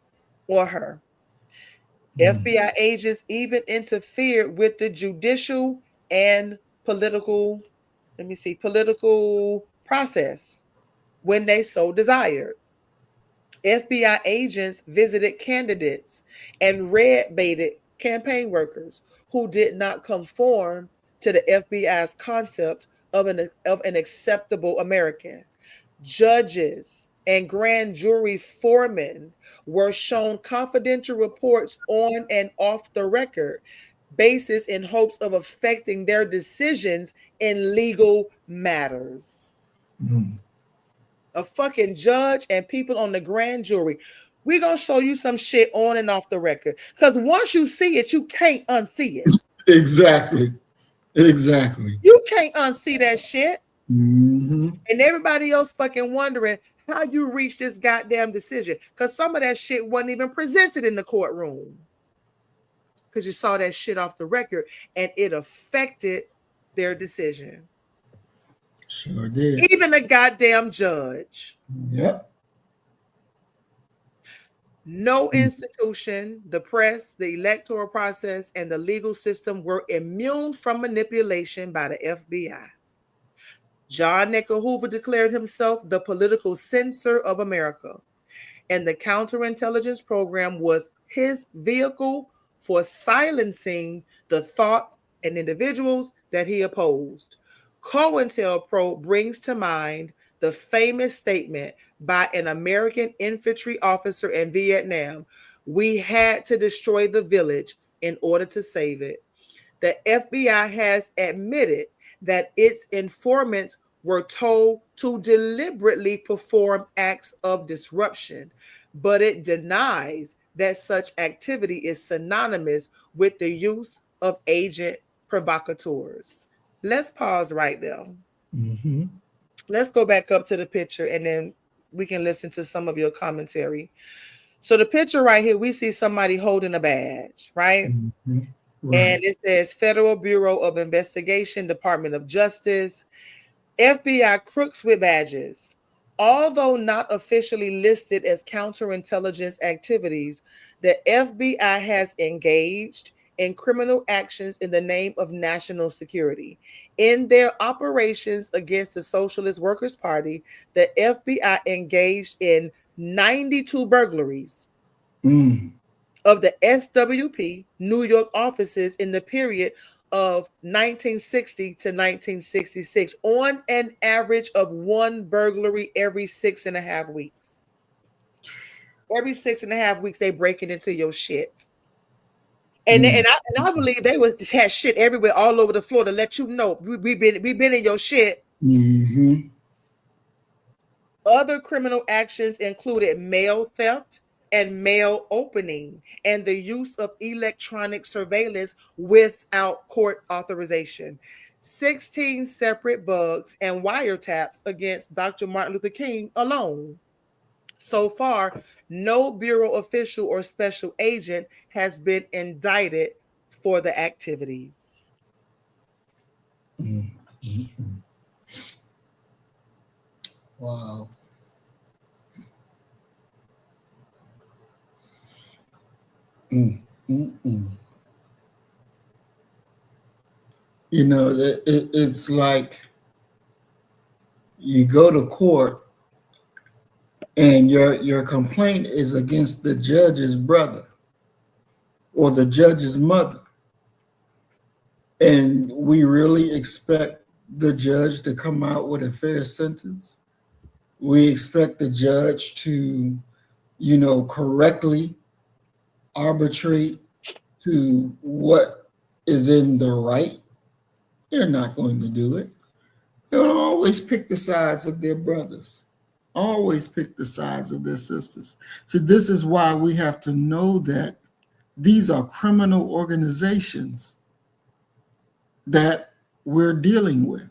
or her. FBI agents even interfered with the judicial and political process when they so desired. FBI agents visited candidates and red baited campaign workers who did not conform to the FBI's concept of an acceptable American. Judges and grand jury foremen were shown confidential reports on and off the record basis in hopes of affecting their decisions in legal matters. A fucking judge and people on the grand jury. We're going to show you some shit on and off the record. Because once you see it, you can't unsee it. Exactly. You can't unsee that shit. Mm-hmm. And everybody else fucking wondering how you reached this goddamn decision. Because some of that shit wasn't even presented in the courtroom. because you saw that shit off the record, and it affected their decision. Sure did. Even a goddamn judge. Yep. No institution, the press, the electoral process, and the legal system were immune from manipulation by the FBI. John Edgar Hoover declared himself the political censor of America, and the counterintelligence program was his vehicle for silencing the thoughts and individuals that he opposed. COINTELPRO brings to mind the famous statement by an American infantry officer in Vietnam: "We had to destroy the village in order to save it." The FBI has admitted that its informants were told to deliberately perform acts of disruption, but it denies that such activity is synonymous with the use of agent provocateurs. Let's pause right there. Mm-hmm. Let's go back up to the picture and then we can listen to some of your commentary. So the picture right here, we see somebody holding a badge, right? Mm-hmm. Right. And it says Federal Bureau of Investigation, Department of Justice, FBI crooks with badges. Although not officially listed as counterintelligence activities, the FBI has engaged in criminal actions in the name of national security. In their operations against the Socialist Workers' Party, the FBI engaged in 92 burglaries of the SWP New York offices in the period of 1960 to 1966, on an average of one burglary every 6.5 weeks. Every 6.5 weeks, they breaking into your shit. And I believe they had shit everywhere, all over the floor, to let you know we've been in your shit. Mm-hmm. Other criminal actions included mail theft and mail opening, and the use of electronic surveillance without court authorization. 16 separate bugs and wiretaps against Dr. Martin Luther King alone. So far, no bureau official or special agent has been indicted for the activities. Mm-hmm. Wow. Mm-mm. You know, it's like you go to court and your complaint is against the judge's brother or the judge's mother. And we really expect the judge to come out with a fair sentence. We expect the judge to, correctly arbitrate to what is in the right. They're not going to do it. They'll always pick the sides of their brothers, always pick the sides of their sisters. So this is why we have to know that these are criminal organizations that we're dealing with.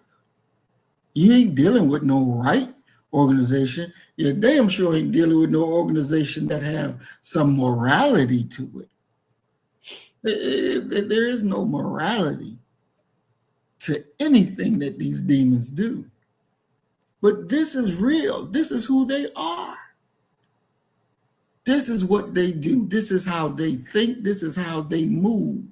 You ain't dealing with no right organization. You damn sure ain't dealing with no organization that have some morality to it. There is no morality to anything that these demons do. But this is real. This is who they are. This is what they do. This is how they think. This is how they move.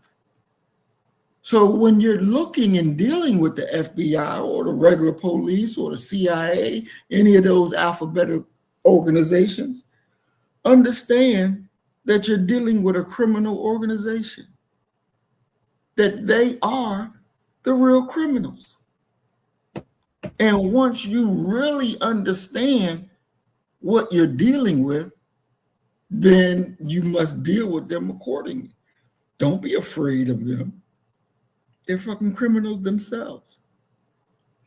So when you're looking and dealing with the FBI or the regular police or the CIA, any of those alphabetic organizations, understand that you're dealing with a criminal organization, that they are the real criminals. And once you really understand what you're dealing with, then you must deal with them accordingly. Don't be afraid of them. They're fucking criminals themselves.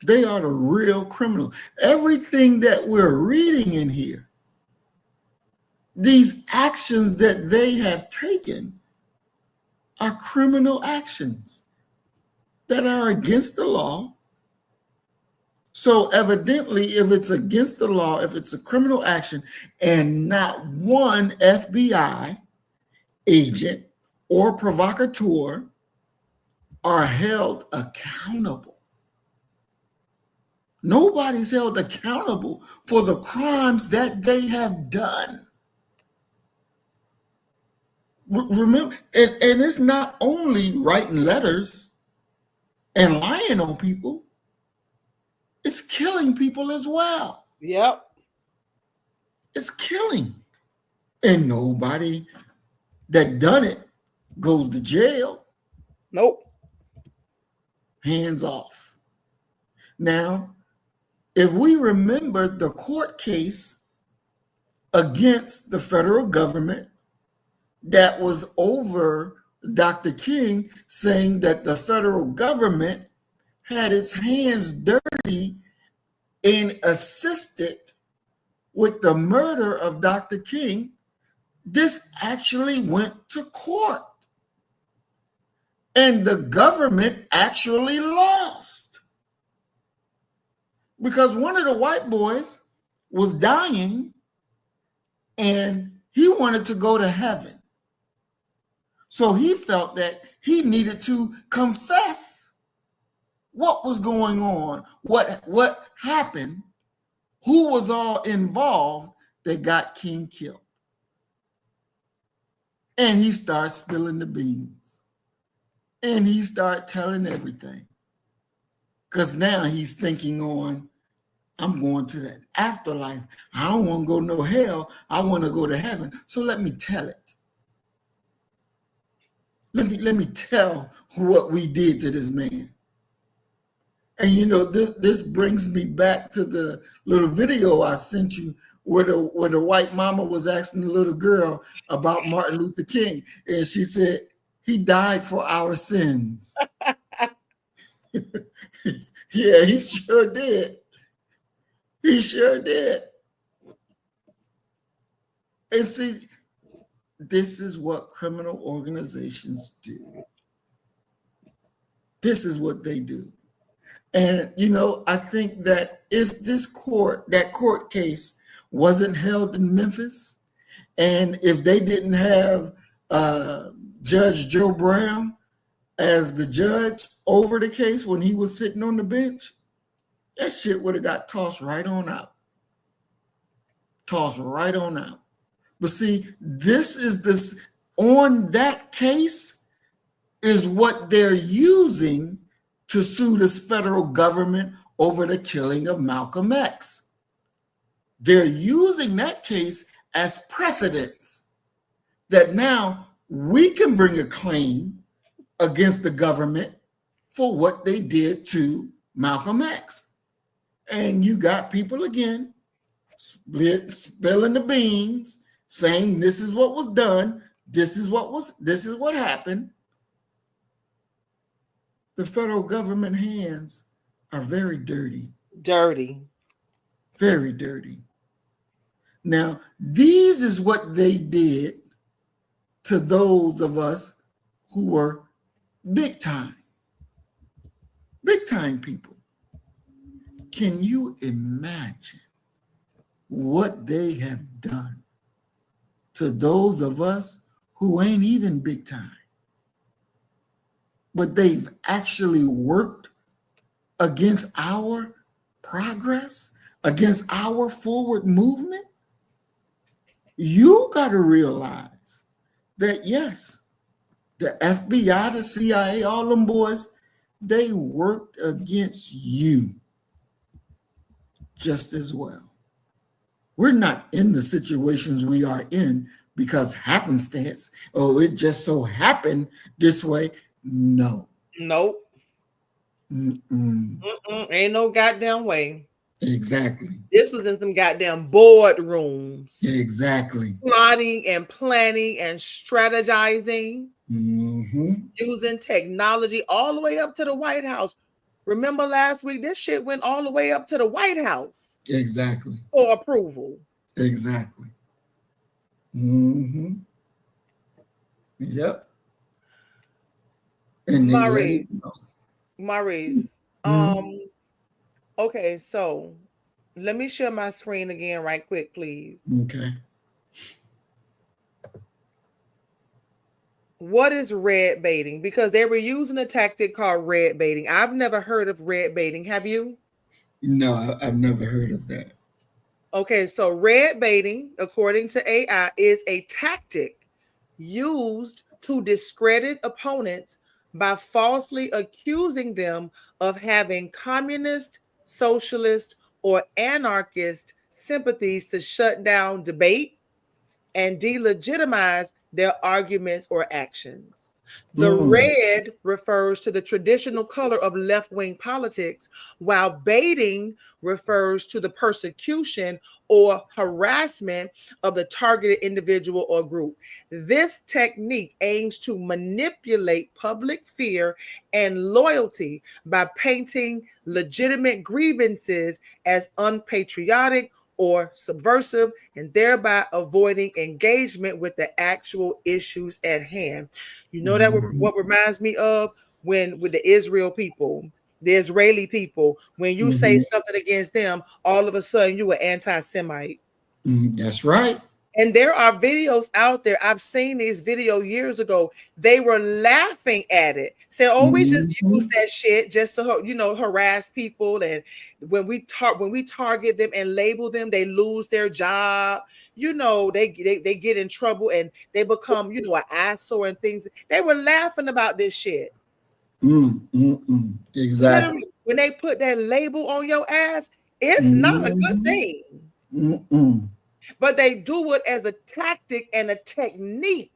They are the real criminals. Everything that we're reading in here, these actions that they have taken are criminal actions that are against the law. So evidently, if it's against the law, if it's a criminal action, and not one FBI agent or provocateur are held accountable. Nobody's held accountable for the crimes that they have done. Remember, and it's not only writing letters and lying on people, it's killing people as well. Yep. It's killing. And nobody that done it goes to jail. Nope. Hands off. Now, if we remember the court case against the federal government that was over Dr. King, saying that the federal government had its hands dirty and assisted with the murder of Dr. King, this actually went to court. And the government actually lost. Because one of the white boys was dying and he wanted to go to heaven. So he felt that he needed to confess what was going on, what happened, who was all involved that got King killed. And he starts spilling the beans. And he started telling everything. Because now he's thinking on, I'm going to that afterlife. I don't want to go no hell. I want to go to heaven. So let me tell it. Let me tell what we did to this man. And you know, this brings me back to the little video I sent you where the white mama was asking the little girl about Martin Luther King. And she said, he died for our sins. Yeah, he sure did. He sure did. And see, this is what criminal organizations do. This is what they do. And, you know, I think that if that court case wasn't held in Memphis, and if they didn't have Judge Joe Brown as the judge over the case when he was sitting on the bench, that shit would have got tossed right on out. Tossed right on out. But see, on that case is what they're using to sue this federal government over the killing of Malcolm X. They're using that case as precedence that now we can bring a claim against the government for what they did to Malcolm X. And you got people again spilling the beans, saying this is what was done, this is what happened. The federal government hands are very dirty. Dirty. Very dirty. Now, these is what they did to those of us who were big time people. Can you imagine what they have done to those of us who ain't even big time? But they've actually worked against our progress, against our forward movement. You got to realize that, yes, the FBI, the CIA, all them boys, they worked against you just as well. We're not in the situations we are in because happenstance, it just so happened this way. No. Nope. Ain't no goddamn way. Exactly. This was in some goddamn boardrooms. Exactly. Plotting and planning and strategizing, using technology all the way up to the White House. Remember last week, this shit went all the way up to the White House. Exactly. For approval. Exactly. Yep. And Maurice, okay, so let me share my screen again right quick, please. Okay. What is red baiting? Because they were using a tactic called red baiting. I've never heard of red baiting. Have you? No, I've never heard of that. Okay, so red baiting, according to AI, is a tactic used to discredit opponents by falsely accusing them of having communist, socialist, or anarchist sympathies to shut down debate and delegitimize their arguments or actions. The red refers to the traditional color of left-wing politics, while baiting refers to the persecution or harassment of the targeted individual or group. This technique aims to manipulate public fear and loyalty by painting legitimate grievances as unpatriotic or subversive, and thereby avoiding engagement with the actual issues at hand. You know that what reminds me of when with the Israel people, the Israeli people, when you say something against them, all of a sudden you are anti-Semite. That's right. And there are videos out there. I've seen these videos years ago. They were laughing at it, saying, "Oh, we just use that shit just to, harass people." And when we target them and label them, they lose their job. They get in trouble and they become, an asshole and things. They were laughing about this shit. Exactly. When they put that label on your ass, it's not a good thing. But they do it as a tactic and a technique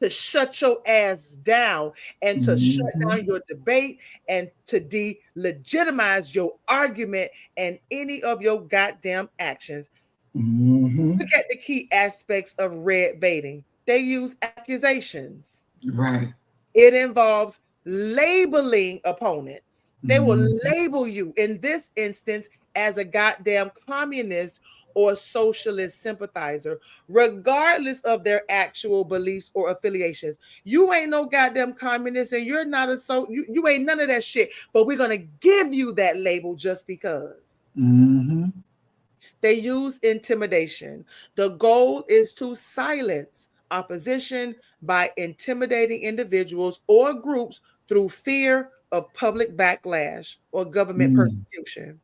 to shut your ass down and to shut down your debate and to delegitimize your argument and any of your goddamn actions. Look at the key aspects of red baiting. They use accusations. Right. It involves labeling opponents. They will label you, in this instance, as a goddamn communist or socialist sympathizer, regardless of their actual beliefs or affiliations. You ain't no goddamn communist and you're not you ain't none of that shit, but we're going to give you that label just because. They use intimidation. The goal is to silence opposition by intimidating individuals or groups through fear of public backlash or government persecution.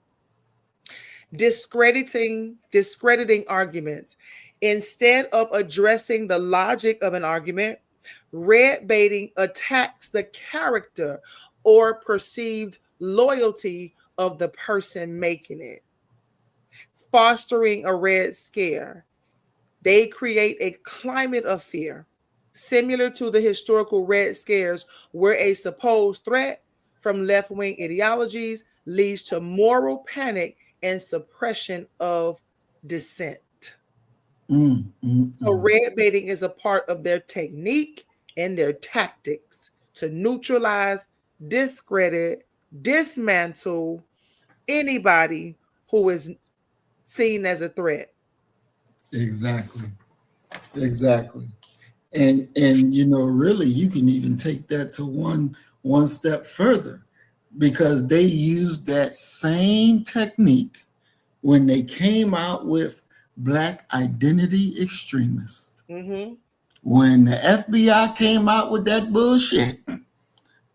Discrediting arguments. Instead of addressing the logic of an argument, red baiting attacks the character or perceived loyalty of the person making it. Fostering a red scare. They create a climate of fear, similar to the historical Red Scares, where a supposed threat from left-wing ideologies leads to moral panic and suppression of dissent. So red baiting is a part of their technique and their tactics to neutralize, discredit, dismantle anybody who is seen as a threat. Exactly. And really you can even take that to one step further, because they used that same technique when they came out with Black identity extremists. When the FBI came out with that bullshit,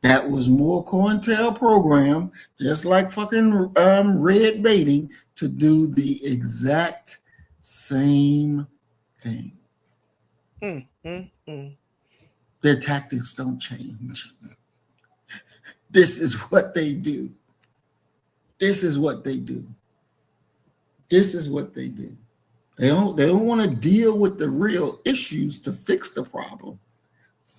that was more COINTELPRO program, just like fucking red baiting, to do the exact same thing. Their tactics don't change. This is what they do. They don't want to deal with the real issues to fix the problem.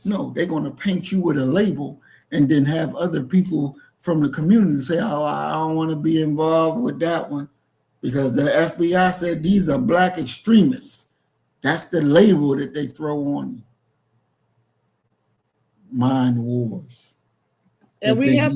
No, they're going to paint you with a label and then have other people from the community say, "Oh, I don't want to be involved with that one because the FBI said these are Black extremists." That's the label that they throw on you. Mind wars. And we have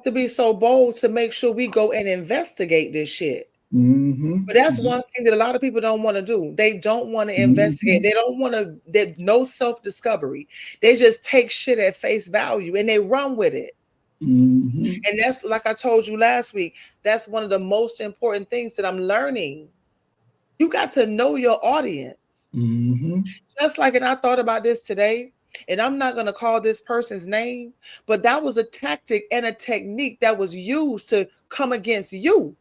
to be so bold to make sure we go and investigate this shit. But that's one thing that a lot of people don't want to do. They don't want to investigate. They don't want to. There's no self-discovery. They just take shit at face value and they run with it. And that's, like I told you last week, that's one of the most important things that I'm learning. You got to know your audience. Just like, and I thought about this today, and I'm not going to call this person's name, but that was a tactic and a technique that was used to come against you.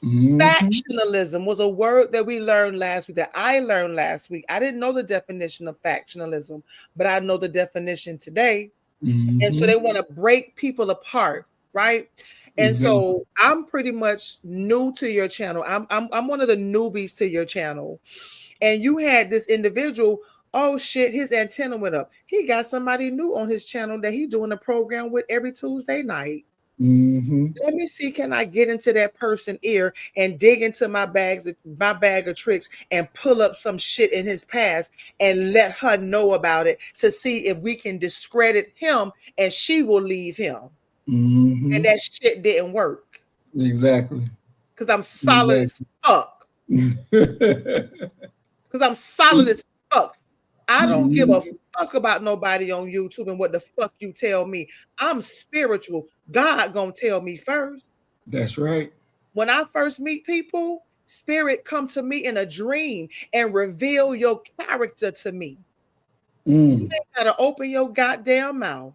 Factionalism was a word that we learned last week, that I learned last week. I didn't know the definition of factionalism, but I know the definition today. And so they want to break people apart, right? And so I'm pretty much new to your channel. I'm one of the newbies to your channel. And you had this individual, oh shit, his antenna went up. He got somebody new on his channel that he's doing a program with every Tuesday night. Let me see, can I get into that person's ear and dig into my bag of tricks and pull up some shit in his past and let her know about it to see if we can discredit him and she will leave him. And that shit didn't work. Exactly. Because I'm solid as fuck. Because I'm solid as fuck. I don't give a fuck about nobody on YouTube and what the fuck you tell me. I'm spiritual. God gonna tell me first. That's right. When I first meet people, spirit come to me in a dream and reveal your character to me. You ain't gotta open your goddamn mouth.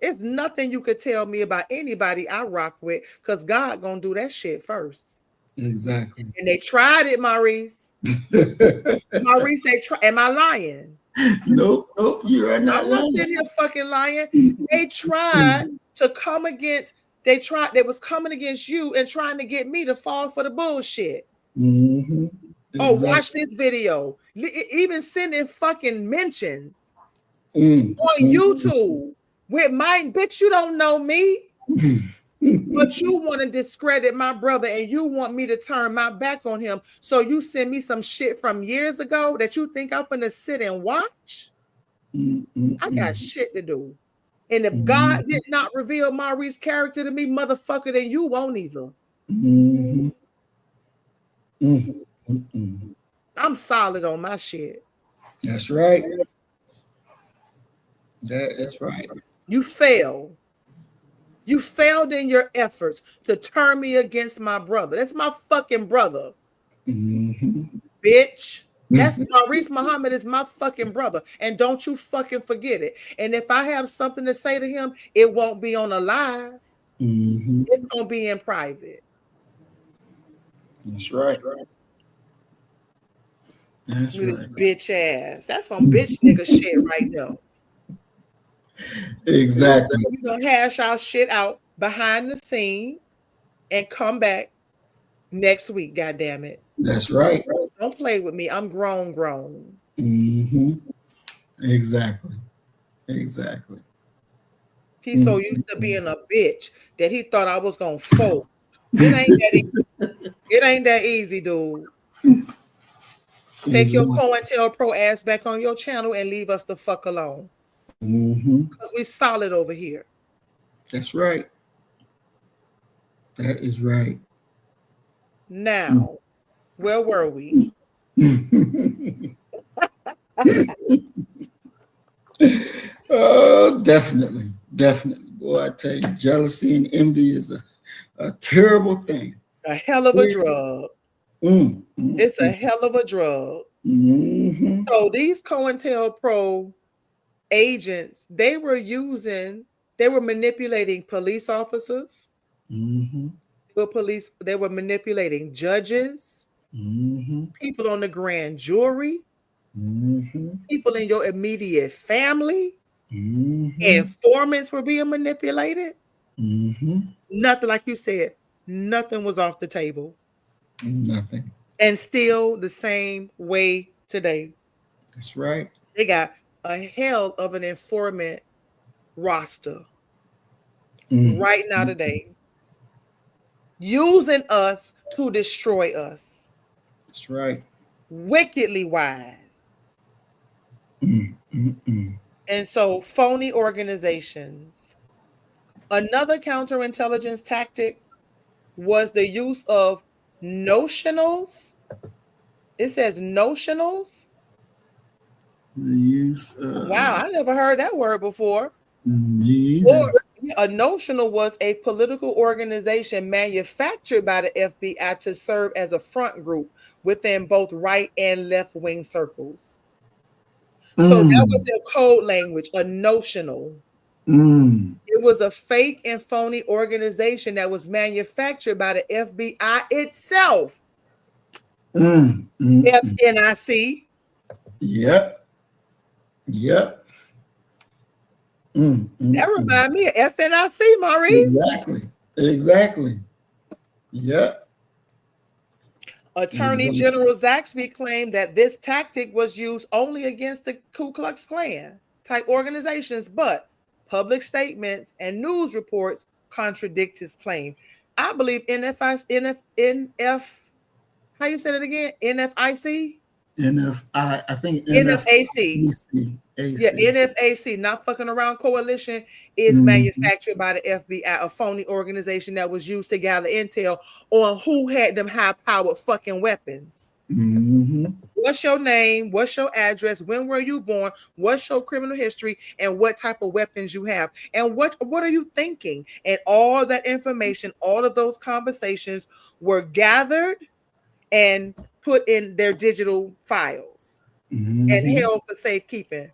It's nothing you could tell me about anybody I rock with, because God gonna do that shit first. Exactly. And they tried it, Maurice. Maurice, they try. Am I lying? Nope, you are not I'm lying. not sitting here fucking lying. They tried to come against, they was coming against you and trying to get me to fall for the bullshit. Exactly. Oh, watch this video. Even sending fucking mentions on YouTube with my bitch, you don't know me. But you want to discredit my brother and you want me to turn my back on him. So you send me some shit from years ago that you think I'm gonna sit and watch? I got shit to do. And if God did not reveal Maurice's character to me, motherfucker, then you won't either. I'm solid on my shit. That's right. That's right. You failed. You failed in your efforts to turn me against my brother. That's my fucking brother. Bitch. That's Maurice Muhammad is my fucking brother. And don't you fucking forget it. And if I have something to say to him, it won't be on a live. It's going to be in private. That's right. That's with right. His bitch ass. That's some bitch nigga shit right there. Exactly. We're going to hash our shit out behind the scene and come back next week, goddammit. That's right. Don't play with me. I'm grown. Exactly. Exactly. He's so used to being a bitch that he thought I was going to fold. It ain't that easy. It ain't that easy, dude. Take your COINTELPRO ass back on your channel and leave us the fuck alone. Because we solid over here. That's right. That is right. Now, where were we? Oh, definitely. Boy, I tell you, jealousy and envy is a terrible thing. A hell of a drug. It's a hell of a drug. So these COINTELPRO agents, they were manipulating police officers. They were manipulating judges, people on the grand jury, people in your immediate family. Informants were being manipulated. Nothing, like you said, nothing was off the table. Nothing. And still the same way today. That's right. They got a hell of an informant roster right now today, using us to destroy us. That's right. Wickedly wise. And so phony organizations. Another counterintelligence tactic was the use of notionals. It says notionals. The use of, wow, I never heard that word before. Or A notional was a political organization manufactured by the FBI to serve as a front group within both right and left wing circles. So that was their code language, a notional. It was a fake and phony organization that was manufactured by the FBI itself. FNIC. Yep. That reminds me of FNIC, Maurice. Exactly. Yep. Attorney General Zaxby claimed that this tactic was used only against the Ku Klux Klan type organizations, but public statements and news reports contradict his claim. I believe NF, how you said it again? NFIC? I think NFAC. Yeah, NFAC, not fucking around coalition, is manufactured by the FBI, a phony organization that was used to gather intel on who had them high-powered fucking weapons. What's your name? What's your address? When were you born? What's your criminal history? And what type of weapons you have? And what are you thinking? And all that information, all of those conversations were gathered and put in their digital files and held for safekeeping.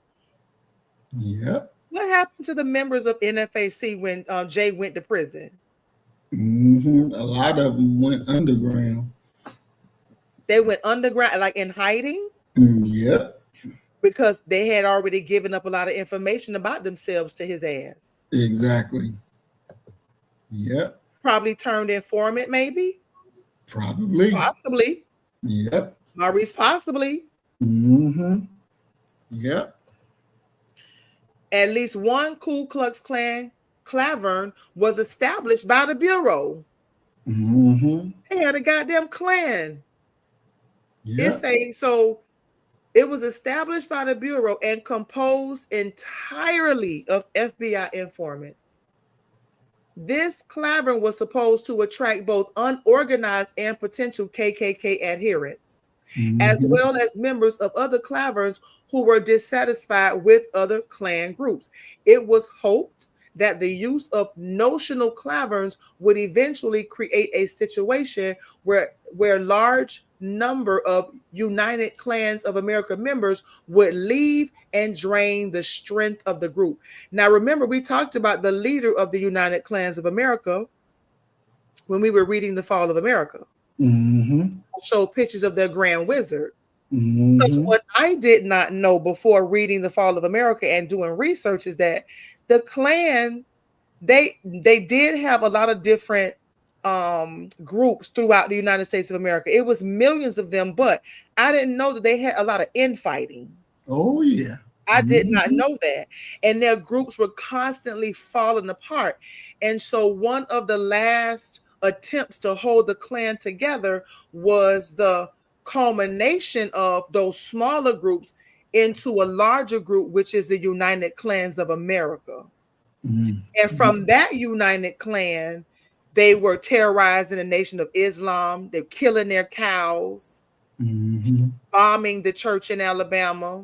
Yep. What happened to the members of NFAC when Jay went to prison? A lot of them went underground. They went underground, like in hiding? Yep. Because they had already given up a lot of information about themselves to his ass. Exactly. Yep. Probably turned informant, maybe? Probably. Possibly. Yep. Maurice, possibly. Yep. At least one Ku Klux Klan clavern was established by the Bureau. They had a goddamn Klan. Yep. So it was established by the Bureau and composed entirely of FBI informants. This clavern was supposed to attract both unorganized and potential KKK adherents, as well as members of other claverns who were dissatisfied with other Klan groups. It was hoped that the use of notional claverns would eventually create a situation where large number of United Klans of America members would leave and drain the strength of the group. Now, remember, we talked about the leader of the United Klans of America when we were reading The Fall of America. Showed pictures of their Grand Wizard. Because what I did not know before reading The Fall of America and doing research is that the Klan, they did have a lot of different groups throughout the United States of America. It was millions of them, but I didn't know that they had a lot of infighting. Oh yeah. I did not know that. And their groups were constantly falling apart. And so one of the last attempts to hold the Klan together was the culmination of those smaller groups into a larger group, which is the United Klans of America. And from that United Klan, they were terrorizing the Nation of Islam. They're killing their cows, bombing the church in Alabama.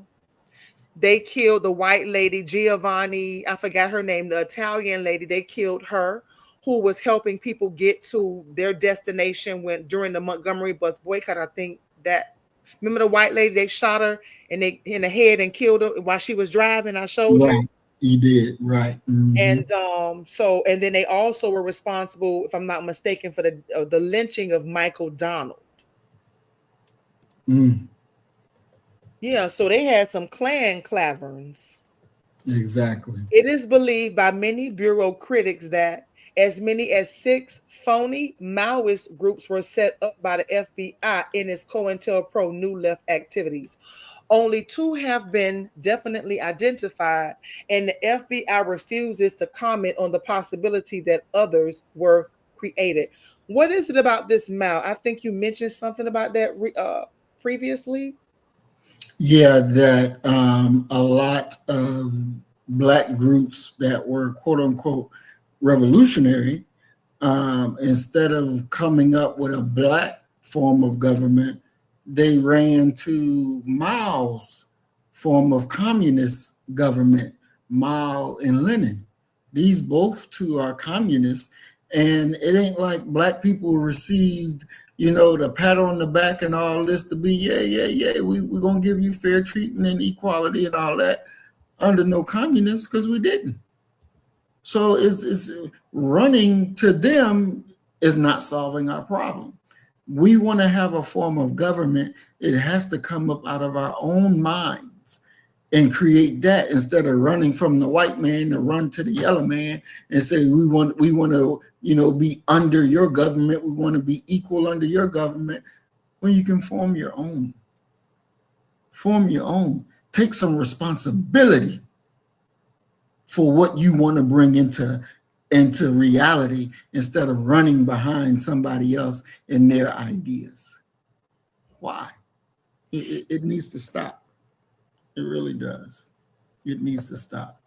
They killed the white lady, Giovanni, I forgot her name, the Italian lady. They killed her, who was helping people get to their destination during the Montgomery bus boycott. I think that, remember the white lady, they shot her in the head and killed her while she was driving. I showed you. You did, right. And and then they also were responsible, if I'm not mistaken, for the lynching of Michael Donald. Yeah, so they had some Klan claverns. Exactly. It is believed by many Bureau critics that as many as 6 phony Maoist groups were set up by the FBI in its COINTELPRO New Left activities. Only 2 have been definitely identified, and the FBI refuses to comment on the possibility that others were created. What is it about this Mao? I think you mentioned something about that previously. Yeah, that a lot of Black groups that were quote unquote revolutionary, instead of coming up with a Black form of government, they ran to Mao's form of communist government, Mao and Lenin, these both two are communists, and it ain't like black people received, the pat on the back and all this to be, we're going to give you fair treatment and equality and all that under no communists, because we didn't. So it's running to them is not solving our problem. We want to have a form of government. It has to come up out of our own minds and create that, instead of running from the white man to run to the yellow man and say, we want to, be under your government. We want to be equal under your government, when you can form your own. Form your own. Take some responsibility for what you want to bring into reality, instead of running behind somebody else and their ideas. Why? It needs to stop. It really does. It needs to stop,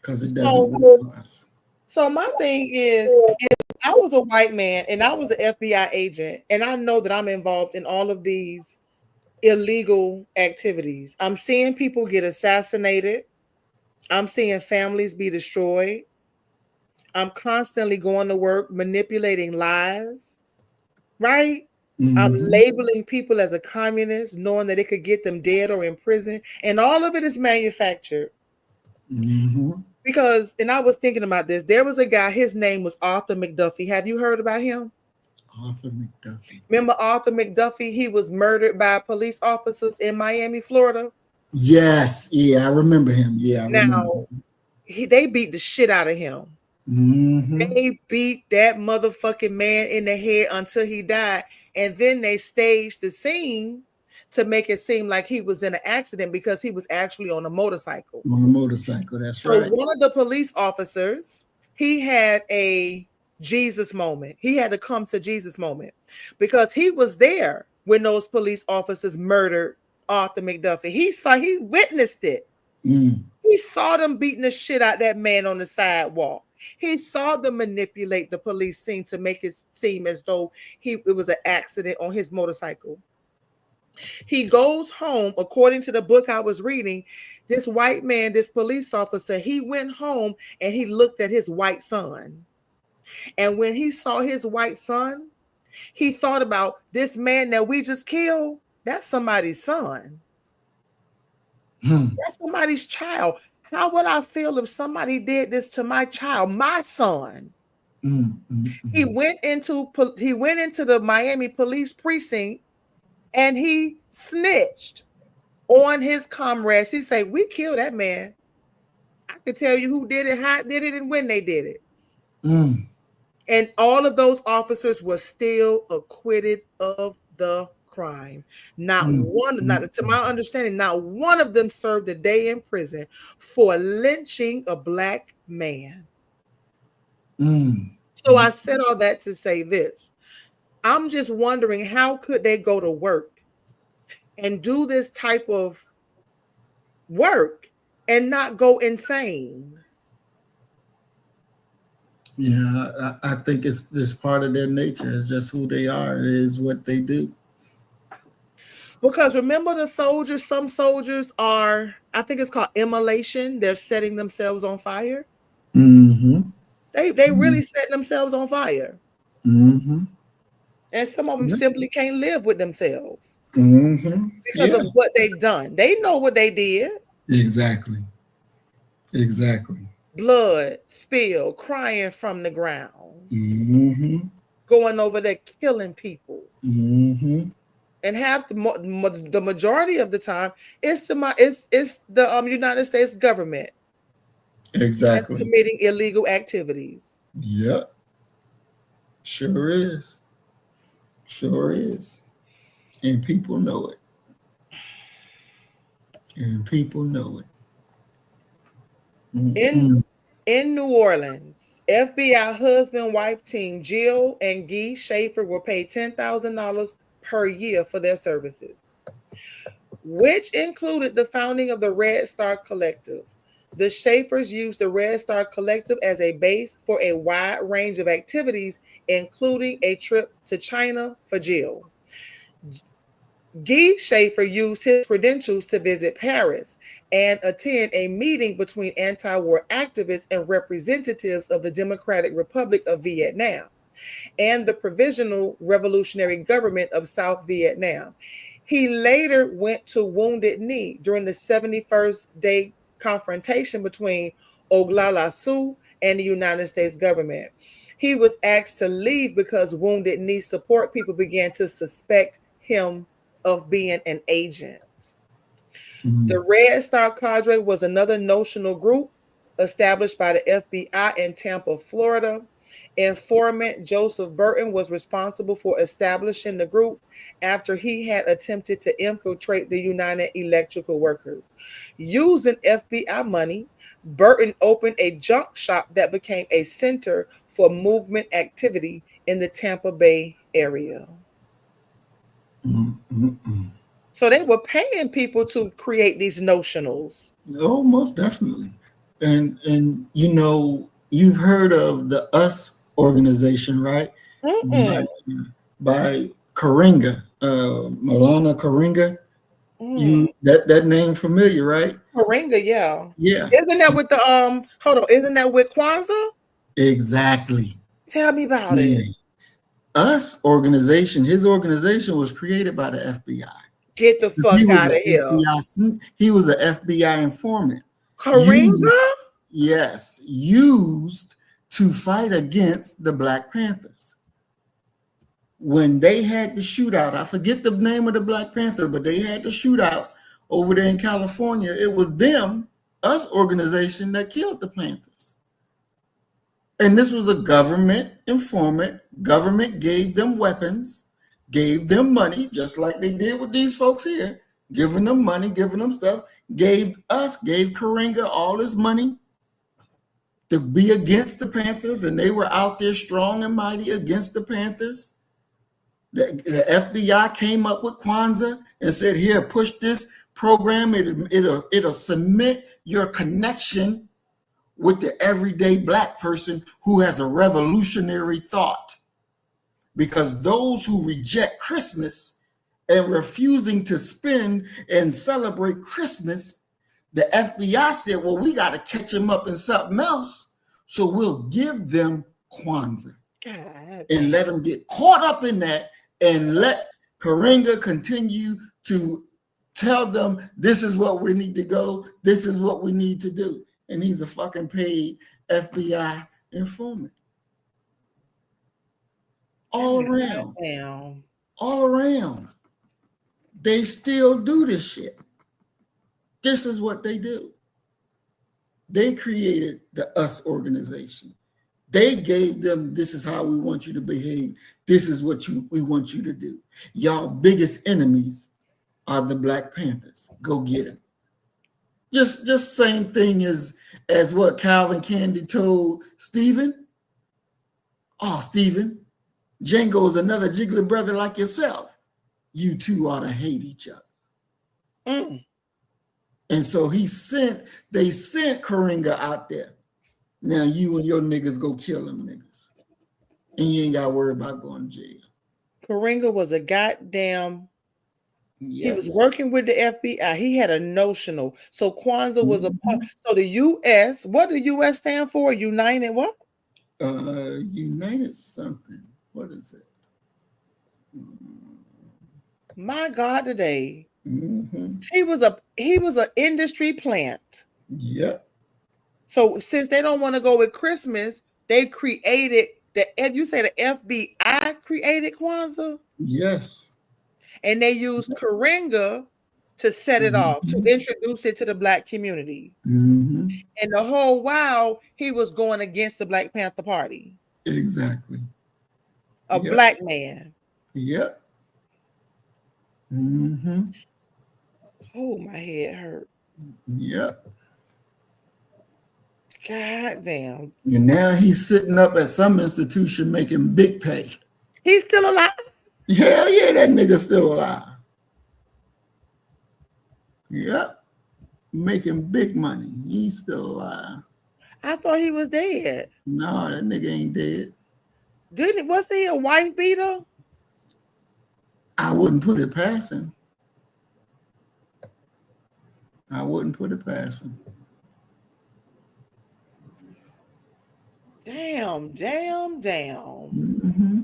because it doesn't work for us. So my thing is, if I was a white man and I was an FBI agent, and I know that I'm involved in all of these illegal activities, I'm seeing people get assassinated. I'm seeing families be destroyed. I'm constantly going to work, manipulating lies, right? Mm-hmm. I'm labeling people as a communist, knowing that it could get them dead or in prison. And all of it is manufactured. Mm-hmm. Because, and I was thinking about this, there was a guy, his name was Arthur McDuffie. Have you heard about him? Arthur McDuffie. Remember Arthur McDuffie? He was murdered by police officers in Miami, Florida. Yes, yeah, I remember him. Yeah, they beat the shit out of him. Mm-hmm. They beat that motherfucking man in the head until he died, and then they staged the scene to make it seem like he was in an accident, because he was actually on a motorcycle. On a motorcycle, that's right. So one of the police officers, he had a Jesus moment. He had to come to Jesus moment, because he was there when those police officers murdered Arthur McDuffie. He witnessed it. Mm. He saw them beating the shit out that man on the sidewalk. He saw them manipulate the police scene to make it seem as though it was an accident on his motorcycle. He goes home, according to the book I was reading, this white man, this police officer, he went home and he looked at his white son. And when he saw his white son, he thought about this man that we just killed. That's somebody's son. That's somebody's child. How would I feel if somebody did this to my child, my son? He went into the Miami police precinct and he snitched on his comrades. He said, "We killed that man. I could tell you who did it, how did it, and when they did it." And all of those officers were still acquitted of the crime. Not one, not to my understanding, not one of them served a day in prison for lynching a black man. So I said all that to say this. I'm just wondering, how could they go to work and do this type of work and not go insane? Yeah, I think it's part of their nature. It's just who they are. It is what they do. Because remember the soldiers, some soldiers are, I think it's called immolation. They're setting themselves on fire. They really set themselves on fire. And some of them simply can't live with themselves because of what they've done. They know what they did. Exactly. Blood, spill, crying from the ground. Going over there, killing people. And have the majority of the time, it's the United States government that's committing illegal activities. Yep, sure is, and people know it. In New Orleans, FBI husband-wife team Jill and Guy Schaefer were paid $10,000 per year for their services, which included the founding of the Red Star Collective. The Schaefers used the Red Star Collective as a base for a wide range of activities, including a trip to China for Jill. Guy Schaefer used his credentials to visit Paris and attend a meeting between anti-war activists and representatives of the Democratic Republic of Vietnam and the Provisional Revolutionary Government of South Vietnam. He later went to Wounded Knee during the 71st day confrontation between Oglala Sioux and the United States government. He was asked to leave because Wounded Knee support people began to suspect him of being an agent. The Red Star Cadre was another notional group established by the FBI in Tampa, Florida. Informant Joseph Burton was responsible for establishing the group after he had attempted to infiltrate the United Electrical Workers. Using FBI money, Burton opened a junk shop that became a center for movement activity in the Tampa Bay area. So they were paying people to create these notionals. Oh, most definitely. And you know, you've heard of the US organization, right? By Karinga, Milana Karinga. You that name familiar, right? Karinga, yeah. Yeah. Isn't that with the hold on, isn't that with Kwanzaa? Exactly. Tell me about it. US organization, his organization was created by the FBI. Get the fuck out of here. He was an FBI informant. Karinga? Yes, used to fight against the Black Panthers. When they had the shootout, I forget the name of the Black Panther, but they had the shootout over there in California. It was them, US organization, that killed the Panthers. And this was a government informant. Government gave them weapons, gave them money, just like they did with these folks here, giving them money, giving them stuff, gave Karinga all his money to be against the Panthers, and they were out there strong and mighty against the Panthers. The FBI came up with Kwanzaa and said, here, push this program. It'll cement your connection with the everyday Black person who has a revolutionary thought. Because those who reject Christmas and refusing to spend and celebrate Christmas, the FBI said, well, we got to catch them up in something else. So we'll give them Kwanzaa and let them get caught up in that and let Karinga continue to tell them this is what we need to go. This is what we need to do. And he's a fucking paid FBI informant. All around. They still do this shit. This is what they do. They created the US organization. They gave them, this is how we want you to behave. This is what we want you to do. Y'all biggest enemies are the Black Panthers. Go get them. Just same thing as what Calvin Candy told Stephen. Oh, Stephen, Django is another jiggly brother like yourself. You two ought to hate each other. And so they sent Karinga out there. Now you and your niggas go kill them niggas. And you ain't got to worry about going to jail. Karinga was a goddamn, he was working with the FBI. He had a notional. So Kwanzaa was a part. So the U.S., what do U.S. stand for? United what? United something. What is it? My God, today. He was an industry plant. Yep. So since they don't want to go with Christmas, they created you say the FBI created Kwanzaa? Yes. And they used Karinga to set it off, to introduce it to the Black community. And the whole while he was going against the Black Panther Party. Exactly. A Black man. Yep. Oh, my head hurt. Yep. God damn. And now he's sitting up at some institution making big pay. He's still alive? Hell yeah, that nigga's still alive. Yep. Making big money. He's still alive. I thought he was dead. No, that nigga ain't dead. Wasn't he a wife beater? I wouldn't put it past him. I wouldn't put it past him. Damn. Mm-hmm.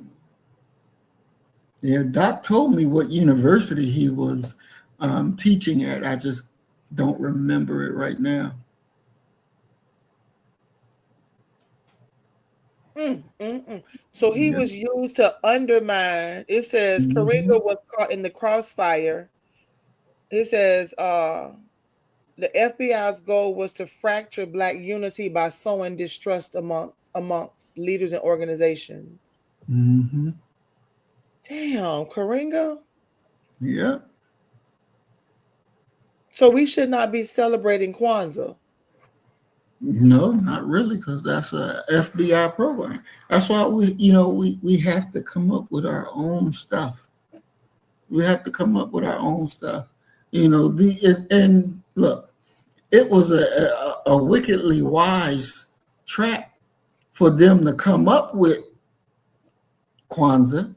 Yeah, Doc told me what university he was teaching at. I just don't remember it right now. So he was used to undermine. It says Karinga was caught in the crossfire. It says the FBI's goal was to fracture Black unity by sowing distrust amongst leaders and organizations. Mm-hmm. Damn, Karinga. Yeah. So we should not be celebrating Kwanzaa. No, not really, because that's a FBI program. That's why we have to come up with our own stuff. We have to come up with our own stuff. And look, it was a wickedly wise trap for them to come up with Kwanzaa,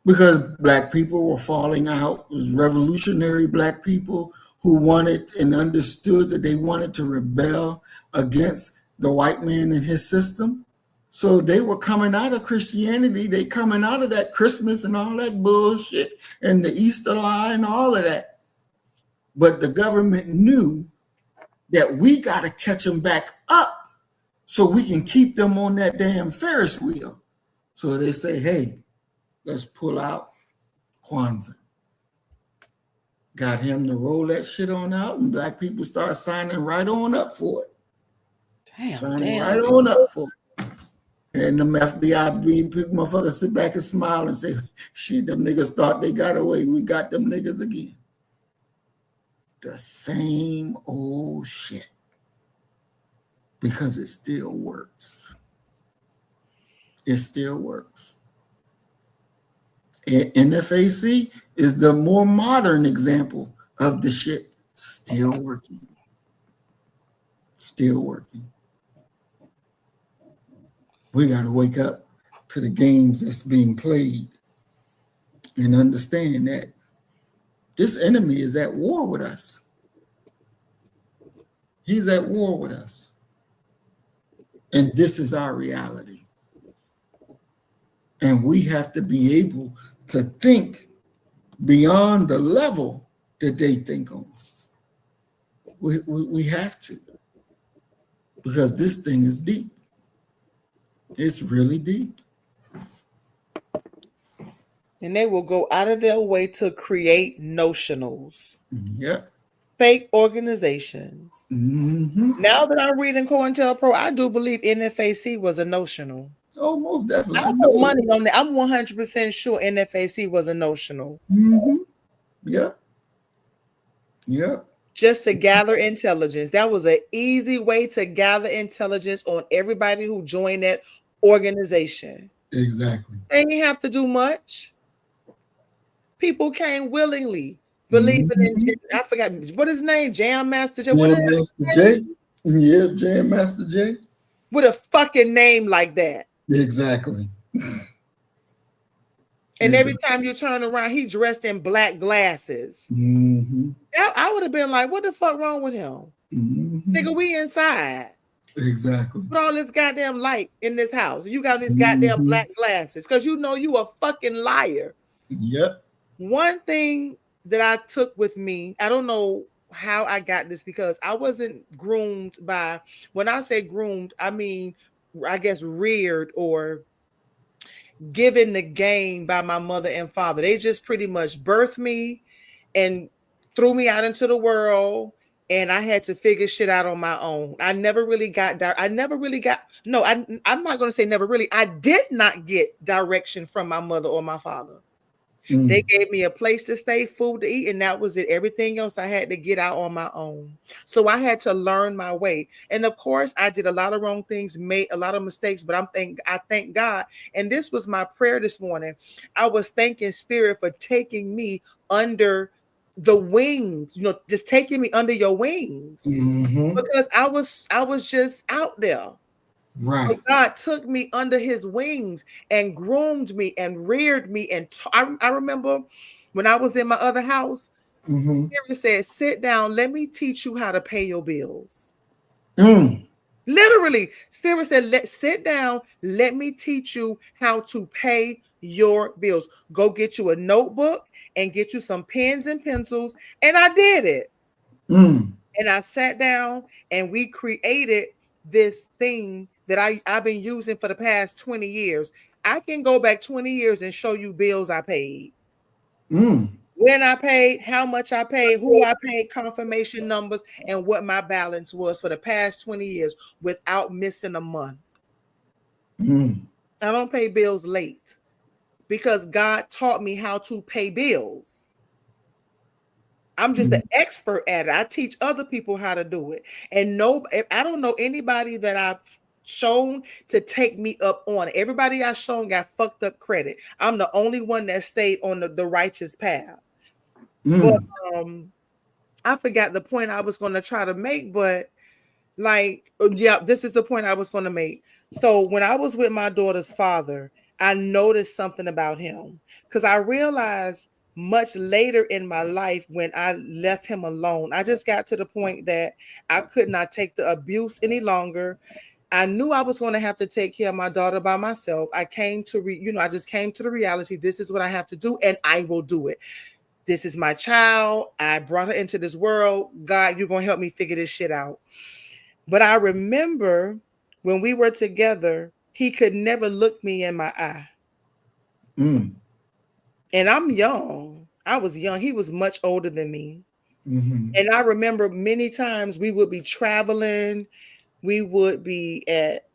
because Black people were falling out. It was revolutionary Black people who wanted and understood that they wanted to rebel against the white man and his system. So they were coming out of Christianity. They coming out of that Christmas and all that bullshit and the Easter lie and all of that. But the government knew that we got to catch them back up so we can keep them on that damn Ferris wheel. So they say, hey, let's pull out Kwanzaa. Got him to roll that shit on out, and Black people start signing right on up for it. Signing right on up for it. And them FBI people motherfuckers sit back and smile and say, shit, them niggas thought they got away. We got them niggas again. The same old shit. Because it still works. It still works. NFAC is the more modern example of the shit still working. Still working. We got to wake up to the games that's being played and understand that this enemy is at war with us. He's at war with us. And this is our reality. And we have to be able to think beyond the level that they think on. We have to. Because this thing is deep. It's really deep. And they will go out of their way to create notionals. Yep. Fake organizations. Mm-hmm. Now that I'm reading COINTELPRO, I do believe NFAC was a notional. Oh, most definitely. I put money on that. I'm 100% sure NFAC was a notional. Mm-hmm. Yep. Yep. Just to gather intelligence. That was an easy way to gather intelligence on everybody who joined that organization. Exactly. They didn't have to do much. People came willingly, believing in, I forgot, what is his name? Jam Master J? What Jam Master J? Yeah, Jam Master J. With a fucking name like that. Exactly. And every time you turn around, he dressed in black glasses. Mm-hmm. I would have been like, what the fuck wrong with him? Mm-hmm. Nigga, we inside. Exactly. Put all this goddamn light in this house. You got these goddamn black glasses because you know you a fucking liar. Yep. One thing that I took with me, I don't know how I got this because I wasn't groomed by, when I say groomed, I mean, I guess reared or given the game by my mother and father. They just pretty much birthed me and threw me out into the world, and I had to figure shit out on my own. I'm not going to say never really. I did not get direction from my mother or my father. They gave me a place to stay, food to eat, and that was it. Everything else I had to get out on my own. So I had to learn my way. And of course, I did a lot of wrong things, made a lot of mistakes, but I thank God. And this was my prayer this morning. I was thanking Spirit for taking me under the wings, just taking me under your wings. Because I was just out there. Right. But God took me under his wings and groomed me and reared me. And I remember when I was in my other house, Spirit said, sit down, let me teach you how to pay your bills. Mm. Literally, Spirit said, sit down, let me teach you how to pay your bills. Go get you a notebook and get you some pens and pencils. And I did it. Mm. And I sat down and we created this thing that I've been using for the past 20 years. I can go back 20 years and show you bills I paid. Mm. When I paid, how much I paid, who I paid, confirmation numbers, and what my balance was for the past 20 years without missing a month. Mm. I don't pay bills late because God taught me how to pay bills. I'm just an expert at it. I teach other people how to do it. And I don't know anybody that I've shown to take me up on it. Everybody I've shown got fucked up credit. I'm the only one that stayed on the righteous path. But I forgot the point I was going to try to make, but this is the point I was going to make. So when I was with my daughter's father, I noticed something about him because I realized much later in my life when I left him alone, I just got to the point that I could not take the abuse any longer. I knew I was going to have to take care of my daughter by myself. I came to, I just came to the reality. This is what I have to do, and I will do it. This is my child. I brought her into this world. God, you're going to help me figure this shit out. But I remember when we were together, he could never look me in my eye. And I'm young. I was young. He was much older than me. And I remember many times we would be traveling. We would be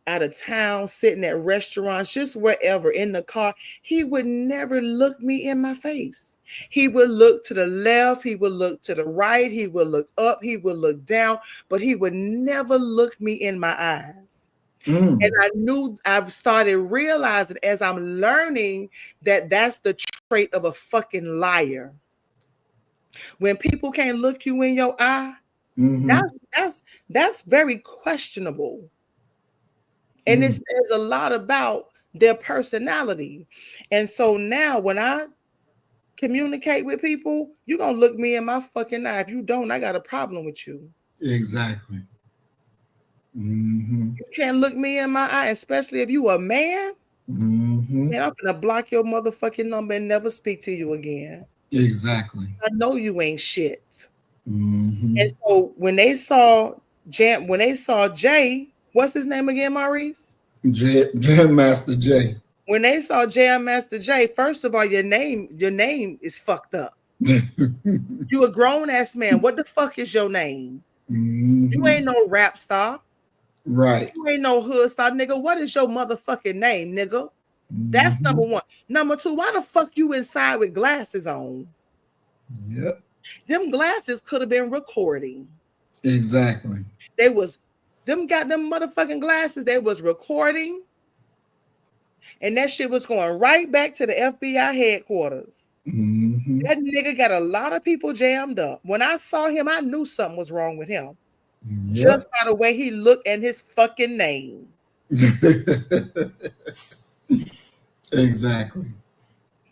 out of town, sitting at restaurants, just wherever, in the car. He would never look me in my face. He would look to the left. He would look to the right. He would look up. He would look down, but he would never look me in my eyes. And I started realizing as I'm learning that that's the trait of a fucking liar. When people can't look you in your eye, that's very questionable. And it says a lot about their personality. And so now when I communicate with people, you're going to look me in my fucking eye. If you don't, I got a problem with you. Exactly. You can't look me in my eye, especially if you a man. Man, I'm going to block your motherfucking number and never speak to you again. Exactly. I know you ain't shit. And so when they saw Jay, what's his name again, Maurice? Jam Master J. When they saw Jam Master J, first of all, your name is fucked up. You a grown ass man. What the fuck is your name? You ain't no rap star. Right. You ain't no hood star, nigga. What is your motherfucking name, nigga? That's number one. Number two, why the fuck you inside with glasses on? Yep. Them glasses could have been recording. Exactly. Them motherfucking glasses, they was recording. And that shit was going right back to the FBI headquarters. That nigga got a lot of people jammed up. When I saw him, I knew something was wrong with him. Just by the way he looked and his fucking name. Exactly.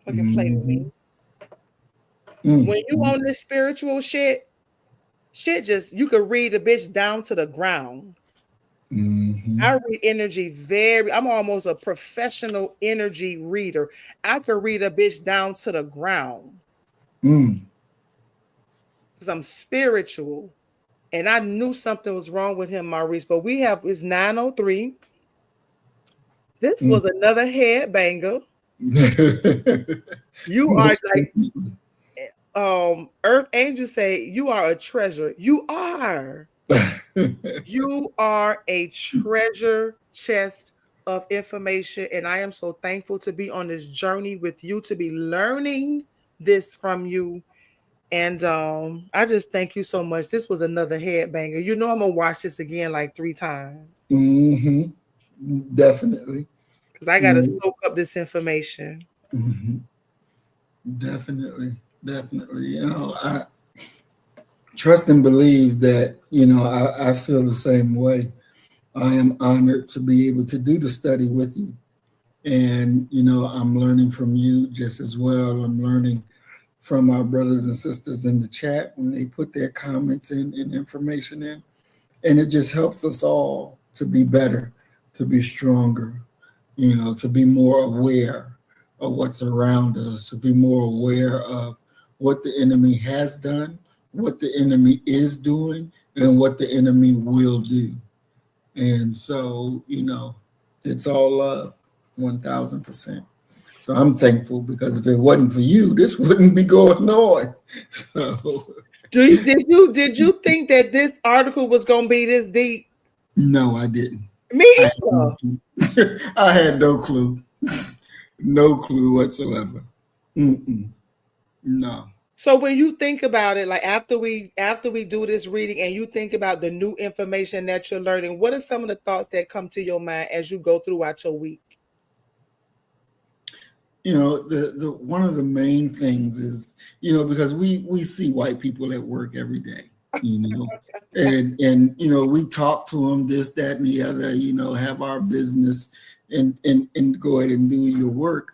Fucking play with me. When you on this spiritual shit just, you could read a bitch down to the ground. I read energy I'm almost a professional energy reader. I could read a bitch down to the ground. Because I'm spiritual. And I knew something was wrong with him, Maurice. But it's 9:03. This was another head banger. You are like Earth Angels say, you are a treasure. You are. You are a treasure chest of information. And I am so thankful to be on this journey with you, to be learning this from you. And I just thank you so much. This was another headbanger. You know I'm going to watch this again like 3 times. Definitely. Because I got to soak up this information. Definitely. You know, I trust and believe that, you know, I feel the same way. I am honored to be able to do the study with you. And, you know, I'm learning from you just as well. I'm learning from our brothers and sisters in the chat when they put their comments in and information in. And it just helps us all to be better, to be stronger, you know, to be more aware of what's around us, to be more aware of what the enemy has done, what the enemy is doing, and what the enemy will do. And so, you know, it's all love, 1000%. So I'm thankful, because if it wasn't for you, this wouldn't be going on. So, Did you think that this article was gonna be this deep? no, I didn't. Me either. I had no clue. No clue whatsoever. No. So when you think about it, like after we do this reading and you think about the new information that you're learning, what are some of the thoughts that come to your mind as you go throughout your week? You know, the one of the main things is, you know, because we see white people at work every day, you know, and you know, we talk to them, this, that, and the other, you know, have our business and go ahead and do your work.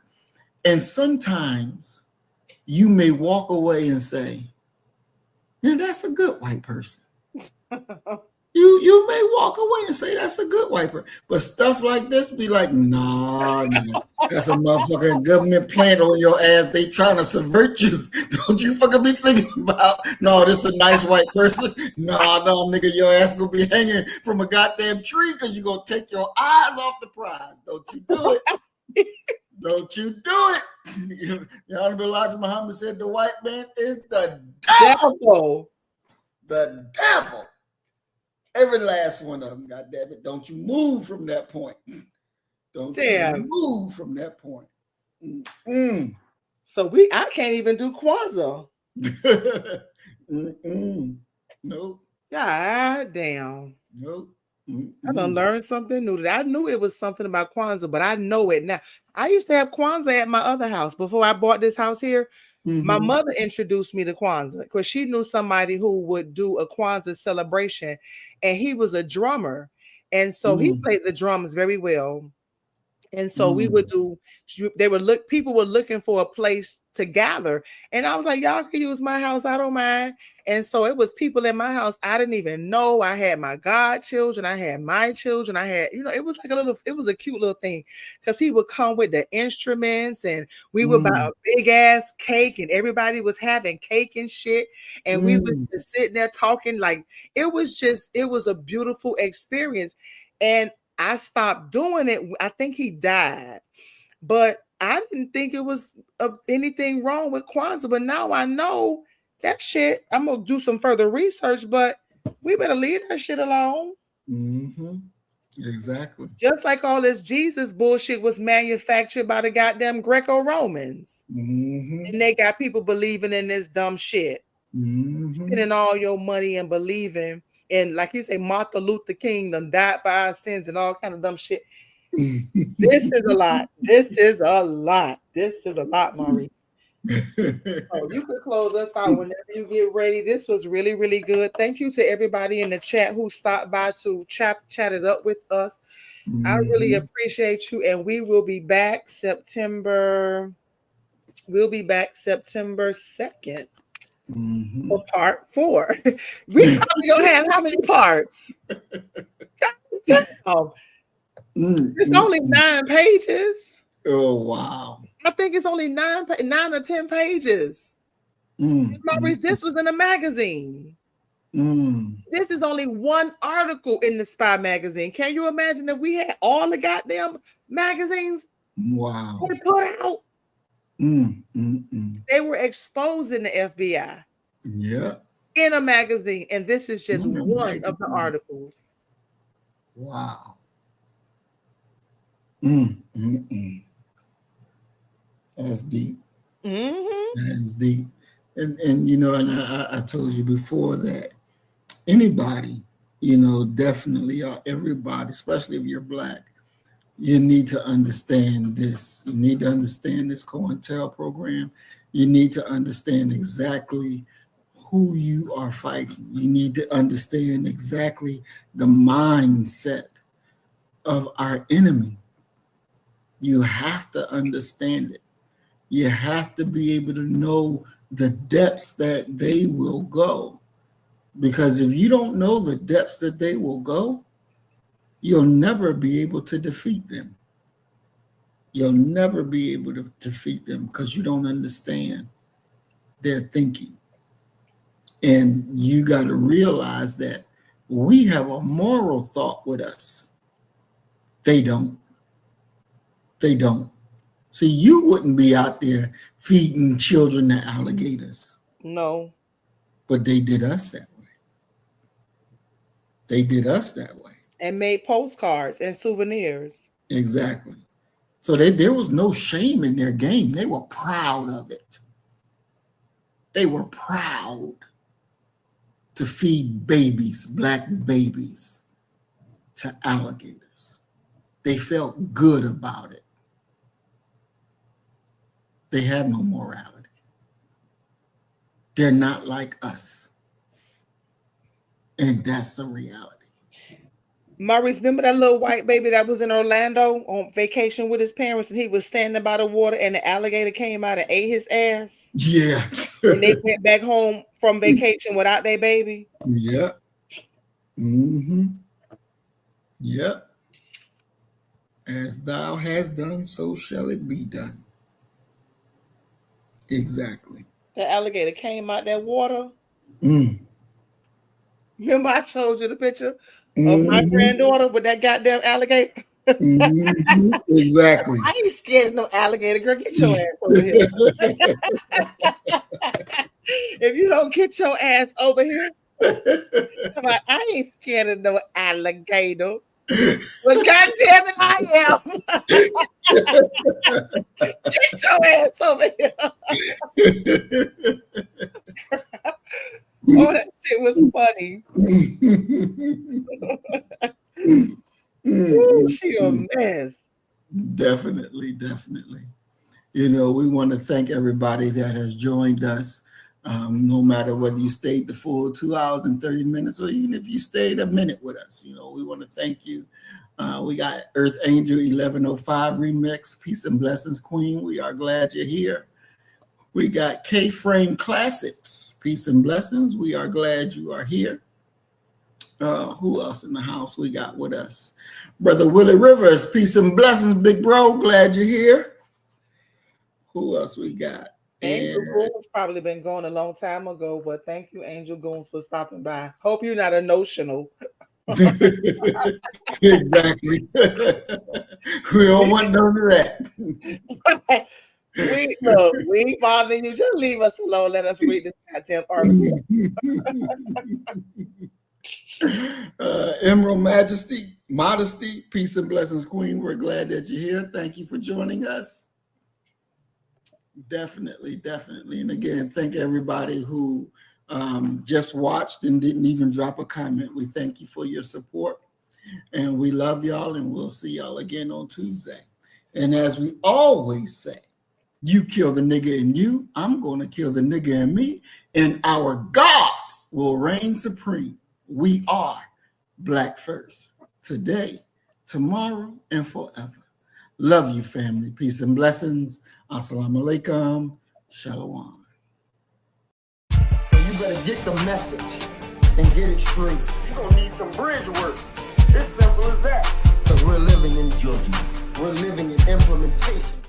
And sometimes you may walk away and say, "Man, that's a good white person." You may walk away and say that's a good white person, but stuff like this be like, nah, that's a motherfucking government plant on your ass. They trying to subvert you. Don't you fucking be thinking about, no, this is a nice white person. No, nigga, your ass gonna be hanging from a goddamn tree because you gonna take your eyes off the prize. Don't you do it. Don't you do it. The Honorable Elijah Muhammad said the white man is the devil. The devil. Every last one of them, goddamn it. Don't you move from that point. Don't you move from that point. So I can't even do Kwanzaa. Nope. God damn. Nope. I done learned something new. I knew it was something about Kwanzaa, but I know it now. I used to have Kwanzaa at my other house before I bought this house here. My mother introduced me to Kwanzaa because she knew somebody who would do a Kwanzaa celebration, and he was a drummer, and so he played the drums very well. And so we would do. People were looking for a place to gather, and I was like, "Y'all can use my house. I don't mind." And so it was people in my house I didn't even know. I had my godchildren. I had my children. I had, it was like it was a cute little thing because he would come with the instruments, and we would buy a big ass cake, and everybody was having cake and shit, and we was just sitting there talking. Like it was a beautiful experience, and I stopped doing it. I think he died, but I didn't think it was anything wrong with Kwanzaa. But now I know that shit. I'm gonna do some further research, but we better leave that shit alone. Exactly. Just like all this Jesus bullshit was manufactured by the goddamn Greco-Romans, and they got people believing in this dumb shit, spending all your money and believing. And like you say, Martin Luther King done died for our sins and all kind of dumb shit. This is a lot. This is a lot. This is a lot, Maurice. So you can close us out whenever you get ready. This was really, really good. Thank you to everybody in the chat who stopped by to chat it up with us. I really appreciate you. And we will be back September 2nd. For part 4. We probably gonna have how many parts? It's only 9 pages. Oh wow. I think it's only 9 or 10 pages. Maurice, this was in a magazine. This is only one article in the Spy magazine. Can you imagine if we had all the goddamn magazines? Wow. They put out. They were exposing the FBI. Yeah. In a magazine, and this is just one of the articles. Wow. That's deep. That's deep. And and I told you before that anybody, definitely, everybody, especially if you're Black, you need to understand this. You need to understand this COINTEL program. You need to understand exactly who you are fighting. You need to understand exactly the mindset of our enemy. You have to understand it. You have to be able to know the depths that they will go. Because if you don't know the depths that they will go, you'll never be able to defeat them. You'll never be able to defeat them because you don't understand their thinking. And you got to realize that we have a moral thought with us. They don't. They don't. See, you wouldn't be out there feeding children to alligators. No. But they did us that way. They did us that way. And made postcards and souvenirs. Exactly. So there was no shame in their game. They were proud of it. They were proud to feed babies, black babies, to alligators. They felt good about it. They have no morality. They're not like us. And that's the reality. Maurice, remember that little white baby that was in Orlando on vacation with his parents, and he was standing by the water and the alligator came out and ate his ass? Yeah. And they went back home from vacation without their baby? Yeah. Mm-hmm. Yeah. As thou hast done, so shall it be done. Exactly. The alligator came out that water. Mm. Remember I showed you the picture of my granddaughter with that goddamn alligator? Mm-hmm. Exactly. I ain't scared of no alligator, girl. Get your ass over here. If you don't get your ass over here, I'm like, I ain't scared of no alligator. Well, goddamn it, I am. Get your ass over here. Oh, that shit was funny. Ooh, she a mess. Definitely, definitely. You know, we want to thank everybody that has joined us. No matter whether you stayed the full 2 hours and 30 minutes, or even if you stayed a minute with us, you know, we want to thank you. We got Earth Angel 1105 remix, Peace and Blessings Queen. We are glad you're here. We got K-Frame Classics, Peace and Blessings. We are glad you are here. Who else in the house we got with us? Brother Willie Rivers, Peace and Blessings, big bro. Glad you're here. Who else we got? Angel Goons probably been going a long time ago, but thank you, Angel Goons, for stopping by. Hope you're not emotional. Exactly. We don't want none of that. We ain't bothering you. Just leave us alone. Let us read this goddamn article. Emerald Modesty, Peace and Blessings Queen. We're glad that you're here. Thank you for joining us. Definitely, definitely. And again, thank everybody who just watched and didn't even drop a comment. We thank you for your support. And we love y'all, and we'll see y'all again on Tuesday. And as we always say, you kill the nigga in you, I'm going to kill the nigga in me, and our God will reign supreme. We are Black first, today, tomorrow, and forever. Love you, family. Peace and blessings. Assalamu alaikum. Shalom. So you better get the message and get it straight. You're going to need some bridge work. It's simple as that. Because we're living in judgment. We're living in implementation.